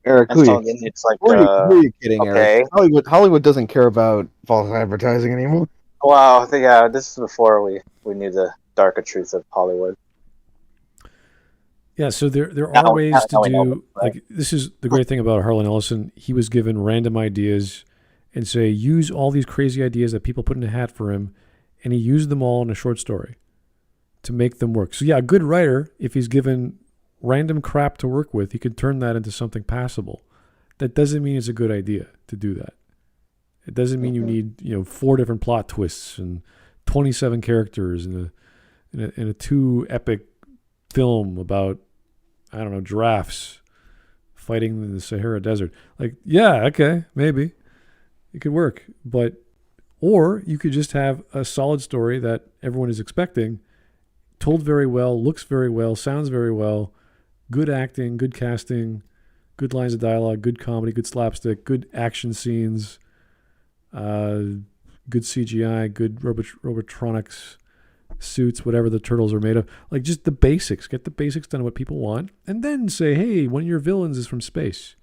Eric, it's like, who are you kidding, okay. Eric? Hollywood doesn't care about false advertising anymore. Wow, yeah, this is before we knew the darker truths of Hollywood. Yeah, so there are ways to do, like, this is the great thing about Harlan Ellison. He was given random ideas and say, use all these crazy ideas that people put in a hat for him, and he used them all in a short story to make them work. So yeah, a good writer, if he's given random crap to work with, he could turn that into something passable. That doesn't mean it's a good idea to do that. It doesn't mean you need 4 different plot twists and 27 characters in a 2 epic film about, I don't know, giraffes fighting in the Sahara Desert. Like, yeah, okay, maybe it could work, but Or you could just have a solid story that everyone is expecting, told very well, looks very well, sounds very well, good acting, good casting, good lines of dialogue, good comedy, good slapstick, good action scenes, good CGI, good robotronics, suits, whatever the turtles are made of. Like, just the basics. Get the basics done, what people want, and then say, hey, one of your villains is from space.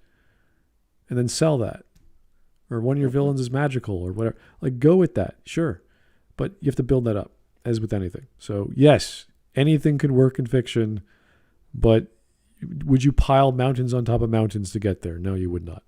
And then sell that. Or one of your villains is magical, or whatever. Like, go with that, sure. But you have to build that up, as with anything. So, yes, anything can work in fiction, but would you pile mountains on top of mountains to get there? No, you would not.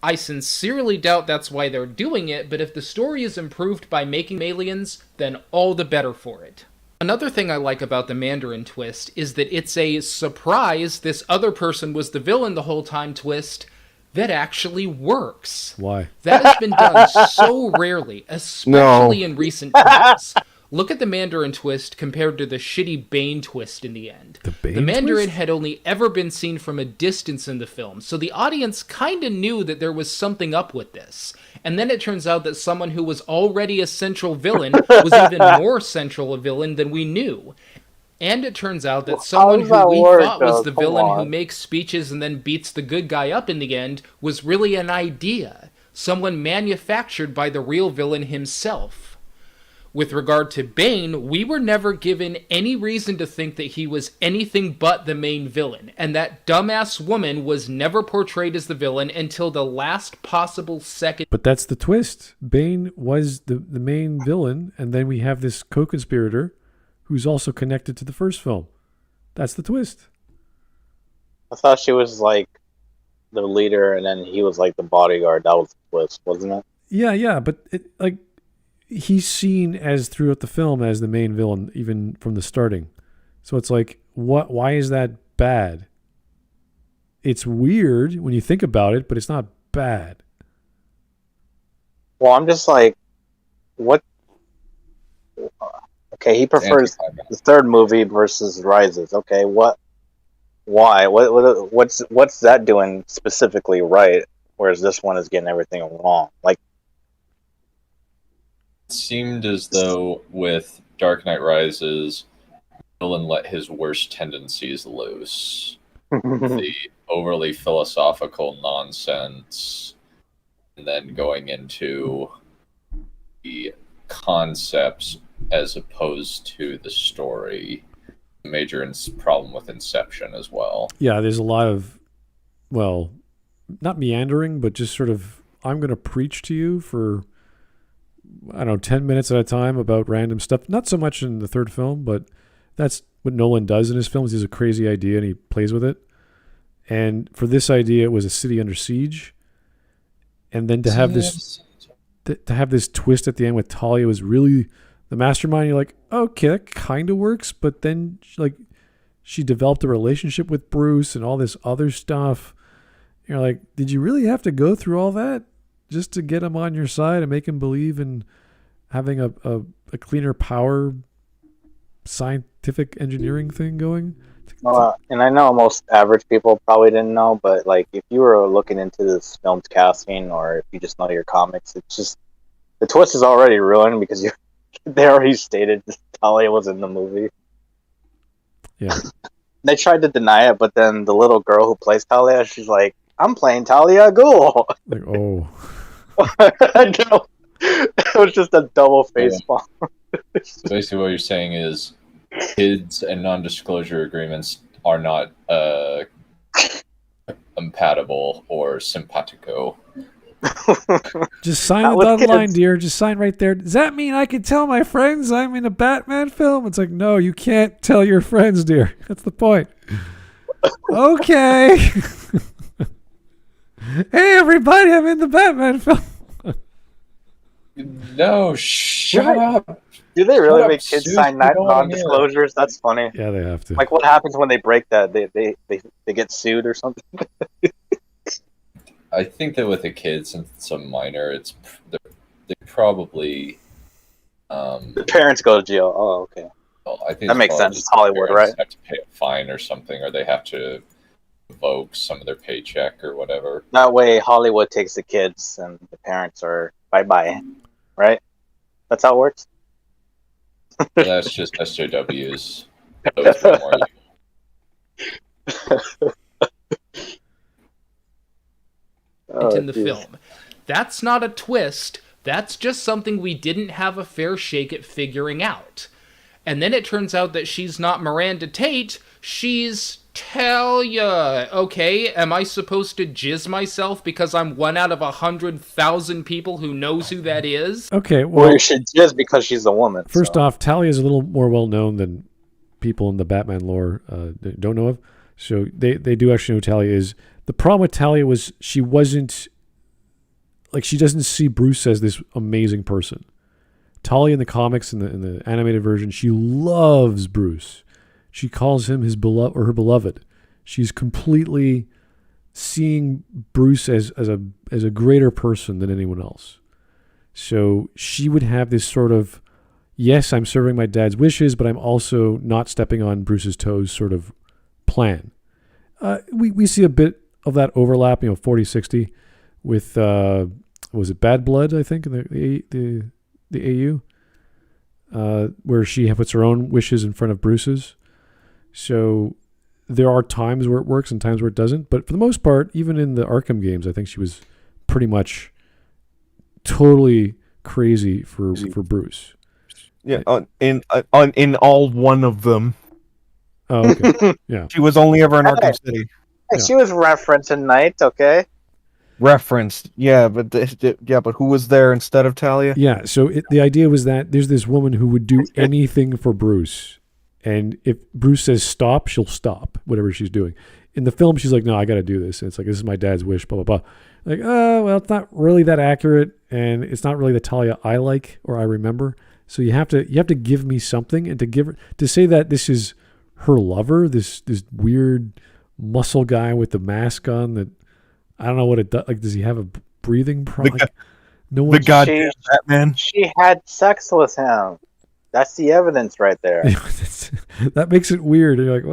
I sincerely doubt that's why they're doing it, but if the story is improved by making aliens, then all the better for it. Another thing I like about the Mandarin twist is that it's a surprise this other person was the villain the whole time twist that actually works. Why? That has been done so rarely, especially in recent times. Look at the Mandarin twist compared to the shitty Bane twist in the end. The Mandarin had only ever been seen from a distance in the film, so the audience kind of knew that there was something up with this. And then it turns out that someone who was already a central villain was even more central a villain than we knew. And it turns out that someone who we thought was the villain who makes speeches and then beats the good guy up in the end was really an idea. Someone manufactured by the real villain himself. With regard to Bane, we were never given any reason to think that he was anything but the main villain, and that dumbass woman was never portrayed as the villain until the last possible second. But that's the twist. Bane was the main villain, and then we have this co-conspirator who's also connected to the first film. That's the twist. I thought she was like the leader, and then he was like the bodyguard. That was the twist, wasn't it? Yeah, but he's seen as throughout the film as the main villain, even from the starting. So it's like, why is that bad? It's weird when you think about it, but it's not bad. Well, I'm just like, what? Okay, he prefers the third movie versus Rises. Okay, what? Why? What's that doing specifically right? Whereas this one is getting everything wrong. Like, it seemed as though with Dark Knight Rises, Nolan let his worst tendencies loose. The overly philosophical nonsense, and then going into the concepts as opposed to the story. A major problem with Inception as well. Yeah, there's a lot of, well, not meandering, but just sort of, I'm going to preach to you for, I don't know, 10 minutes at a time about random stuff. Not so much in the third film, but that's what Nolan does in his films. He has a crazy idea and he plays with it. And for this idea, it was a city under siege. And then to have this twist at the end with Talia was really the mastermind. You're like, okay, that kind of works. But then she developed a relationship with Bruce and all this other stuff. You're like, did you really have to go through all that just to get him on your side and make him believe in having a cleaner power scientific engineering thing going? And I know most average people probably didn't know, but like if you were looking into this film's casting, or if you just know your comics, it's just the twist is already ruined because they already stated Talia was in the movie. Yeah. They tried to deny it, but then the little girl who plays Talia, she's like, "I'm playing Talia Ghul." Like, oh. I know. It was just a double face palm. So basically what you're saying is kids and non-disclosure agreements are not compatible or simpatico. Just sign the dotted line, dear. Just sign right there. Does that mean I can tell my friends I'm in a Batman film? It's like, no, you can't tell your friends, dear. That's the point. Okay. Hey, everybody, I'm in the Batman film. No, shut up. Do they really make kids sign non-disclosures? That's funny. Yeah, they have to. Like, what happens when they break that? They get sued or something? I think that with the kids and some minor, they probably the parents go to jail. Oh, okay. Well, I think that makes sense. It's Hollywood, right? Have to pay a fine or something, or they have to revoke some of their paycheck or whatever. That way, Hollywood takes the kids and the parents are bye-bye, right? That's how it works? That's just SJWs. Those way more in the film. That's not a twist. That's just something we didn't have a fair shake at figuring out. And then it turns out that she's not Miranda Tate, she's Talia. Okay, am I supposed to jizz myself because I'm one out of 100,000 people who knows who that is? Okay, well, you should jizz because she's a woman. First off, Talia is a little more well known than people in the Batman lore don't know of. So they do actually know who Talia is. The problem with Talia was she wasn't, like, she doesn't see Bruce as this amazing person. Talia in the comics, in the animated version, she loves Bruce. She calls him his beloved, or her beloved. She's completely seeing Bruce as a greater person than anyone else. So she would have this sort of, yes, I'm serving my dad's wishes, but I'm also not stepping on Bruce's toes sort of plan. We see a bit of that overlap, 40-60 with, was it Bad Blood, I think, in the AU, where she puts her own wishes in front of Bruce's. So there are times where it works and times where it doesn't. But for the most part, even in the Arkham games, I think she was pretty much totally crazy for Bruce. Yeah, in all one of them. Oh, okay. Yeah. She was only ever in Arkham City. Hey, she was referencing Knight, okay? Referenced, yeah, but but who was there instead of Talia? Yeah, so the idea was that there's this woman who would do anything for Bruce, and if Bruce says stop, she'll stop whatever she's doing. In the film, she's like, "No, I got to do this." And it's like, "This is my dad's wish." Blah blah blah. Like, well, it's not really that accurate, and it's not really the Talia I like or I remember. So you have to give me something, and to say that this is her lover, this weird muscle guy with the mask on that. I don't know what it does. Like, does he have a breathing problem? The goddamn Batman. She had sex with him. That's the evidence right there. That makes it weird. And you're like,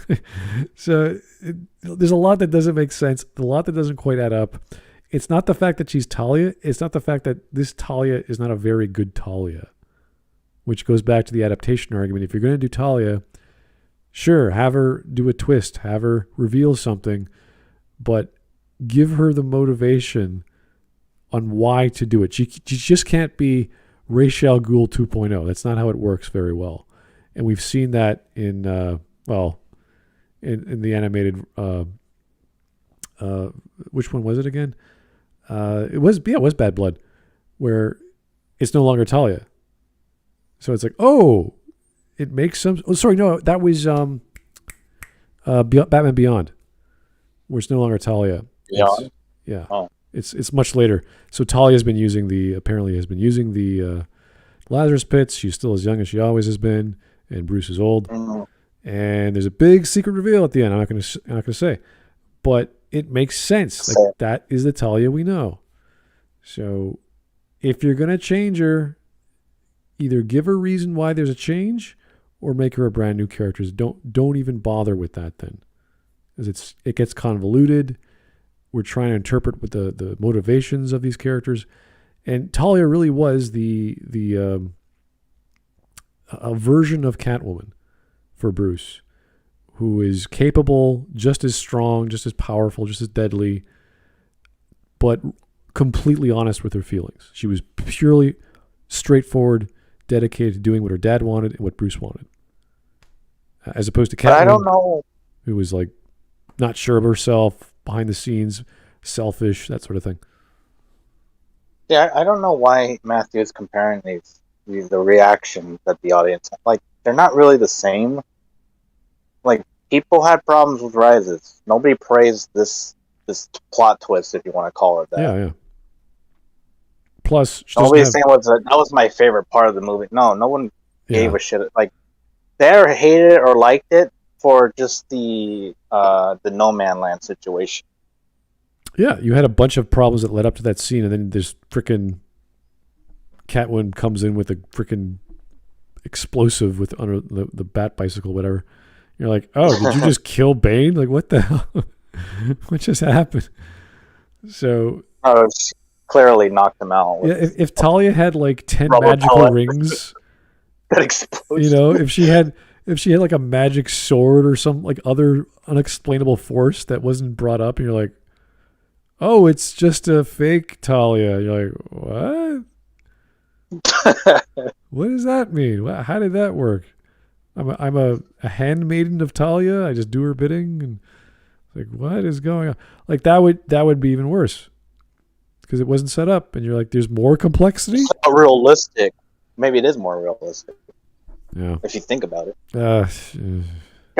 what? So there's a lot that doesn't make sense. A lot that doesn't quite add up. It's not the fact that she's Talia. It's not the fact that this Talia is not a very good Talia, which goes back to the adaptation argument. If you're going to do Talia, sure, have her do a twist, have her reveal something, but give her the motivation on why to do it. She just can't be Ra's al Ghul 2.0. That's not how it works very well. And we've seen that in the animated, which one was it again? It was Bad Blood, where it's no longer Talia. So it's like, oh, it makes some, oh, sorry, no, that was Batman Beyond, where it's no longer Talia. Yeah. Oh. It's much later. So Talia has been using the Lazarus pits. She's still as young as she always has been, and Bruce is old. Mm-hmm. And there's a big secret reveal at the end. I'm not gonna say, but it makes sense. Like, that is the Talia we know. So if you're gonna change her, either give her a reason why there's a change, or make her a brand new character. Don't even bother with that then, because it gets convoluted. We're trying to interpret what the motivations of these characters, and Talia really was a version of Catwoman for Bruce, who is capable, just as strong, just as powerful, just as deadly, but completely honest with her feelings. She was purely straightforward, dedicated to doing what her dad wanted and what Bruce wanted, as opposed to Catwoman. I don't know. Who was like not sure of herself, behind the scenes, selfish, that sort of thing. Yeah, I don't know why Matthew is comparing the reaction that the audience had. Like, they're not really the same. Like, people had problems with Rises. Nobody praised this plot twist, if you want to call it that. Yeah. Plus, nobody's saying that was my favorite part of the movie. No one gave a shit. Like, they either hated it or liked it for just the No Man Land situation. Yeah, you had a bunch of problems that led up to that scene, and then this frickin' Catwoman comes in with a frickin' explosive under the bat bicycle, whatever, You're like, oh, did you just kill Bane? Like, what the hell? What just happened? So, she clearly knocked him out. yeah, if Talia had like 10 Rubber magical pellet. rings, That explodes. you know, if she had like a magic sword or some like other unexplainable force that wasn't brought up, and you're like, oh, it's just a fake Talia. You're like, what? What does that mean? How did that work? I'm a handmaiden of Talia. I just do her bidding, and like, what is going on? Like that would be even worse because it wasn't set up, and you're like, there's more complexity. It's not realistic. Maybe it is more realistic. Yeah, if you think about it. gotta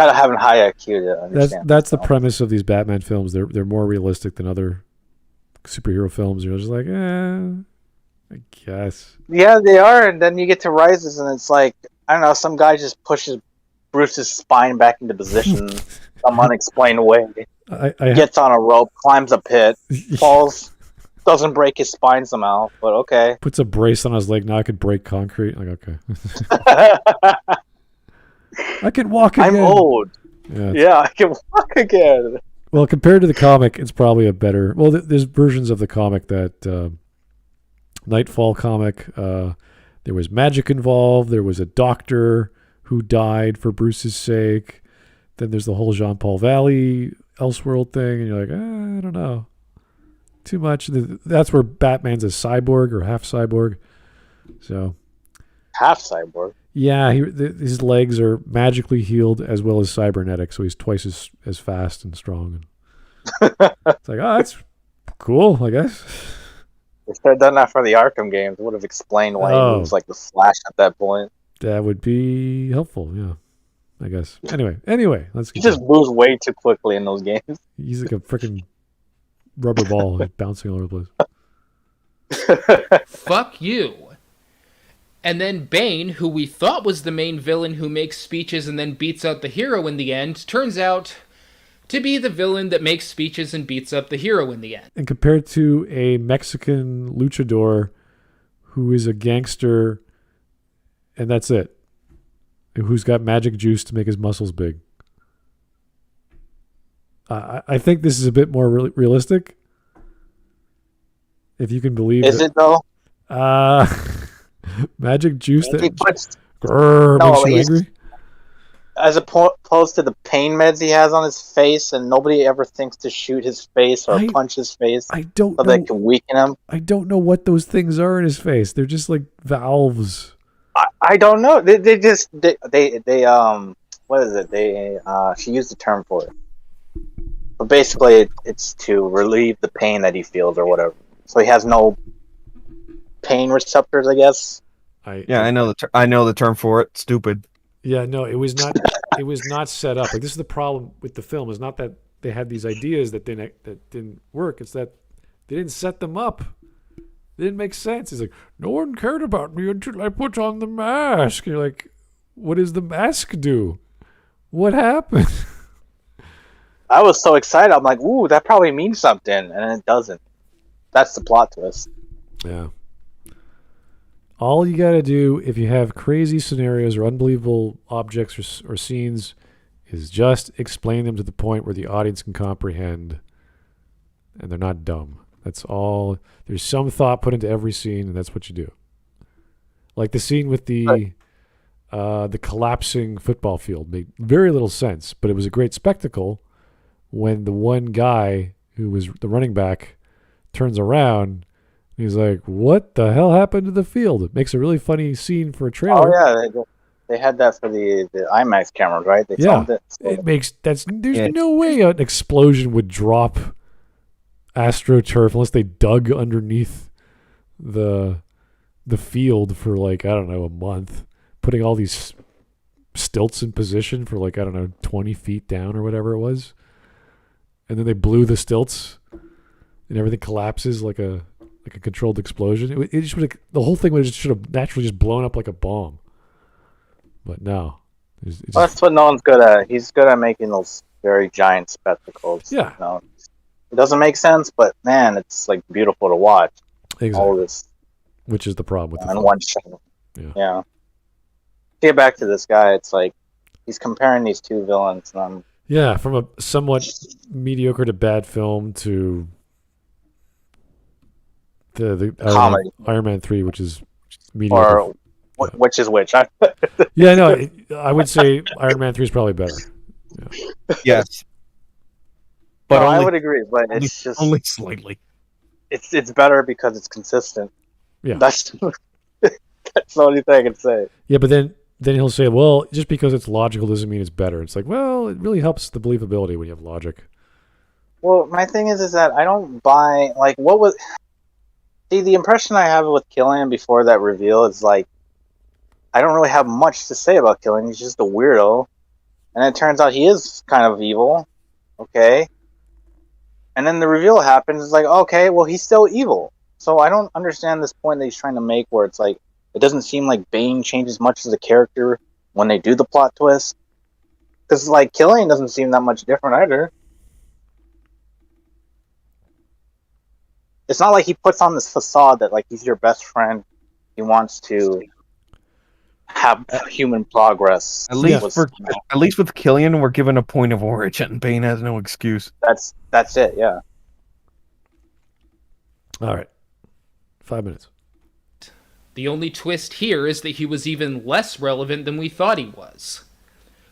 Gotta have a high IQ to understand. that's the premise of these Batman films. They're more realistic than other superhero films. You're just like, I guess. Yeah, they are, and then you get to Rises, and it's like, I don't know, some guy just pushes Bruce's spine back into position some unexplained way. I Gets on a rope, climbs a pit, falls, doesn't break his spine somehow, but okay. puts a brace on his leg. Now I could break concrete. Like, okay. I can walk again. I'm old. Yeah, I can walk again. Well, compared to the comic, it's probably a better. Well, there's versions of the comic that Nightfall comic. There was magic involved. There was a doctor who died for Bruce's sake. Then there's the whole Jean-Paul Valley Elseworld thing, and you're like, I don't know, too much. That's where Batman's a cyborg or half cyborg. So half cyborg. Yeah, his legs are magically healed as well as cybernetic, so he's twice as fast and strong. It's like, oh, that's cool, I guess. If they'd done that for the Arkham games, it would have explained why he moves like the Flash at that point. That would be helpful, yeah, I guess. Anyway, let's get He just moves way too quickly in those games. He's like a freaking rubber ball like, bouncing all over the place. Fuck you. And then Bane, who we thought was the main villain who makes speeches and then beats out the hero in the end, turns out to be the villain that makes speeches and beats up the hero in the end. And compared to a Mexican luchador who is a gangster, and that's it, who's got magic juice to make his muscles big. I think this is a bit more realistic, if you can believe it. Is it, though? Magic juice that makes you angry? As opposed to the pain meds he has on his face, and nobody ever thinks to shoot his face or punch his face so they can weaken him. I don't know what those things are in his face. They're just like valves. I don't know. They what is it? She used the term for it. But basically it's to relieve the pain that he feels or whatever. So he has no pain receptors, I guess. I know the term for it. Stupid. Yeah, no, it was not set up. Like, this is the problem with the film. Is not that they had these ideas that didn't work. It's that they didn't set them up. It didn't make sense. He's like, no one cared about me until I put on the mask. And you're like, what does the mask do? What happened? I was so excited. I'm like, ooh, that probably means something, and it doesn't. That's the plot twist. Yeah. All you got to do if you have crazy scenarios or unbelievable objects or scenes is just explain them to the point where the audience can comprehend and they're not dumb. That's all. There's some thought put into every scene, and that's what you do. Like the scene with the collapsing football field made very little sense, but it was a great spectacle when the one guy who was the running back turns around. He's like, what the hell happened to the field? It makes a really funny scene for a trailer. Oh, yeah. They had that for the IMAX cameras, right? They filmed it. So there's no way an explosion would drop AstroTurf unless they dug underneath the field for like, I don't know, a month, putting all these stilts in position for like, I don't know, 20 feet down or whatever it was. And then they blew the stilts and everything collapses like a controlled explosion. It just would, the whole thing should have naturally just blown up like a bomb. But no. That's what Nolan's good at. He's good at making those very giant spectacles. Yeah. It doesn't make sense, but man, it's like beautiful to watch. Exactly. All this. Which is the problem with the one shot. Yeah. To get back to this guy, it's like he's comparing these two villains. And Yeah, from a somewhat mediocre to bad film to the Comedy. Iron Man 3, which is mediocre. or which is which? Yeah, no, I would say Iron Man 3 is probably better. Yes. But no, only, I would agree, but it's just only slightly. it's better because it's consistent. Yeah. That's that's the only thing I can say. Yeah, but then he'll say, well, just because it's logical doesn't mean it's better. It's like, well, it really helps the believability when you have logic. Well, my thing is that I don't buy like what was. See, the impression I have with Killian before that reveal is like I don't really have much to say about Killian. He's just a weirdo, and it turns out he is kind of evil. Okay. And then the reveal happens. It's like, okay, well, he's still evil. So I don't understand this point that he's trying to make where it's like, it doesn't seem like Bane changes much as a character when they do the plot twist. Because, like, Killian doesn't seem that much different either. It's not like he puts on this facade that, like, he's your best friend. He wants to have human progress. At least with Killian, we're given a point of origin. Bane has no excuse. That's it, yeah. All right. 5 minutes. The only twist here is that he was even less relevant than we thought he was.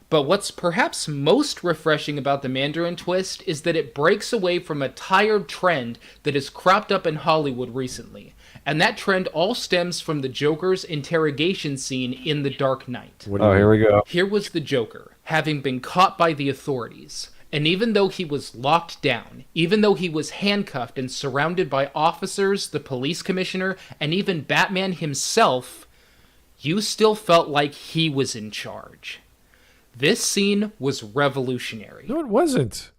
But what's perhaps most refreshing about the Mandarin twist is that it breaks away from a tired trend that has cropped up in Hollywood recently. And that trend all stems from the Joker's interrogation scene in The Dark Knight. Here we go. Here was the Joker, having been caught by the authorities. And even though he was locked down, even though he was handcuffed and surrounded by officers, the police commissioner, and even Batman himself, you still felt like he was in charge. This scene was revolutionary. No, it wasn't.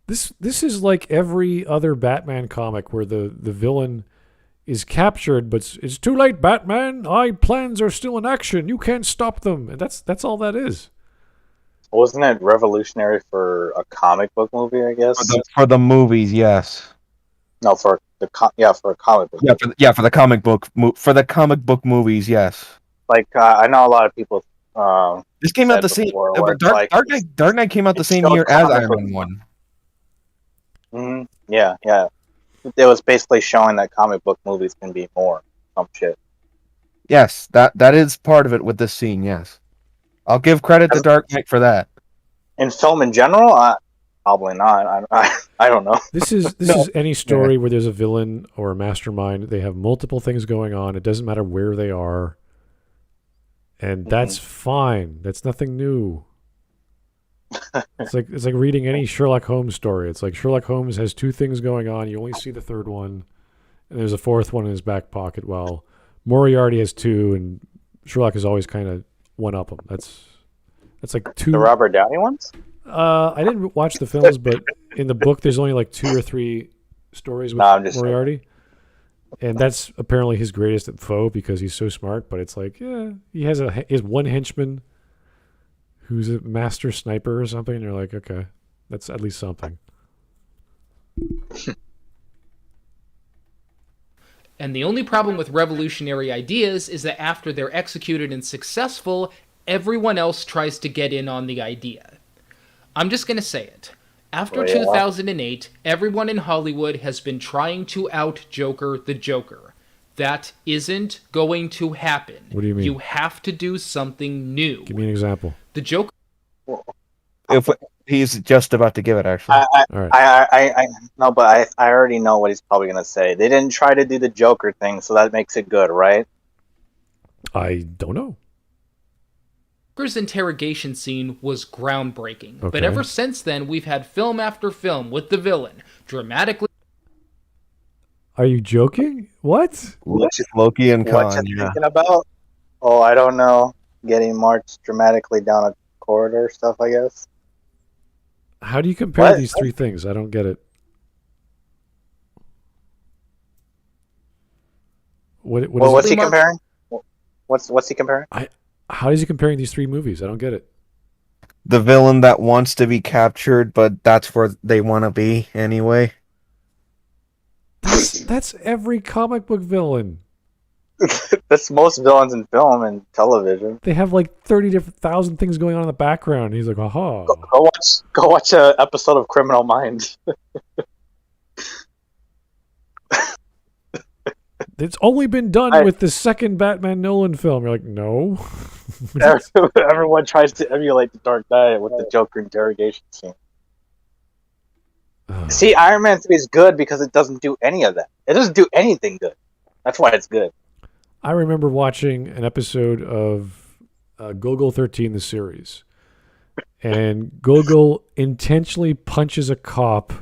This is like every other Batman comic where the villain is captured, but it's too late, Batman. Our plans are still in action. You can't stop them. And that's all that is. Wasn't it revolutionary for a comic book movie, I guess? For the movies, yes. No, for a comic book. For the comic book movies, yes. Like I know a lot of people. This came out the same. Dark Knight came out the same year as Iron Man 1. Mm-hmm. Yeah. It was basically showing that comic book movies can be more some shit. Yes, that is part of it with this scene. Yes, I'll give credit to Dark Knight for that. In film in general, probably not. I don't know. This is any story where there's a villain or a mastermind. They have multiple things going on. It doesn't matter where they are, and that's fine. That's nothing new. It's like reading any Sherlock Holmes story. It's like Sherlock Holmes has two things going on. You only see the third one, and there's a fourth one in his back pocket. While Moriarty has two, and Sherlock is always kind of one up him. That's like two. The Robert Downey ones? I didn't watch the films, but in the book, there's only like 2 or 3 stories with Moriarty, and that's apparently his greatest foe because he's so smart. But it's like, yeah, he has one henchman who's a master sniper or something, and you're like, okay, that's at least something. And the only problem with revolutionary ideas is that after they're executed and successful, everyone else tries to get in on the idea. I'm just going to say it. After 2008, everyone in Hollywood has been trying to out Joker the Joker. That isn't going to happen. What do you mean? You have to do something new. Give me an example. The Joker... If he's just about to give it, actually. All right. I already know what he's probably going to say. They didn't try to do the Joker thing, so that makes it good, right? I don't know. Joker's interrogation scene was groundbreaking, Okay. but ever since then, we've had film after film with the villain dramatically... Are you joking? What? Loki and Khan. What you thinking about? Oh, I don't know. Getting marched dramatically down a corridor stuff, I guess. How do you compare these 3 things? I don't get it. What's he comparing? What's he comparing? How is he comparing these 3 movies? I don't get it. The villain that wants to be captured, but that's where they want to be anyway. That's every comic book villain. That's most villains in film and television. They have like 30 different thousand things going on in the background. He's like, aha. Go watch a episode of Criminal Minds. It's only been done with the second Batman Nolan film. You're like, no. Everyone tries to emulate the Dark Knight with the Joker interrogation scene. See, Iron Man 3 is good because it doesn't do any of that. It doesn't do anything good. That's why it's good. I remember watching an episode of Gogol 13, the series. And Gogol intentionally punches a cop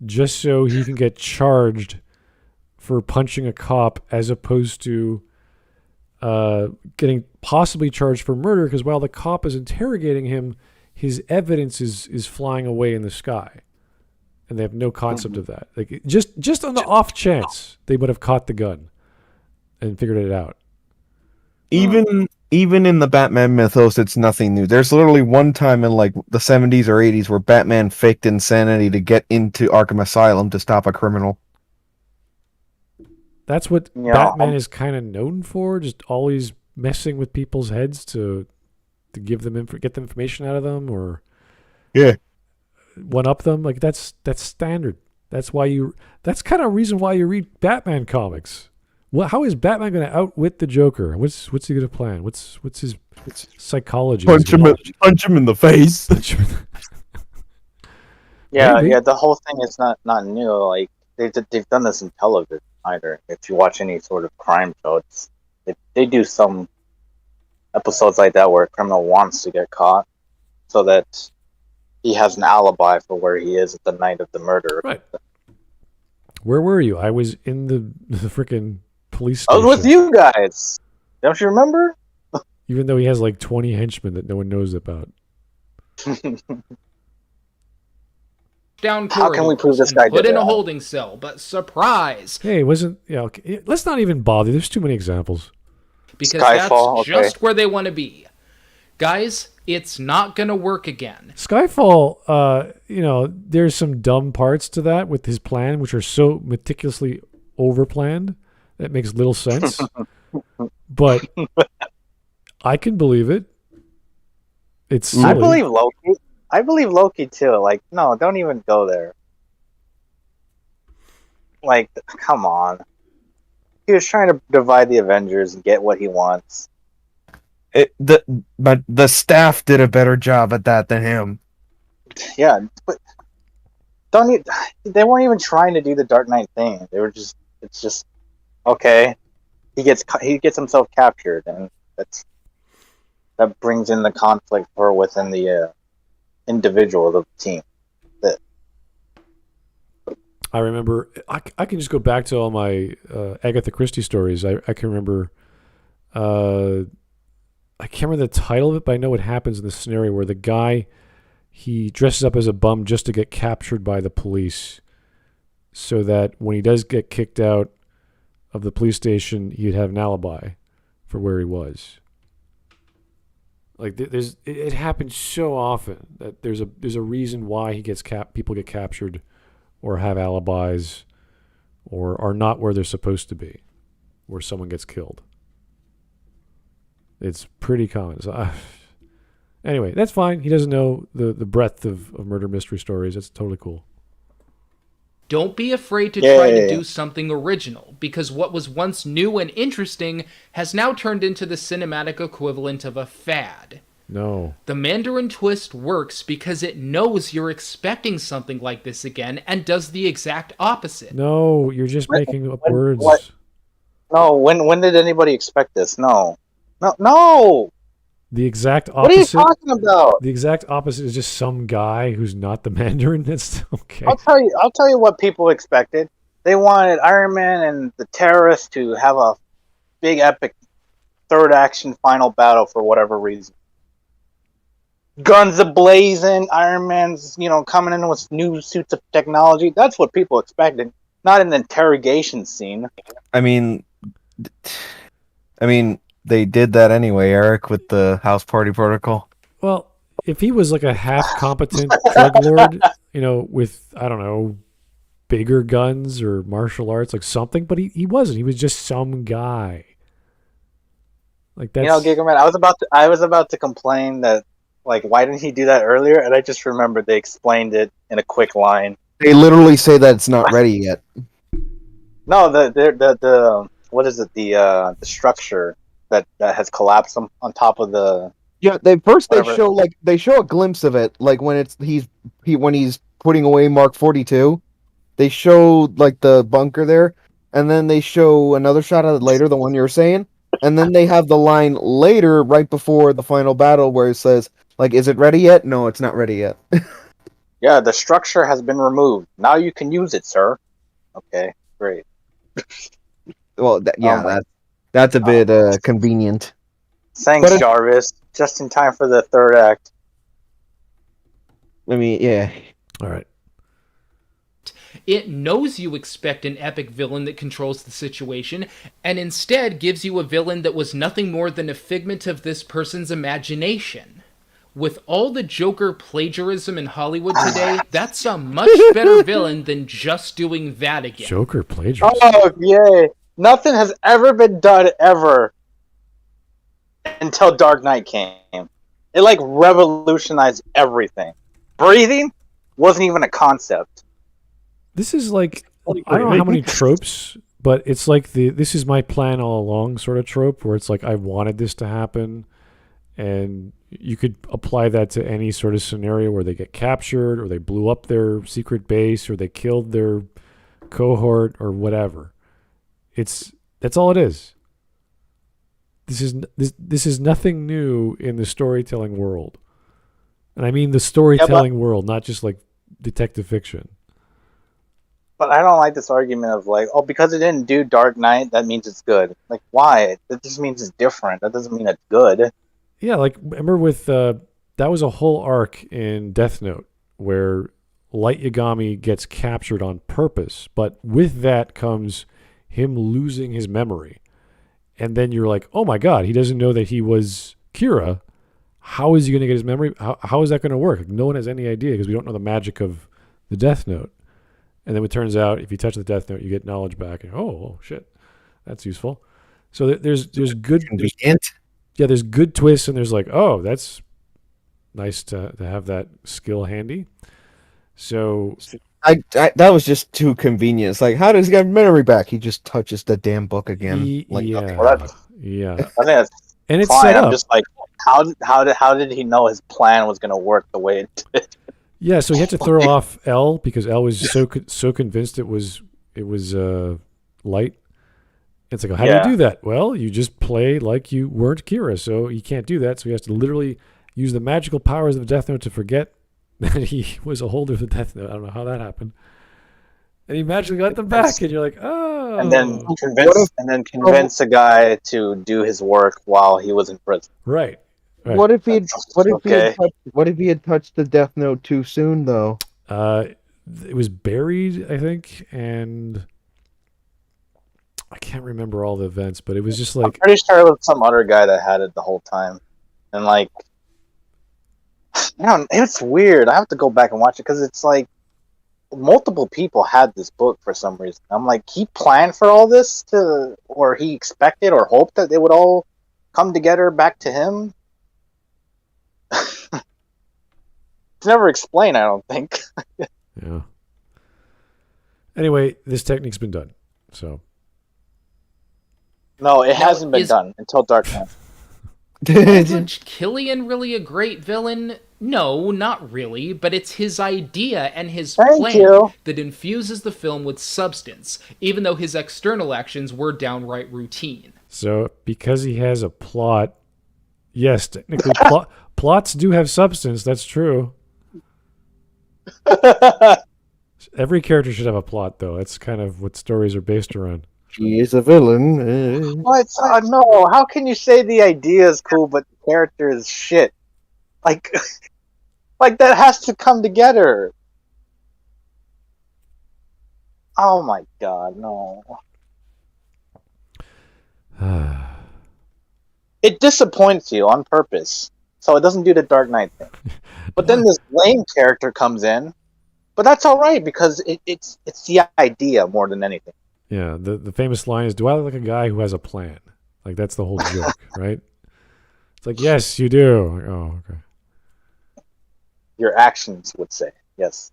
just so he can get charged for punching a cop, as opposed to getting possibly charged for murder, because while the cop is interrogating him, his evidence is flying away in the sky. And they have no concept of that. Like just on the off chance they would have caught the gun and figured it out. Even in the Batman mythos, it's nothing new. There's literally one time in like the 70s or 80s where Batman faked insanity to get into Arkham Asylum to stop a criminal. That's what Batman is kind of known for, just always messing with people's heads to give them get the information out of them, or one up them. Like that's standard. That's kind of a reason why you read Batman comics. Well, how is Batman going to outwit the Joker? What's he going to plan? What's his psychology? Punch him in the face. Yeah. The whole thing is not new. Like they've done this in television either. If you watch any sort of crime show, they do some episodes like that where a criminal wants to get caught so that he has an alibi for where he is at the night of the murder. Right. Where were you? I was in the freaking police station. I was with you guys. Don't you remember? Even though he has like 20 henchmen that no one knows about. Down How can we prove this guy put did in a that? holding cell, but surprise! Hey, it wasn't... Yeah, okay. Let's not even bother. There's too many examples. Because Skyfall, that's just where they want to be. Guys, it's not going to work again. Skyfall, there's some dumb parts to that with his plan, which are so meticulously overplanned that makes little sense. But I can believe it. It's silly. I believe Loki too. Like, no, don't even go there. Like, come on. He was trying to divide the Avengers and get what he wants. But the staff did a better job at that than him. Yeah, but they weren't even trying to do the Dark Knight thing. It's just okay. He gets himself captured, and that brings in the conflict for within the individual of the team. I remember, I can just go back to all my Agatha Christie stories. I can remember, I can't remember the title of it, but I know what happens in the scenario where the guy, he dresses up as a bum just to get captured by the police, so that when he does get kicked out of the police station, he'd have an alibi for where he was. Like it happens so often that there's a reason why he gets people get captured, or have alibis, or are not where they're supposed to be, where someone gets killed. It's pretty common. So, anyway, that's fine. He doesn't know the breadth of murder mystery stories. That's totally cool. Don't be afraid to try to do something original, because what was once new and interesting has now turned into the cinematic equivalent of a fad. No. The Mandarin twist works because it knows you're expecting something like this again and does the exact opposite. No, you're just making up words. What? No, when did anybody expect this? No. The exact opposite. What are you talking about? The exact opposite is just some guy who's not the Mandarin. That's okay. I'll tell you what people expected. They wanted Iron Man and the terrorists to have a big epic third action final battle for whatever reason. Guns a-blazing, Iron Man's, coming in with new suits of technology. That's what people expected, not an interrogation scene. I mean, they did that anyway, Eric, with the House Party Protocol. Well, if he was like a half-competent drug lord, with, I don't know, bigger guns or martial arts, like something, but he wasn't. He was just some guy. Like that's You know, Gigaman, I was about to complain that, like, why didn't he do that earlier? And I just remembered they explained it in a quick line. They literally say that it's not ready yet. No, the what is it? The structure that has collapsed on top of the. Yeah, they Whatever. show a glimpse of it, like when when he's putting away Mark 42. They show like the bunker there, and then they show another shot of it later, the one you're saying, and then they have the line later, right before the final battle, where it says, like, "Is it ready yet?" No, it's not ready yet. Yeah, the structure has been removed. Now you can use it, sir. Okay, great. Well, my- that's a bit convenient. Thanks, But Jarvis. Just in time for the third act. I mean, yeah. all right. It knows you expect an epic villain that controls the situation, and instead gives you a villain that was nothing more than a figment of this person's imagination. With all the Joker plagiarism in Hollywood today, that's a much better villain than just doing that again. Joker plagiarism. Oh, yay. Nothing has ever been done ever until Dark Knight came. It, like, revolutionized everything. Breathing wasn't even a concept. This is like, I don't know how many tropes, but it's like this is my plan all along sort of trope, where it's like I wanted this to happen, and you could apply that to any sort of scenario where they get captured, or they blew up their secret base, or they killed their cohort, or whatever. That's all it is. This is nothing new in the storytelling world, and I mean the storytelling world, not just like detective fiction. But I don't like this argument of, like, oh, because it didn't do Dark Knight, that means it's good. Like, why? That just means it's different. That doesn't mean it's good. Yeah, like remember with that was a whole arc in Death Note where Light Yagami gets captured on purpose, but with that comes him losing his memory. And then you're like, oh my God, he doesn't know that he was Kira. How is he going to get his memory? How is that going to work? Like, no one has any idea because we don't know the magic of the Death Note. And then it turns out if you touch the Death Note, you get knowledge back. And oh shit, that's useful. So there's good, there's good twists, and there's like, oh, that's nice to have that skill handy. So I that was just too convenient. It's like, how does he get memory back? He just touches the damn book again. yeah. I think that's And it's fine. set up. I'm just like, how did he know his plan was going to work the way it did? Yeah, so he had to throw off L because L was so convinced it was light. It's like, how do you do that? Well, you just play like you weren't Kira, so you can't do that. So he has to literally use the magical powers of Death Note to forget that he was a holder of the Death Note. I don't know how that happened. And he magically got them back, and you're like, oh. And then convince a guy to do his work while he was in prison. Right. What if he had touched the Death Note too soon, though? It was buried, I think, and I can't remember all the events, but it was just like, I'm pretty sure it was some other guy that had it the whole time, and like, it's weird. I have to go back and watch it because it's like multiple people had this book for some reason. I'm like, he planned for all this or he expected or hoped that they would all come together back to him. It's never explained, I don't think. Yeah. Such this technique's been done, so. No, it hasn't been done until Dark Knight. Is Killian really a great villain? No, not really, but it's his idea and his plan that infuses the film with substance, even though his external actions were downright routine. So, because he has a plot, yes, technically plots do have substance, that's true. Every character should have a plot, though. That's kind of what stories are based around. He is a villain. What? No, how can you say the idea is cool, but the character is shit? Like, like that has to come together. Oh my God, no. It disappoints you on purpose, so it doesn't do the Dark Knight thing. But then this lame character comes in, but that's all right because it's the idea more than anything. Yeah, the famous line is, "Do I look like a guy who has a plan?" Like that's the whole joke, right? It's like, yes, you do. Like, oh, okay. Your actions would say yes.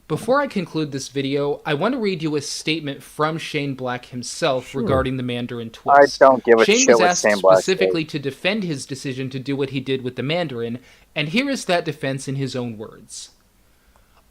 Before I conclude this video, I want to read you a statement from Shane Black himself regarding the Mandarin twist. I don't give a Shane shit was what asked Shane Black specifically to defend his decision to do what he did with the Mandarin, and here is that defense in his own words.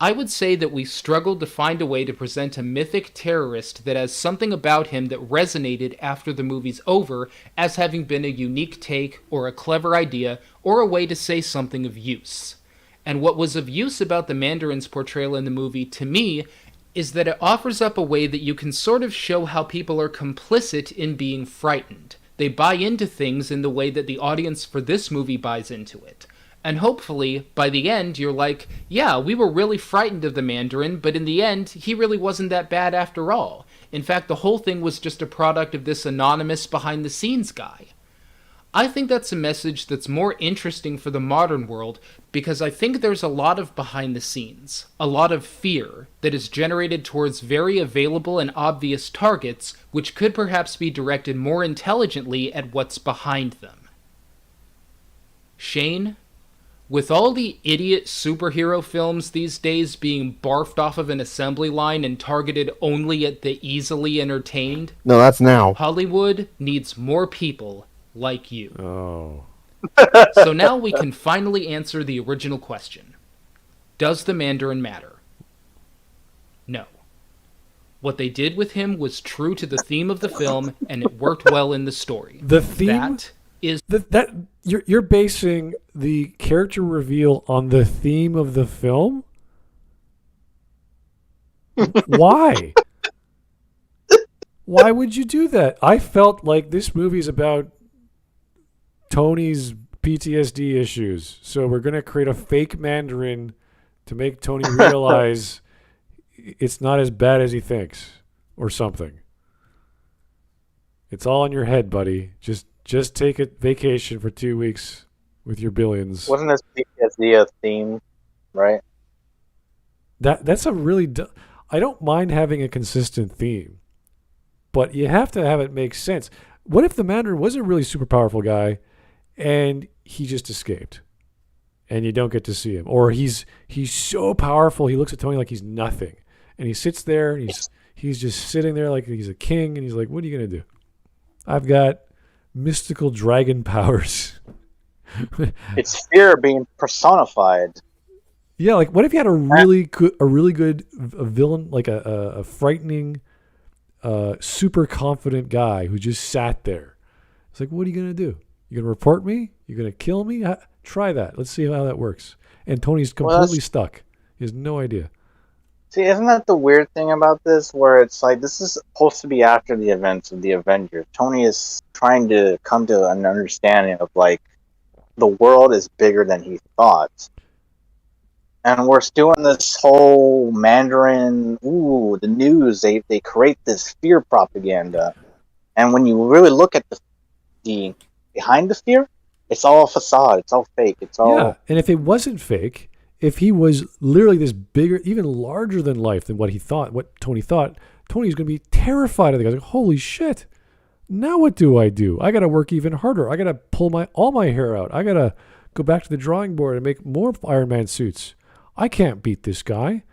I would say that we struggled to find a way to present a mythic terrorist that has something about him that resonated after the movie's over as having been a unique take or a clever idea or a way to say something of use. And what was of use about the Mandarin's portrayal in the movie, to me, is that it offers up a way that you can sort of show how people are complicit in being frightened. They buy into things in the way that the audience for this movie buys into it. And hopefully, by the end, you're like, yeah, we were really frightened of the Mandarin, but in the end, he really wasn't that bad after all. In fact, the whole thing was just a product of this anonymous behind-the-scenes guy. I think that's a message that's more interesting for the modern world because I think there's a lot of behind the scenes, a lot of fear that is generated towards very available and obvious targets which could perhaps be directed more intelligently at what's behind them. Shane, with all the idiot superhero films these days being barfed off of an assembly line and targeted only at the easily entertained, No, that's now. Hollywood needs more people like you. Oh. So now we can finally answer the original question. Does the Mandarin matter? No. What they did with him was true to the theme of the film, and it worked well in the story. The theme? That is... That you're basing the character reveal on the theme of the film? Why? Why would you do that? I felt like this movie's about Tony's PTSD issues. So we're going to create a fake Mandarin to make Tony realize it's not as bad as he thinks or something. It's all in your head, buddy. Just take a vacation for 2 weeks with your billions. Wasn't this PTSD a theme, right? That's a really... I don't mind having a consistent theme, but you have to have it make sense. What if the Mandarin was a really super powerful guy and he just escaped and you don't get to see him? Or he's so powerful, he looks at Tony like he's nothing. And he sits there, and he's just sitting there like he's a king, and he's like, what are you going to do? I've got mystical dragon powers. It's fear being personified. Yeah, like what if you had a really good villain, like a frightening, super confident guy who just sat there? It's like, what are you going to do? You going to report me? You going to kill me? Try that. Let's see how that works. And Tony's completely stuck. He has no idea. See, isn't that the weird thing about this? Where it's like, this is supposed to be after the events of the Avengers. Tony is trying to come to an understanding of, like, the world is bigger than he thought. And we're still in this whole Mandarin, the news, they create this fear propaganda. And when you really look at the behind the fear, it's all a facade, it's all fake, it's all... Yeah, and if it wasn't fake, if he was literally this bigger, even larger than life than what Tony thought, Tony's going to be terrified of the guy. Like, holy shit, now what do? I got to work even harder. I got to pull all my hair out. I got to go back to the drawing board and make more Iron Man suits. I can't beat this guy.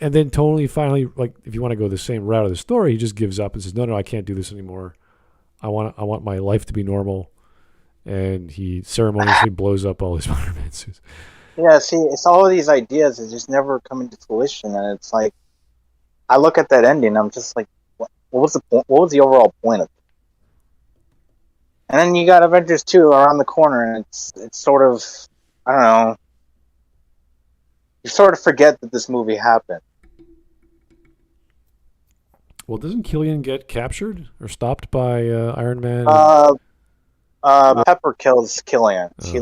And then Tony finally, like, if you want to go the same route of the story, he just gives up and says, no, I can't do this anymore. I want my life to be normal. And he ceremoniously blows up all his Iron Man suits. Yeah, see, it's all of these ideas that just never come into fruition, and it's like, I look at that ending, I'm just like, what was the point? What was the overall point of it? And then you got Avengers 2 around the corner, and it's sort of, I don't know, you sort of forget that this movie happened. Well, doesn't Killian get captured or stopped by Iron Man? Pepper kills Killian. She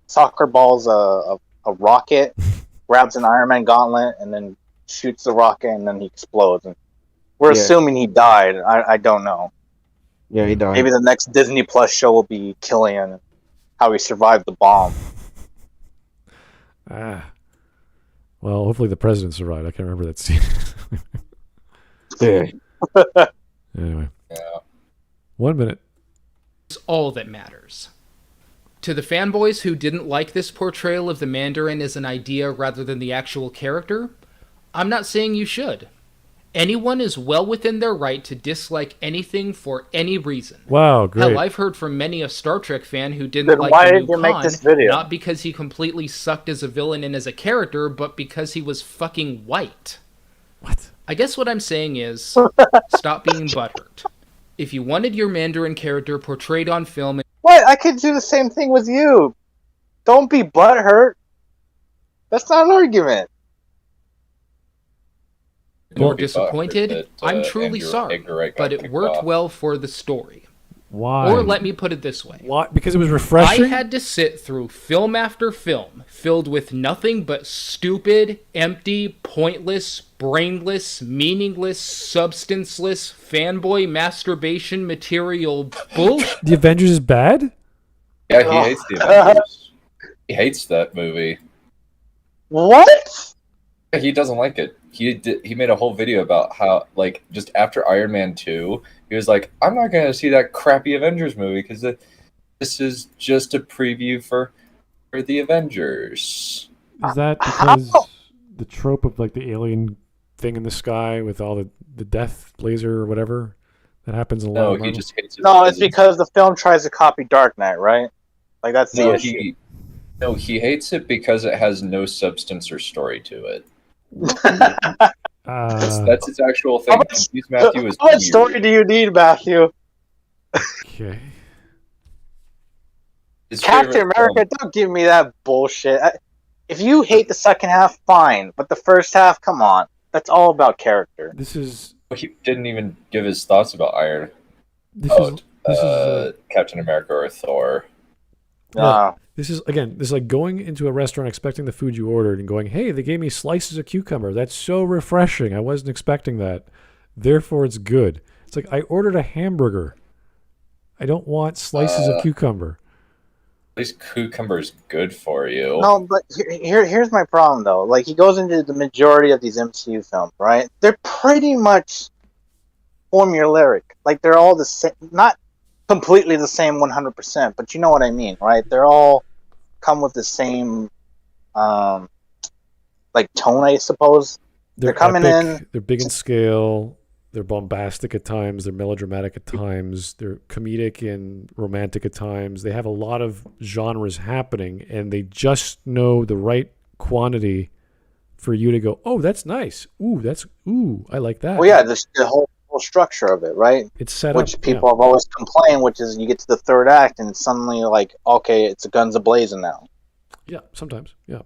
soccer balls a rocket, grabs an Iron Man gauntlet, and then shoots the rocket, and then he explodes. And we're assuming he died. I don't know. Yeah, he died. Maybe the next Disney Plus show will be Killian, how he survived the bomb. Well, hopefully the president survived. I can't remember that scene. Yeah. Anyway. Yeah. 1 minute. It's all that matters. To the fanboys who didn't like this portrayal of the Mandarin as an idea rather than the actual character, I'm not saying you should. Anyone is well within their right to dislike anything for any reason. Wow, great. Hell, I've heard from many a Star Trek fan who didn't Then like why the did new you make Khan, this video? not because he completely sucked as a villain and as a character, but because he was fucking white. What? I guess what I'm saying is, stop being butthurt. If you wanted your Mandarin character portrayed on film... What? I could do the same thing with you. Don't be butthurt. That's not an argument. You're Be disappointed, butthurt that, I'm truly Edgar sorry, Wright got but it kicked worked off. well for the story. Why? Or let me put it this way. Why? Because it was refreshing? I had to sit through film after film filled with nothing but stupid, empty, pointless, brainless, meaningless, substanceless, fanboy masturbation material bullshit. The Avengers is bad? Yeah, he hates the Avengers. He hates that movie. What? He doesn't like it. He made a whole video about how, like, just after Iron Man 2, he was like, I'm not going to see that crappy Avengers movie because this is just a preview for the Avengers. Is that because the trope of like the alien thing in the sky with all the death laser or whatever that happens in a lot No, of he Marvel? just hates it. No, it's because the film tries to copy Dark Knight, right? Like, that's the issue. He hates it because it has no substance or story to it. That's its actual thing. Confused Matthew is How much weird. story do you need, Matthew? Okay. His Captain favorite America, film- don't give me that bullshit. If you hate the second half, fine. But the first half, come on. That's all about character. This is He didn't even give his thoughts about Captain America or Thor. Uh, This is like going into a restaurant expecting the food you ordered and going, hey, they gave me slices of cucumber. That's so refreshing. I wasn't expecting that. Therefore, it's good. It's like I ordered a hamburger. I don't want slices of cucumber. At least cucumber's good for you. no, but here's my problem, though. Like, he goes into the majority of these MCU films, right? They're pretty much formulaic. Like, they're all the same. Not completely the same 100%, but you know what I mean, right? They're all come with the same like tone, I suppose. They're coming in. They're big in scale. They're bombastic at times. They're melodramatic at times. They're comedic and romantic at times. They have a lot of genres happening, and they just know the right quantity for you to go, oh, that's nice. Ooh, I like that. Well, yeah, the whole structure of it, right? It's set Which up. people have always complained, which is you get to the third act and it's suddenly like, okay, it's a guns a-blazing now. Yeah, sometimes. Yeah.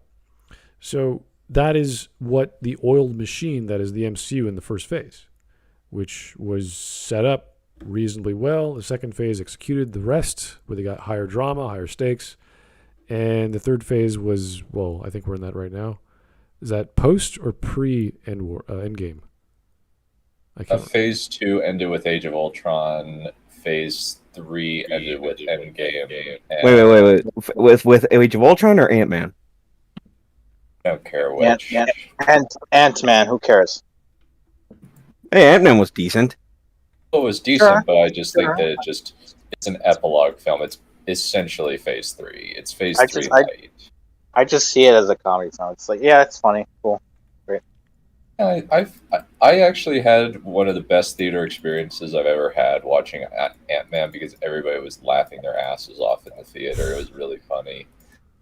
So that is what the oiled machine that is the MCU in the first phase, which was set up reasonably well. The second phase executed the rest, where they got higher drama, higher stakes. And the third phase was, well, I think we're in that right now. Is that post or pre-Endgame? Phase 2 ended with Age of Ultron. Phase 3 ended with Endgame. Wait. With Age of Ultron or Ant-Man? I don't care which. Ant-Man, who cares? Hey, Ant-Man was decent. It was decent, Sure. but I just think that it's an epilogue film. It's essentially Phase 3. It's Phase 3 light. I just see it as a comedy film. It's like, yeah, it's funny, cool. I actually had one of the best theater experiences I've ever had watching Ant-Man because everybody was laughing their asses off in the theater. It was really funny.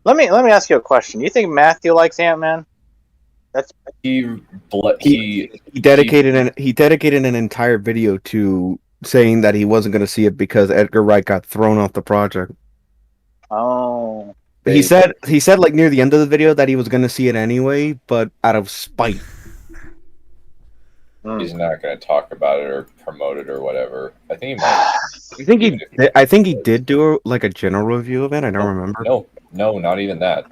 Let me ask you a question. You think Matthew likes Ant-Man? He dedicated an entire video to saying that he wasn't going to see it because Edgar Wright got thrown off the project. Oh. He said like near the end of the video that he was going to see it anyway, but out of spite. He's not going to talk about it or promote it or whatever. I think he might. I think he did do like a general review of it. I don't remember. No, not even that.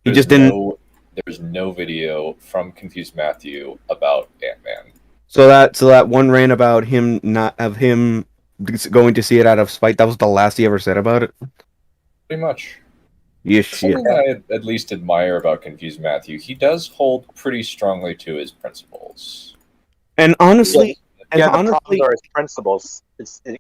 He just didn't. There's no video from Confused Matthew about Ant-Man. So that one rant about him going to see it out of spite, that was the last he ever said about it. Pretty much. Yes, Something I at least admire about Confused Matthew, he does hold pretty strongly to his principles. And honestly, And yeah, the honestly, problems are his principles.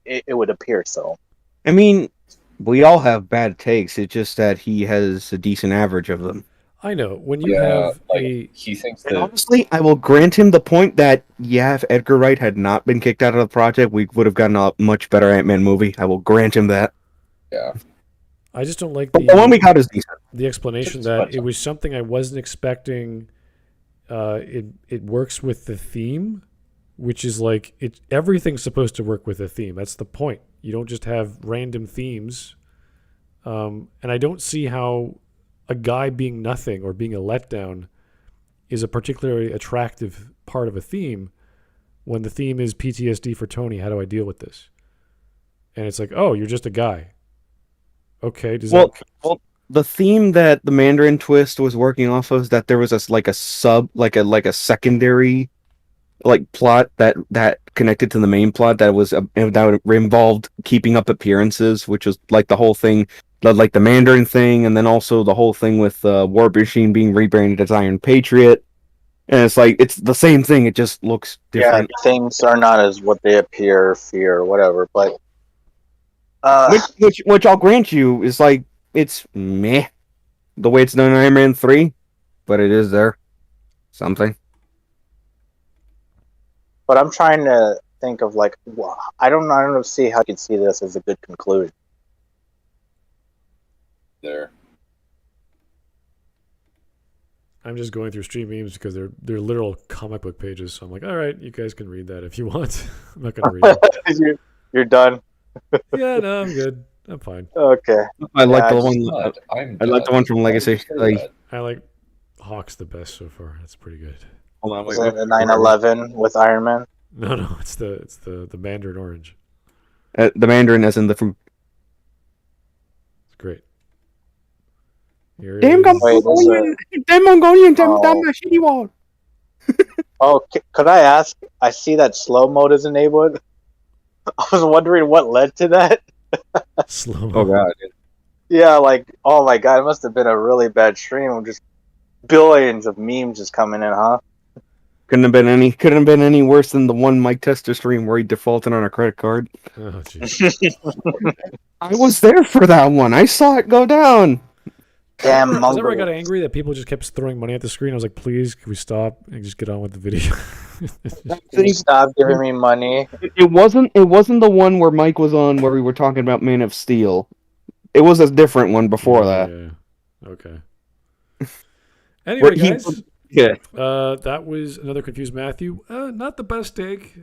It would appear so. I mean, we all have bad takes. It's just that he has a decent average of them. I know when you Yeah, have a he thinks And that honestly, I will grant him the point that, yeah, if Edgar Wright had not been kicked out of the project, we would have gotten a much better Ant-Man movie. I will grant him that. yeah. I just don't like But the one we got is decent. the explanation that it was something I wasn't expecting. It works with the theme, which is like everything's supposed to work with a theme. That's the point. You don't just have random themes. And I don't see how a guy being nothing or being a letdown is a particularly attractive part of a theme when the theme is PTSD for Tony. How do I deal with this? And it's like, oh, you're just a guy. Okay. Well, the theme that the Mandarin twist was working off of is that there was a secondary plot that connected to the main plot that involved keeping up appearances, which was like the whole thing, like the Mandarin thing, and then also the whole thing with War Machine being rebranded as Iron Patriot. And it's like it's the same thing. It just looks different. Yeah, things are not as what they appear, fear, whatever. But Which I'll grant you is like it's meh the way it's done in Iron Man 3, but it is there something. But I'm trying to think of I don't see how you could see this as a good conclusion. There. I'm just going through stream memes because they're literal comic book pages. So I'm like, all right, you guys can read that if you want. I'm not going to read it. You're done. Yeah, no, I'm good. I'm fine. Okay. I like the I'm one. done. I like the one from Legacy. Like, I like Hawk's the best so far. That's pretty good. hold on, Is it the 9/11 with Iron Man? No, it's the Mandarin orange. the Mandarin as in the fruit. It's great. Here it Damn is. Mongolian! Damn Mongolian! Damn Oh. my shitty wall. Oh, could I ask? I see that slow mode is enabled. I was wondering what led to that. Slow. Oh god. Yeah, oh my god, it must have been a really bad stream of just billions of memes just coming in, huh? Couldn't have been any worse than the one Mike Tester stream where he defaulted on a credit card. Oh, jeez. I was there for that one. I saw it go down. Damn, Is that where I Mongols. got angry that people just kept throwing money at the screen? I was like, please, can we stop and just get on with the video? Can you stop giving me money? It wasn't the one where Mike was on where we were talking about Man of Steel. It was a different one before that. Yeah. Okay. Anyway, guys. Yeah. That was another Confused Matthew. Not the best take.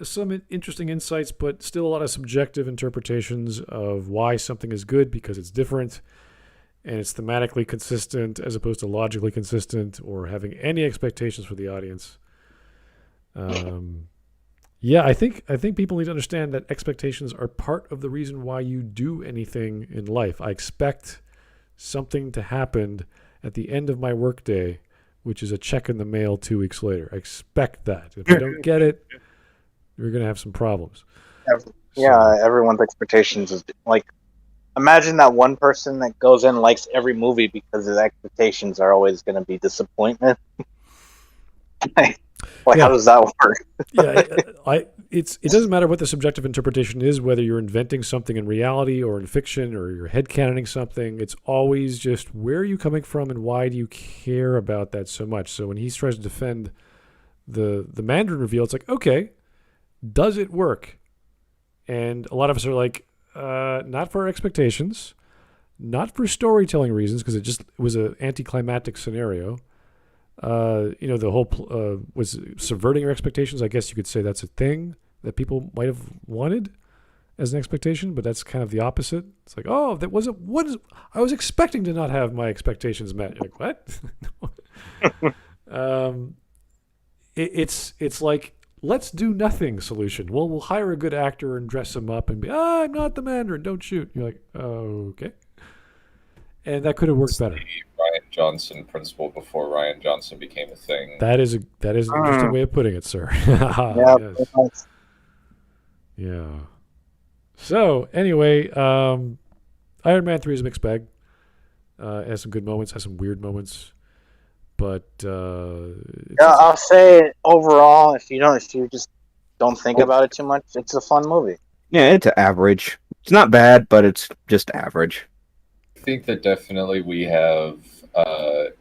Some interesting insights, but still a lot of subjective interpretations of why something is good because it's different and it's thematically consistent as opposed to logically consistent or having any expectations for the audience. Yeah, I think people need to understand that expectations are part of the reason why you do anything in life. I expect something to happen at the end of my workday, which is a check in the mail 2 weeks later. I expect that. If I don't get it, you're going to have some problems. Yeah, everyone's expectations is imagine that one person that goes in likes every movie because his expectations are always going to be disappointment. How does that work? Yeah, it doesn't matter what the subjective interpretation is, whether you're inventing something in reality or in fiction or you're headcanoning something. It's always just where are you coming from and why do you care about that so much? So when he tries to defend the Mandarin reveal, it's like, okay, does it work? And a lot of us are like, not for our expectations, not for storytelling reasons, because it was an anticlimactic scenario. The whole was subverting your expectations. I guess you could say that's a thing that people might have wanted as an expectation, but that's kind of the opposite. It's like, oh, that wasn't what is. I was expecting to not have my expectations met. You're like, what? It's like, let's do nothing solution. Well, we'll hire a good actor and dress him up and be, I'm not the Mandarin, don't shoot. You're like, okay. And that could have worked better. Ryan Johnson principle before Ryan Johnson became a thing. That is an interesting way of putting it, sir. Yeah. Yes. Yeah. So anyway, Iron Man 3 is a mixed bag. Has some good moments, has some weird moments, but I'll say overall, if you just don't think about it too much. It's a fun movie. Yeah, it's average. It's not bad, but it's just average. I think that definitely we have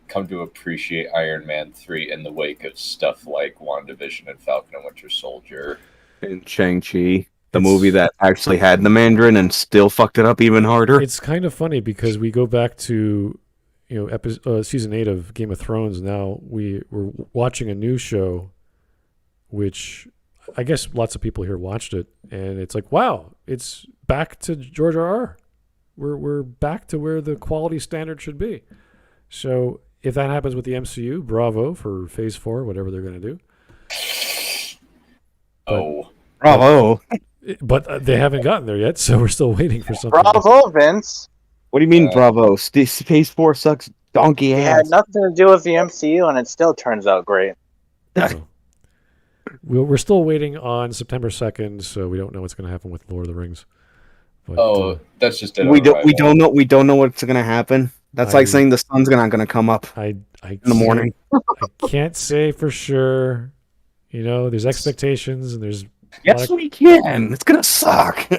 come to appreciate Iron Man 3 in the wake of stuff like WandaVision and Falcon and Winter Soldier. And Shang-Chi, the movie that actually had the Mandarin and still fucked it up even harder. It's kind of funny because we go back to, season 8 of Game of Thrones. Now we're watching a new show, which I guess lots of people here watched it, and it's like, wow, it's back to George R.R. We're back to where the quality standard should be. So if that happens with the MCU, bravo for Phase 4, whatever they're going to do. Bravo. But they haven't gotten there yet, so we're still waiting for something. Bravo, Vince. What do you mean, bravo? Phase 4 sucks donkey It ass. had nothing to do with the MCU, and it still turns out great. So, we're still waiting on September 2nd, so we don't know what's going to happen with Lord of the Rings. But, that's just We don't know what's gonna happen. That's like saying the sun's not gonna come up in the morning. I can't say for sure. There's expectations, and there's Yes, we can. It's gonna suck.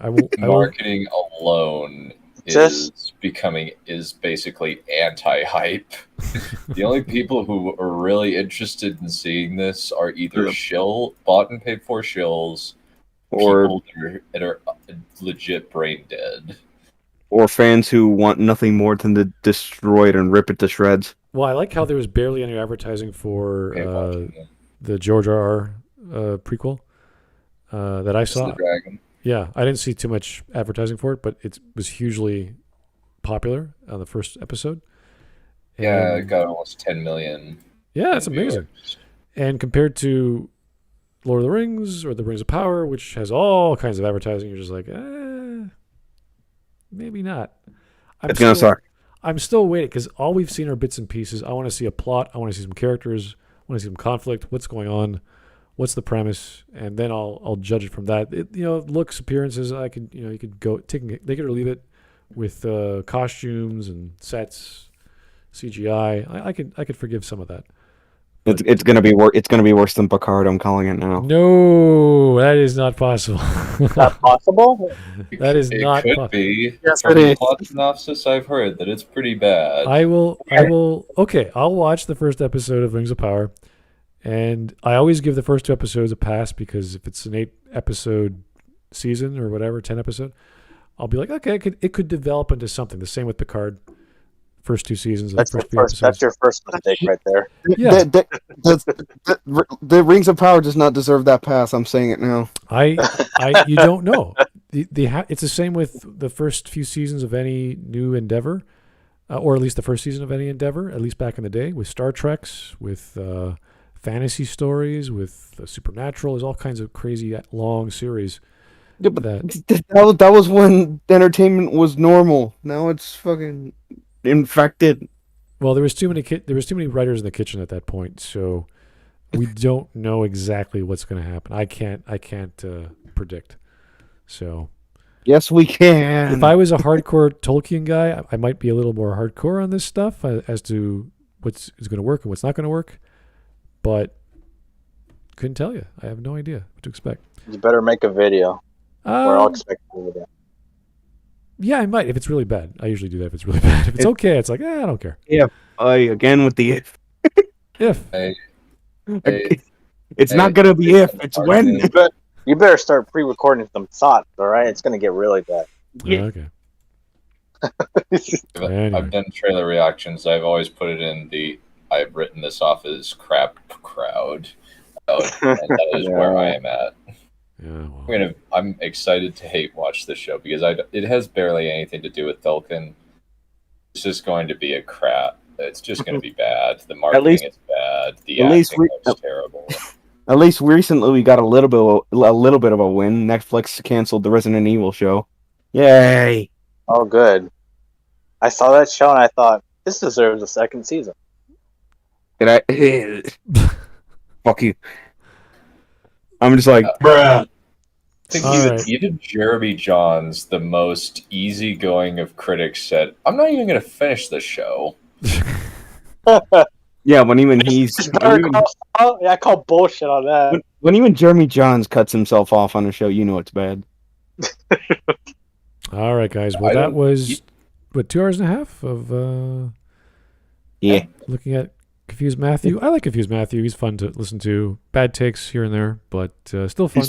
I will. Marketing alone is basically anti-hype. The only people who are really interested in seeing this are either bought and paid for shills, or people that are legit brain dead, or fans who want nothing more than to destroy it and rip it to shreds. Well, I like how there was barely any advertising for the George R.R. Prequel that I saw. The Dragon. Yeah, I didn't see too much advertising for it, but it was hugely popular on the first episode. Yeah, it got almost 10 million. Yeah, that's amazing. And compared to Lord of the Rings or The Rings of Power, which has all kinds of advertising, you're just like, maybe not. It's going to suck. I'm still waiting because all we've seen are bits and pieces. I want to see a plot. I want to see some characters. I want to see some conflict. What's going on? What's the premise? And then I'll judge it from that. Looks, appearances. I could, you could go take it or leave it with costumes and sets, CGI. I could forgive some of that. It's gonna be worse than Picard. I'm calling it now. No, that is not possible. Not possible? That is not could possible. be. Yes, From it the is. plot synopsis I've heard that it's pretty bad. I will. Okay, I'll watch the first episode of Rings of Power, and I always give the first 2 episodes a pass because if it's an 8-episode season or whatever, 10 episode, I'll be like, okay, it could develop into something. The same with Picard. First 2 seasons. That's your first mistake right there. Yeah. The Rings of Power does not deserve that pass. I'm saying it now. You don't know. It's the same with the first few seasons of any new endeavor, or at least the first season of any endeavor, at least back in the day, with Star Treks, with fantasy stories, with Supernatural. There's all kinds of crazy long series. Yeah, but that was when entertainment was normal. Now it's fucking infected. Well, there was too many writers in the kitchen at that point, so we don't know exactly what's going to happen. I can't predict. So yes, we can. If I was a hardcore Tolkien guy, I might be a little more hardcore on this stuff as to what's going to work and what's not going to work. But couldn't tell you. I have no idea what to expect. You better make a video. Or I'll expect a video. Yeah, I might if it's really bad. I usually do that if it's really bad. If it's okay, it's like, I don't care. Yeah, again with the if. If. It's not going to be if, it's when. You better start pre-recording some thoughts, all right? It's going to get really bad. Yeah. Okay. I've done trailer reactions. I've always put it in I've written this off as crap crowd. And that is where I am at. Yeah, well. I'm excited to hate watch this show because it has barely anything to do with Tolkien. It's just going to be a crap. It's just going to be bad. The marketing is bad. The acting looks terrible. At least recently we got a little bit of a win. Netflix canceled the Resident Evil show. Yay! Oh, good. I saw that show and I thought this deserves a 2nd season. Fuck you. I'm just like, bruh. I think even Jeremy Johns, the most easygoing of critics, said, "I'm not even going to finish the show." Yeah, when even he's... I call bullshit on that. When even Jeremy Johns cuts himself off on a show, you know it's bad. All right, guys. Well, that was, 2 hours and a half of Yeah. looking at Confused Matthew. I like Confused Matthew. He's fun to listen to. Bad takes here and there, but still fun.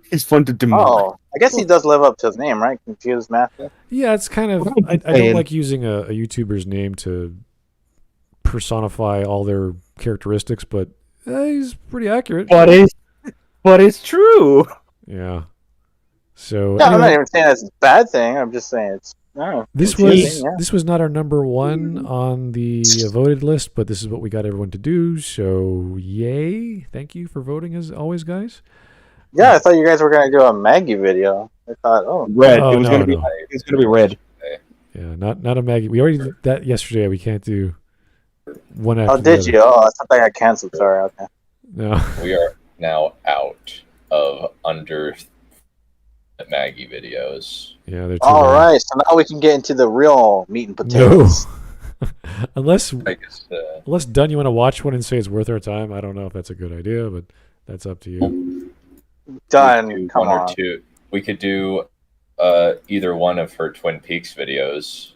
It's fun to demolish. Oh, I guess he does live up to his name, right? Confused Matthew. Yeah, it's kind of. I don't like using a YouTuber's name to personify all their characteristics, but he's pretty accurate. But it's true. Yeah. So Yeah, I'm not anyway, even saying that's a bad thing. I'm just saying it's. this confusing, yeah. was not our number one on the voted list, but this is what we got everyone to do. So yay! Thank you for voting as always, guys. Yeah, I thought you guys were gonna do a Maggie video. I thought, Red. Oh, it was no, gonna be. no. It was gonna be red. Yeah, not a Maggie. We already did that yesterday. We can't do one after. oh, did the you? Oh, I thought I got canceled. Sorry. Okay. No. We are now out of under Maggie videos. Yeah, they're too All long. right, so now we can get into the real meat and potatoes. No. unless I guess, Dunn, you want to watch one and say it's worth our time. I don't know if that's a good idea, but that's up to you. Done. do Come one on. or two. We could do either one of her Twin Peaks videos.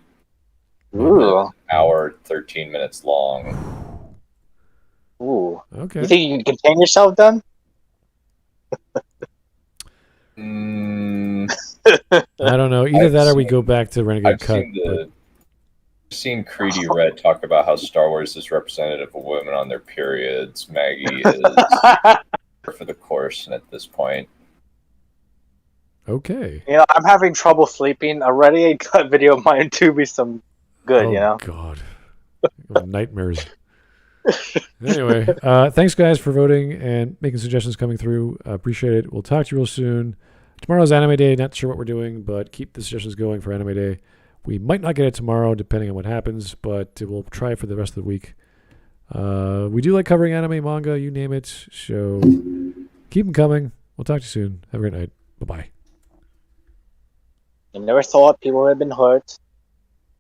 Ooh. Hour, 13 minutes long. Ooh. Okay. You think you can contain yourself, Done? I don't know. Either I've that or we seen- go back to Renegade I've Cut. seen Creedy Red talk about how Star Wars is representative of women on their periods. Maggie is for the course, and at this point, Okay. You know, I'm having trouble sleeping. A Renegade Cut video might do me some good, Oh, you know? God. Nightmares. Anyway, thanks, guys, for voting and making suggestions coming through. Appreciate it. We'll talk to you real soon. Tomorrow's Anime Day. Not sure what we're doing, but keep the suggestions going for Anime Day. We might not get it tomorrow, depending on what happens, but we'll try it for the rest of the week. We do like covering anime, manga, you name it. So keep them coming. We'll talk to you soon. Have a great night. Bye-bye. You never thought people would have been hurt.